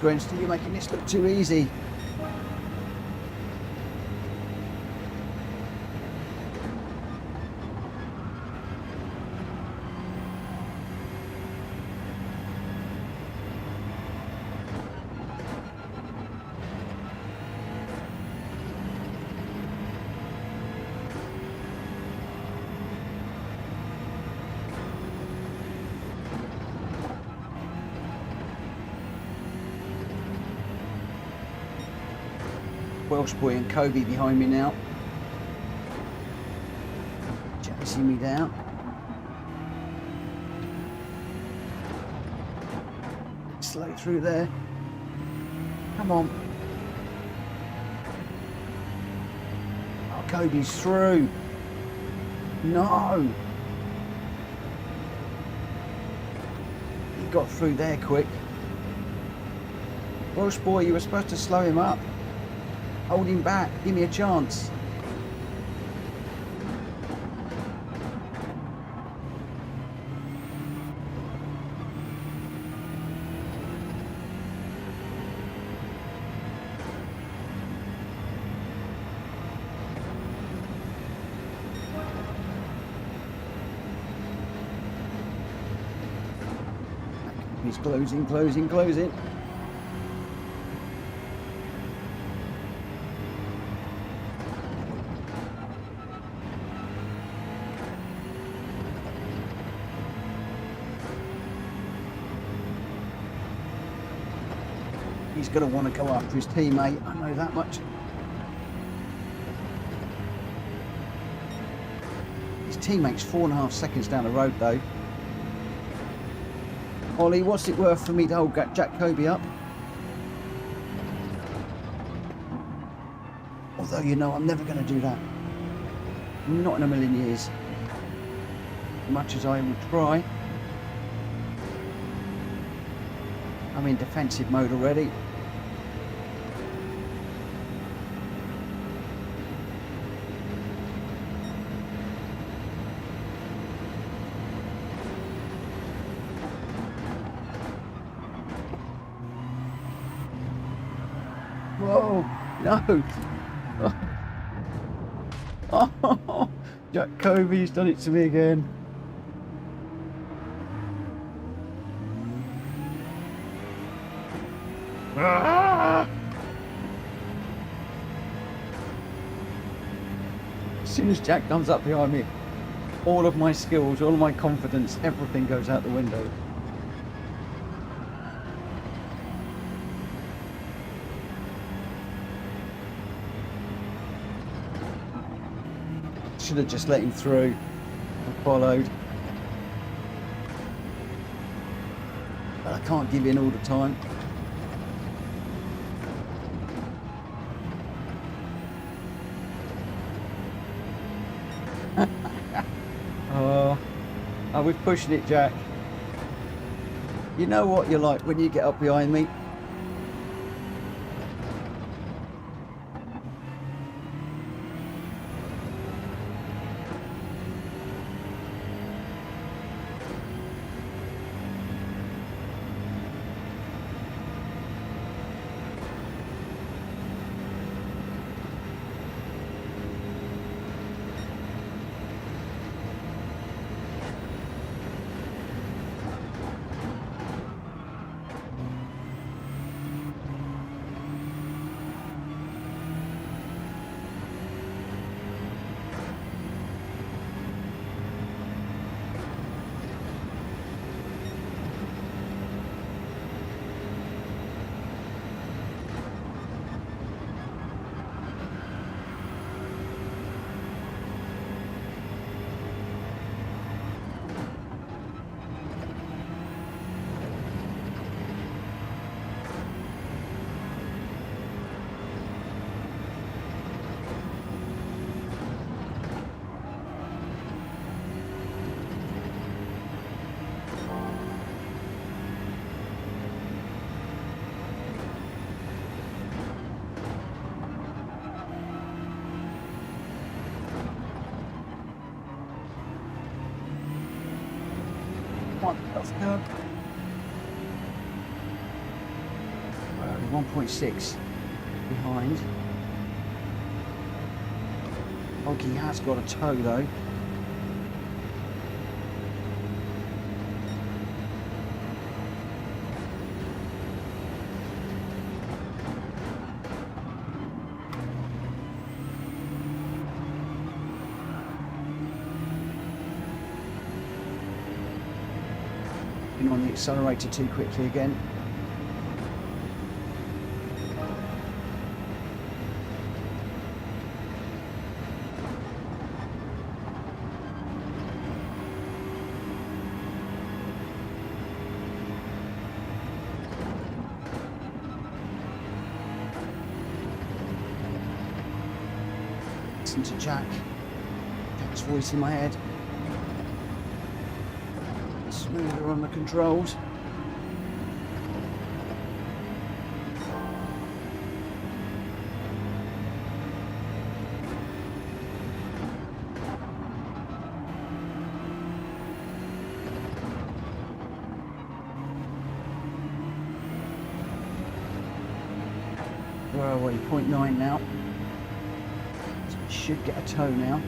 Grenston, you're making this look too easy. Welsh boy and Kobe behind me now, chasing me down. Slow through there. Come on. Oh, Kobe's through. No. He got through there quick. Welsh boy, you were supposed to slow him up. Hold him back, give me a chance. He's closing, closing, closing. He's going to want to go after his teammate, I know that much. His teammate's 4.5 seconds down the road though. Ollie, what's it worth for me to hold Jack Kobe up? Although, you know, I'm never going to do that. Not in a million years. Much as I would try. I'm in defensive mode already. Whoa, no. Oh, Jack Kobe's done it to me again. Ah! As soon as Jack comes up behind me, all of my skills, all of my confidence, everything goes out the window. Should have just let him through and followed. But I can't give in all the time. Oh, we're pushing it, Jack. You know what you're like when you get up behind me? on, off the curb. 1.6 behind. Oggy has got a toe though. Been on the accelerator too quickly again. Listen to Jack's voice in my head. Smoother on the controls. Where are we? 0.9 now. So we should get a toe now.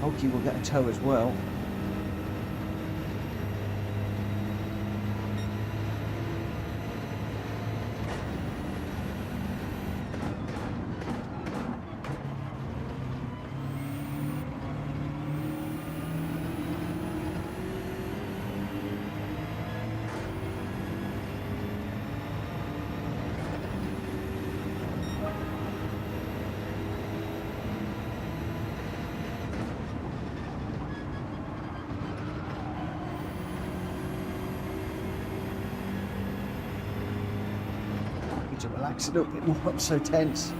Oggy will get a toe as well. To relax a little bit more, I'm so tense.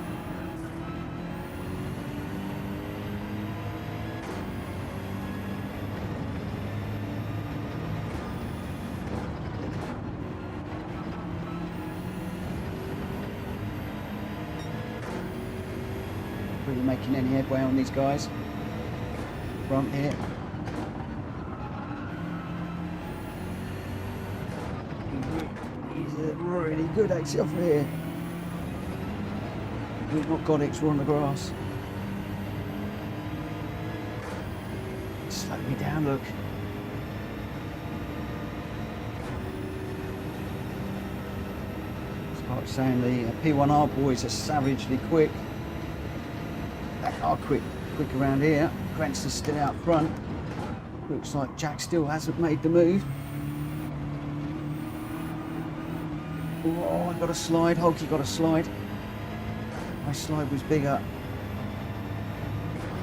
Really making any headway on these guys. Front here. He's a really good exit off here. We've not got it, we're on the grass. Slow me down, look. It's like saying the P1R boys are savagely quick. They are quick around here. Grant's still out front. Looks like Jack still hasn't made the move. Oh, I got a slide. Oggy got a slide. My slide was bigger.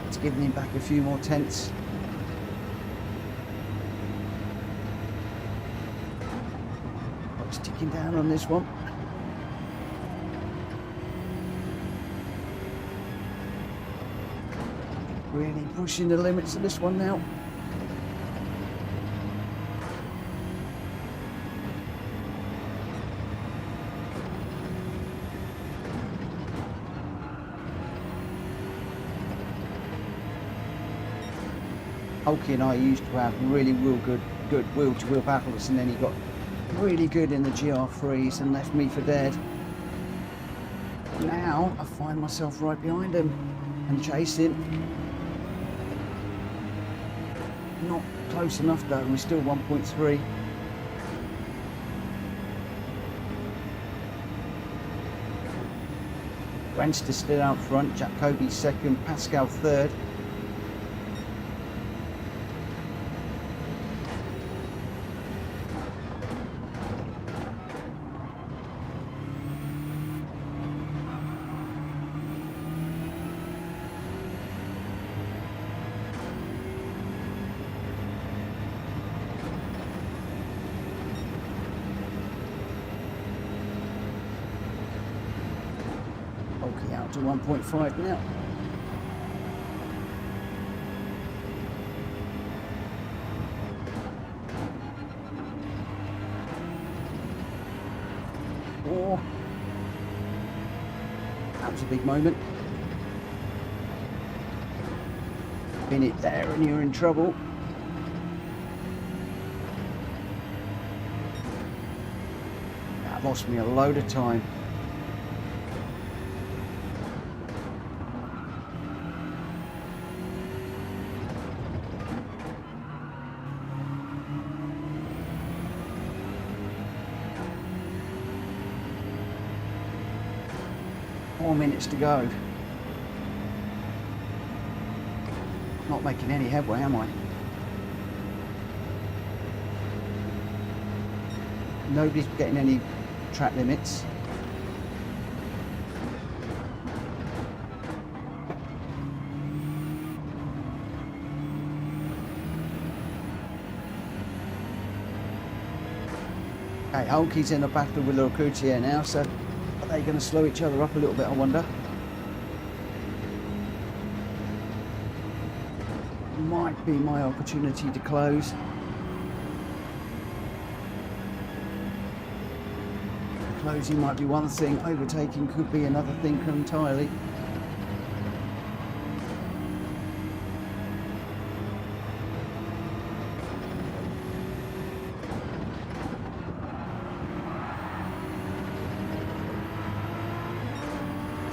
It's giving him back a few more tenths. It's ticking down on this one. Really pushing the limits of this one now. Oggy and I used to have really good wheel-to-wheel battles, and then he got really good in the GR3s and left me for dead. Now I find myself right behind him and chasing. Not close enough though, we're still 1.3. Grant's still out front, Jacoby second, Pascal third. Okay, out to 1.5 now. Oh, that was a big moment. Pin it there and you're in trouble. That lost me a load of time. Four minutes to go. Not making any headway, am I? Nobody's getting any track limits. Okay, Hulky's in a battle with Lacoutier now, so are they going to slow each other up a little bit, I wonder? Might be my opportunity to close. Closing might be one thing, overtaking could be another thing entirely.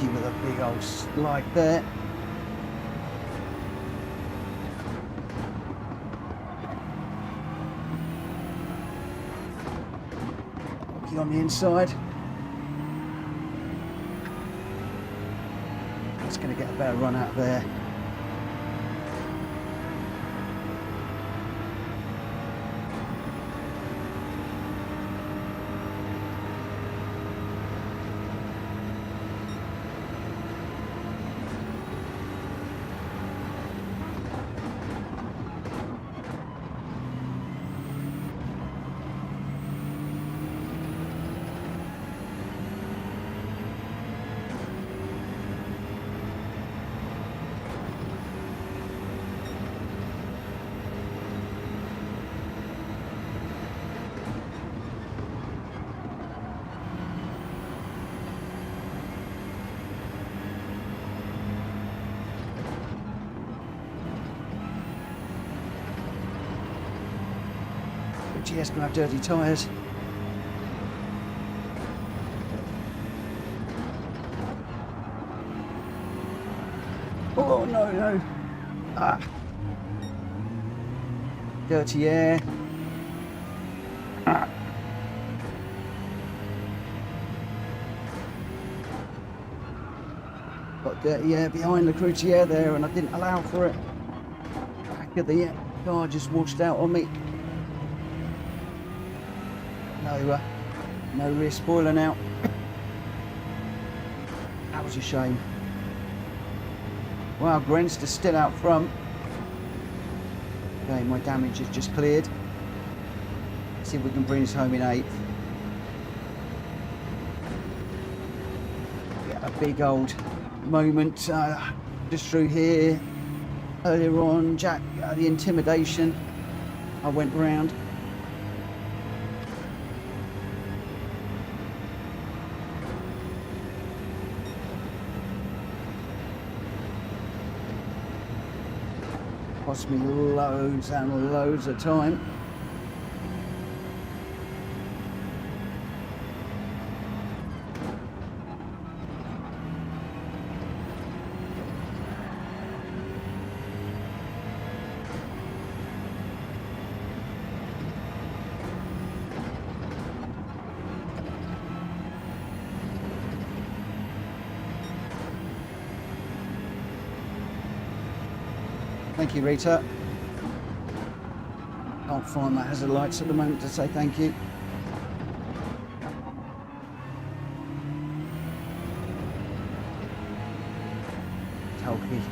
Give it a big old slide there. On the inside. It's going to get a better run out there. GS gonna have dirty tyres. Oh no, no. Ah. Dirty air. Ah. Got dirty air behind the Lacoutier there and I didn't allow for it. Back of the car just washed out on me. No rear spoiler now. That was a shame. Wow, Grenster's still out front. Okay, my damage is just cleared. Let's see if we can bring us home in 8th. Yeah, a big old moment just through here. Earlier on, Jack, the intimidation. I went round. Cost me loads and loads of time. Thank you, Rita. Can't find my hazard lights at the moment to say thank you. Hulky.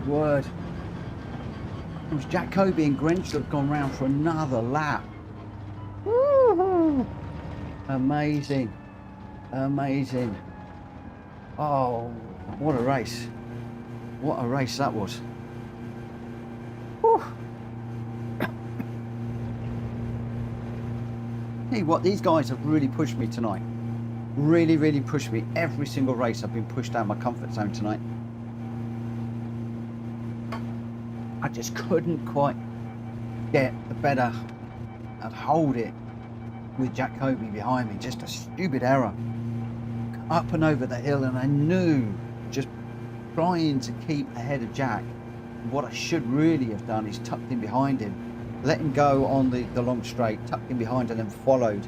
word. It was Jack Kobe and Grinch that have gone round for another lap. Woo-hoo. Amazing. Amazing. Oh, what a race. What a race that was. Whew. Hey, what, these guys have really pushed me tonight. Really, really pushed me. Every single race I've been pushed out of my comfort zone tonight. I just couldn't quite get the better and hold it with Jack Kobe behind me. Just a stupid error. Up and over the hill, and I knew just trying to keep ahead of Jack. What I should really have done is tucked in behind him, let him go on the long straight, tucked in behind and then followed.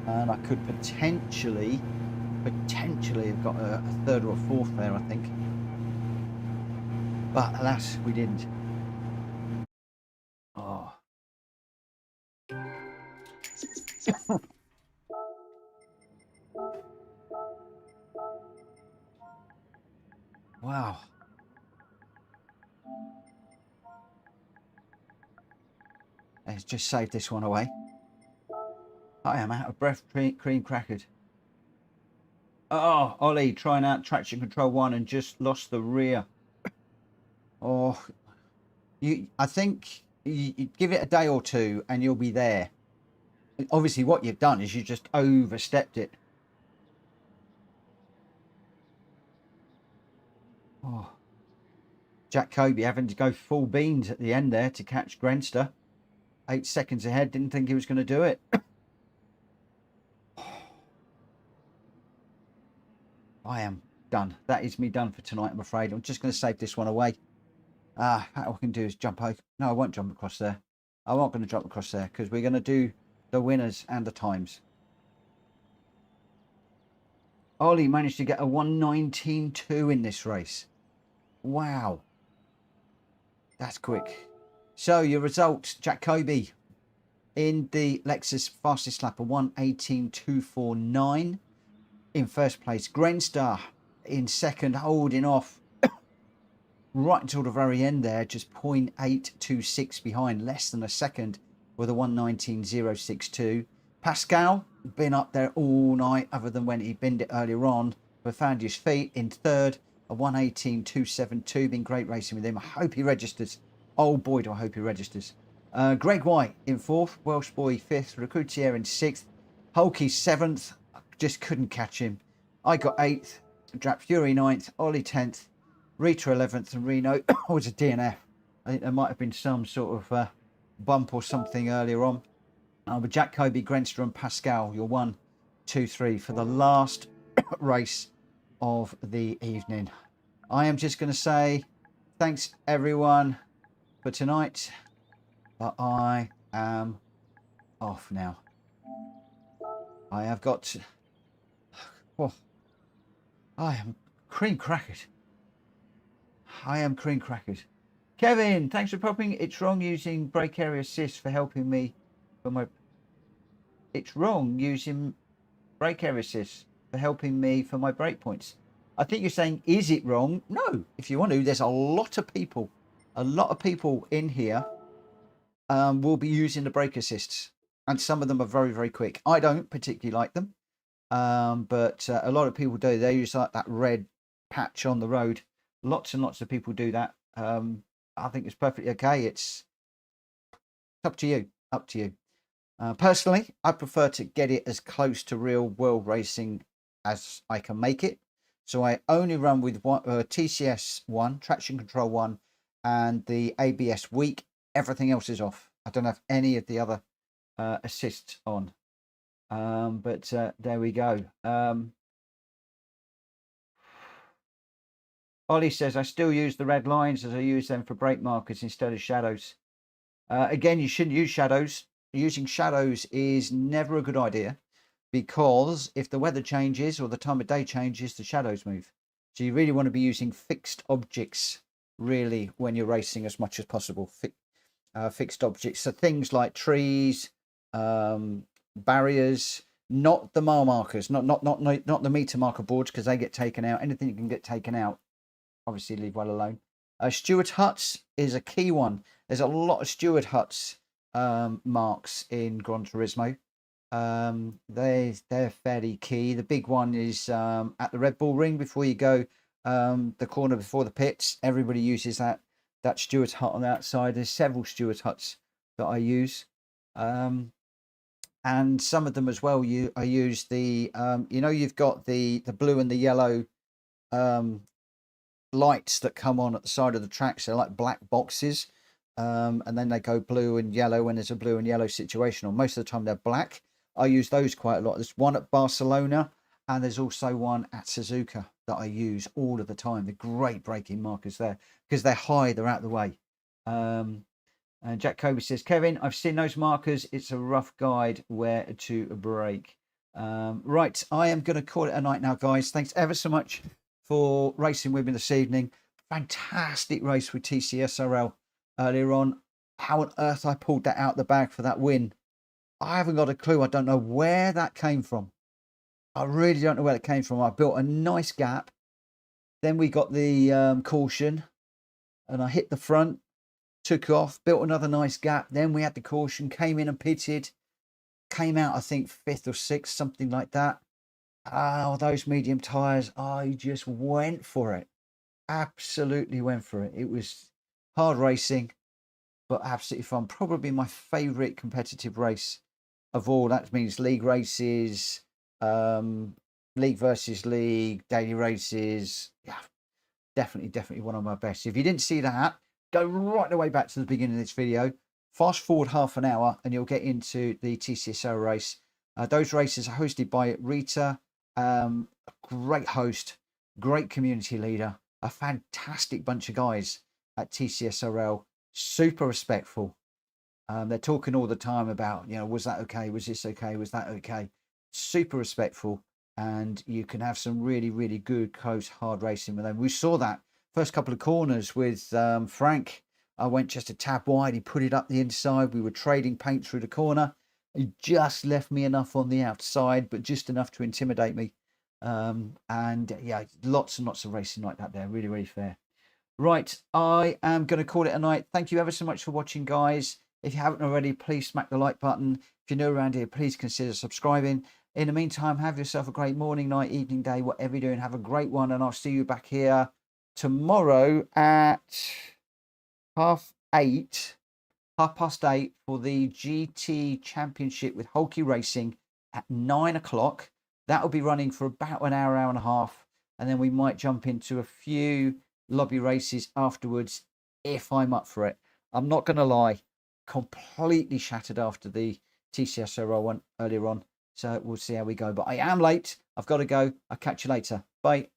And I could potentially have got a third or a fourth there, I think. But alas, we didn't. Oh. Wow. Let's just save this one away. I am out of breath, cream crackered. Oh, Ollie trying out traction control 1 and just lost the rear. Oh, I think you give it a day or two and you'll be there. Obviously, what you've done is you just overstepped it. Oh, Jack Kobe having to go full beans at the end there to catch Grenster. 8 seconds ahead, didn't think he was going to do it. I am done. That is me done for tonight, I'm afraid. I'm just going to save this one away. What I can do is jump over. No, I won't jump across there. I'm not going to jump across there because we're going to do the winners and the times. Ollie managed to get a 1:19.2 in this race. Wow. That's quick. So your results, Jack Kobe in the Lexus fastest lap, a 1:18.249. In first place, Grenster in second, holding off right until the very end there, just 0.826 behind, less than a second with a 1:19.062. Pascal, been up there all night other than when he binned it earlier on, but found his feet in third, a 1:18.272. Been great racing with him. I hope he registers. Oh boy, do I hope he registers. Greg White in fourth, Welsh Boy fifth, Recruitier in sixth, Hulky seventh. Just couldn't catch him. I got 8th, Drap Fury 9th, Ollie 10th, Rita 11th, and Reno was a DNF. I think there might have been some sort of bump or something earlier on. But Jack Kobe, Grenster, and Pascal, your 1, 2, 3 for the last race of the evening. I am just going to say thanks everyone for tonight, but I am off now. I have got. Oh, I am cream crackered. I am cream crackered. Kevin, thanks for popping. It's wrong using brake area assist for helping me for my. It's wrong using brake area assist for helping me for my brake points. I think you're saying, is it wrong? No. If you want to, there's a lot of people in here will be using the brake assists, and some of them are very, very quick. I don't particularly like them. But a lot of people do. They use like that red patch on the road. Lots and lots of people do that. I think it's perfectly okay. It's up to you. Up to you. Personally, I prefer to get it as close to real world racing as I can make it. So I only run with one TCS 1, traction control 1, and the ABS weak. Everything else is off. I don't have any of the other assists on. But there we go. Ollie says, I still use the red lines as I use them for brake markers instead of shadows. Again, you shouldn't use shadows. Using shadows is never a good idea, because if the weather changes or the time of day changes, the shadows move. So you really want to be using fixed objects, really, when you're racing as much as possible. Fixed objects. So things like trees, barriers, not the mile markers, not the meter marker boards, because they get taken out. Anything that can get taken out, obviously leave well alone. Stewart huts is a key one. There's a lot of Stewart huts marks in Gran Turismo. They're fairly key. The big one is at the Red Bull Ring before you go the corner before the pits. Everybody uses that Stewart hut on the outside. There's several Stewart huts that I use, and some of them as well. I use the you've got the blue and the yellow lights that come on at the side of the tracks. They're like black boxes, and then they go blue and yellow when there's a blue and yellow situation, or most of the time they're black. I use those quite a lot. There's one at Barcelona, and there's also one at Suzuka that I use all of the time. They're great braking markers there because they're high, they're out of the way. And Jack Kobe says, Kevin, I've seen those markers. It's a rough guide where to brake. Right, I am going to call it a night now, guys. Thanks ever so much for racing with me this evening. Fantastic race with TCSRL earlier on. How on earth I pulled that out the bag for that win, I haven't got a clue. I don't know where that came from. I really don't know where it came from. I built a nice gap. Then we got the caution, and I hit the front, took off, built another nice gap. Then we had the caution, came in and pitted, came out, I think, 5th or 6th, something like that. Oh, those medium tyres, I just went for it. Absolutely went for it. It was hard racing, but absolutely fun. Probably my favourite competitive race of all. That means league races, league versus league, daily races. Yeah, definitely one of my best. If you didn't see that, go right the way back to the beginning of this video. Fast forward half an hour and you'll get into the TCSR race. Those races are hosted by Rita, a great host, great community leader, a fantastic bunch of guys at TCSRL, super respectful. They're talking all the time about, was that okay? Was this okay? Was that okay? Super respectful. And you can have some really, really good, close, hard racing with them. We saw that first couple of corners with Frank. I went just a tap wide. He put it up the inside. We were trading paint through the corner. He just left me enough on the outside, but just enough to intimidate me. And yeah, lots and lots of racing like that there. Really, really fair. Right, I am going to call it a night. Thank you ever so much for watching, guys. If you haven't already, please smack the like button. If you're new around here, please consider subscribing. In the meantime, have yourself a great morning, night, evening, day, whatever you're doing. Have a great one, and I'll see you back here tomorrow at 8:30, 8:30 for the GT Championship with Hulky Racing at 9 o'clock. That will be running for about an hour, hour and a half, and then we might jump into a few lobby races afterwards if I'm up for it. I'm not going to lie, completely shattered after the TCSRL one earlier on, so we'll see how we go. But I am late. I've got to go. I'll catch you later. Bye.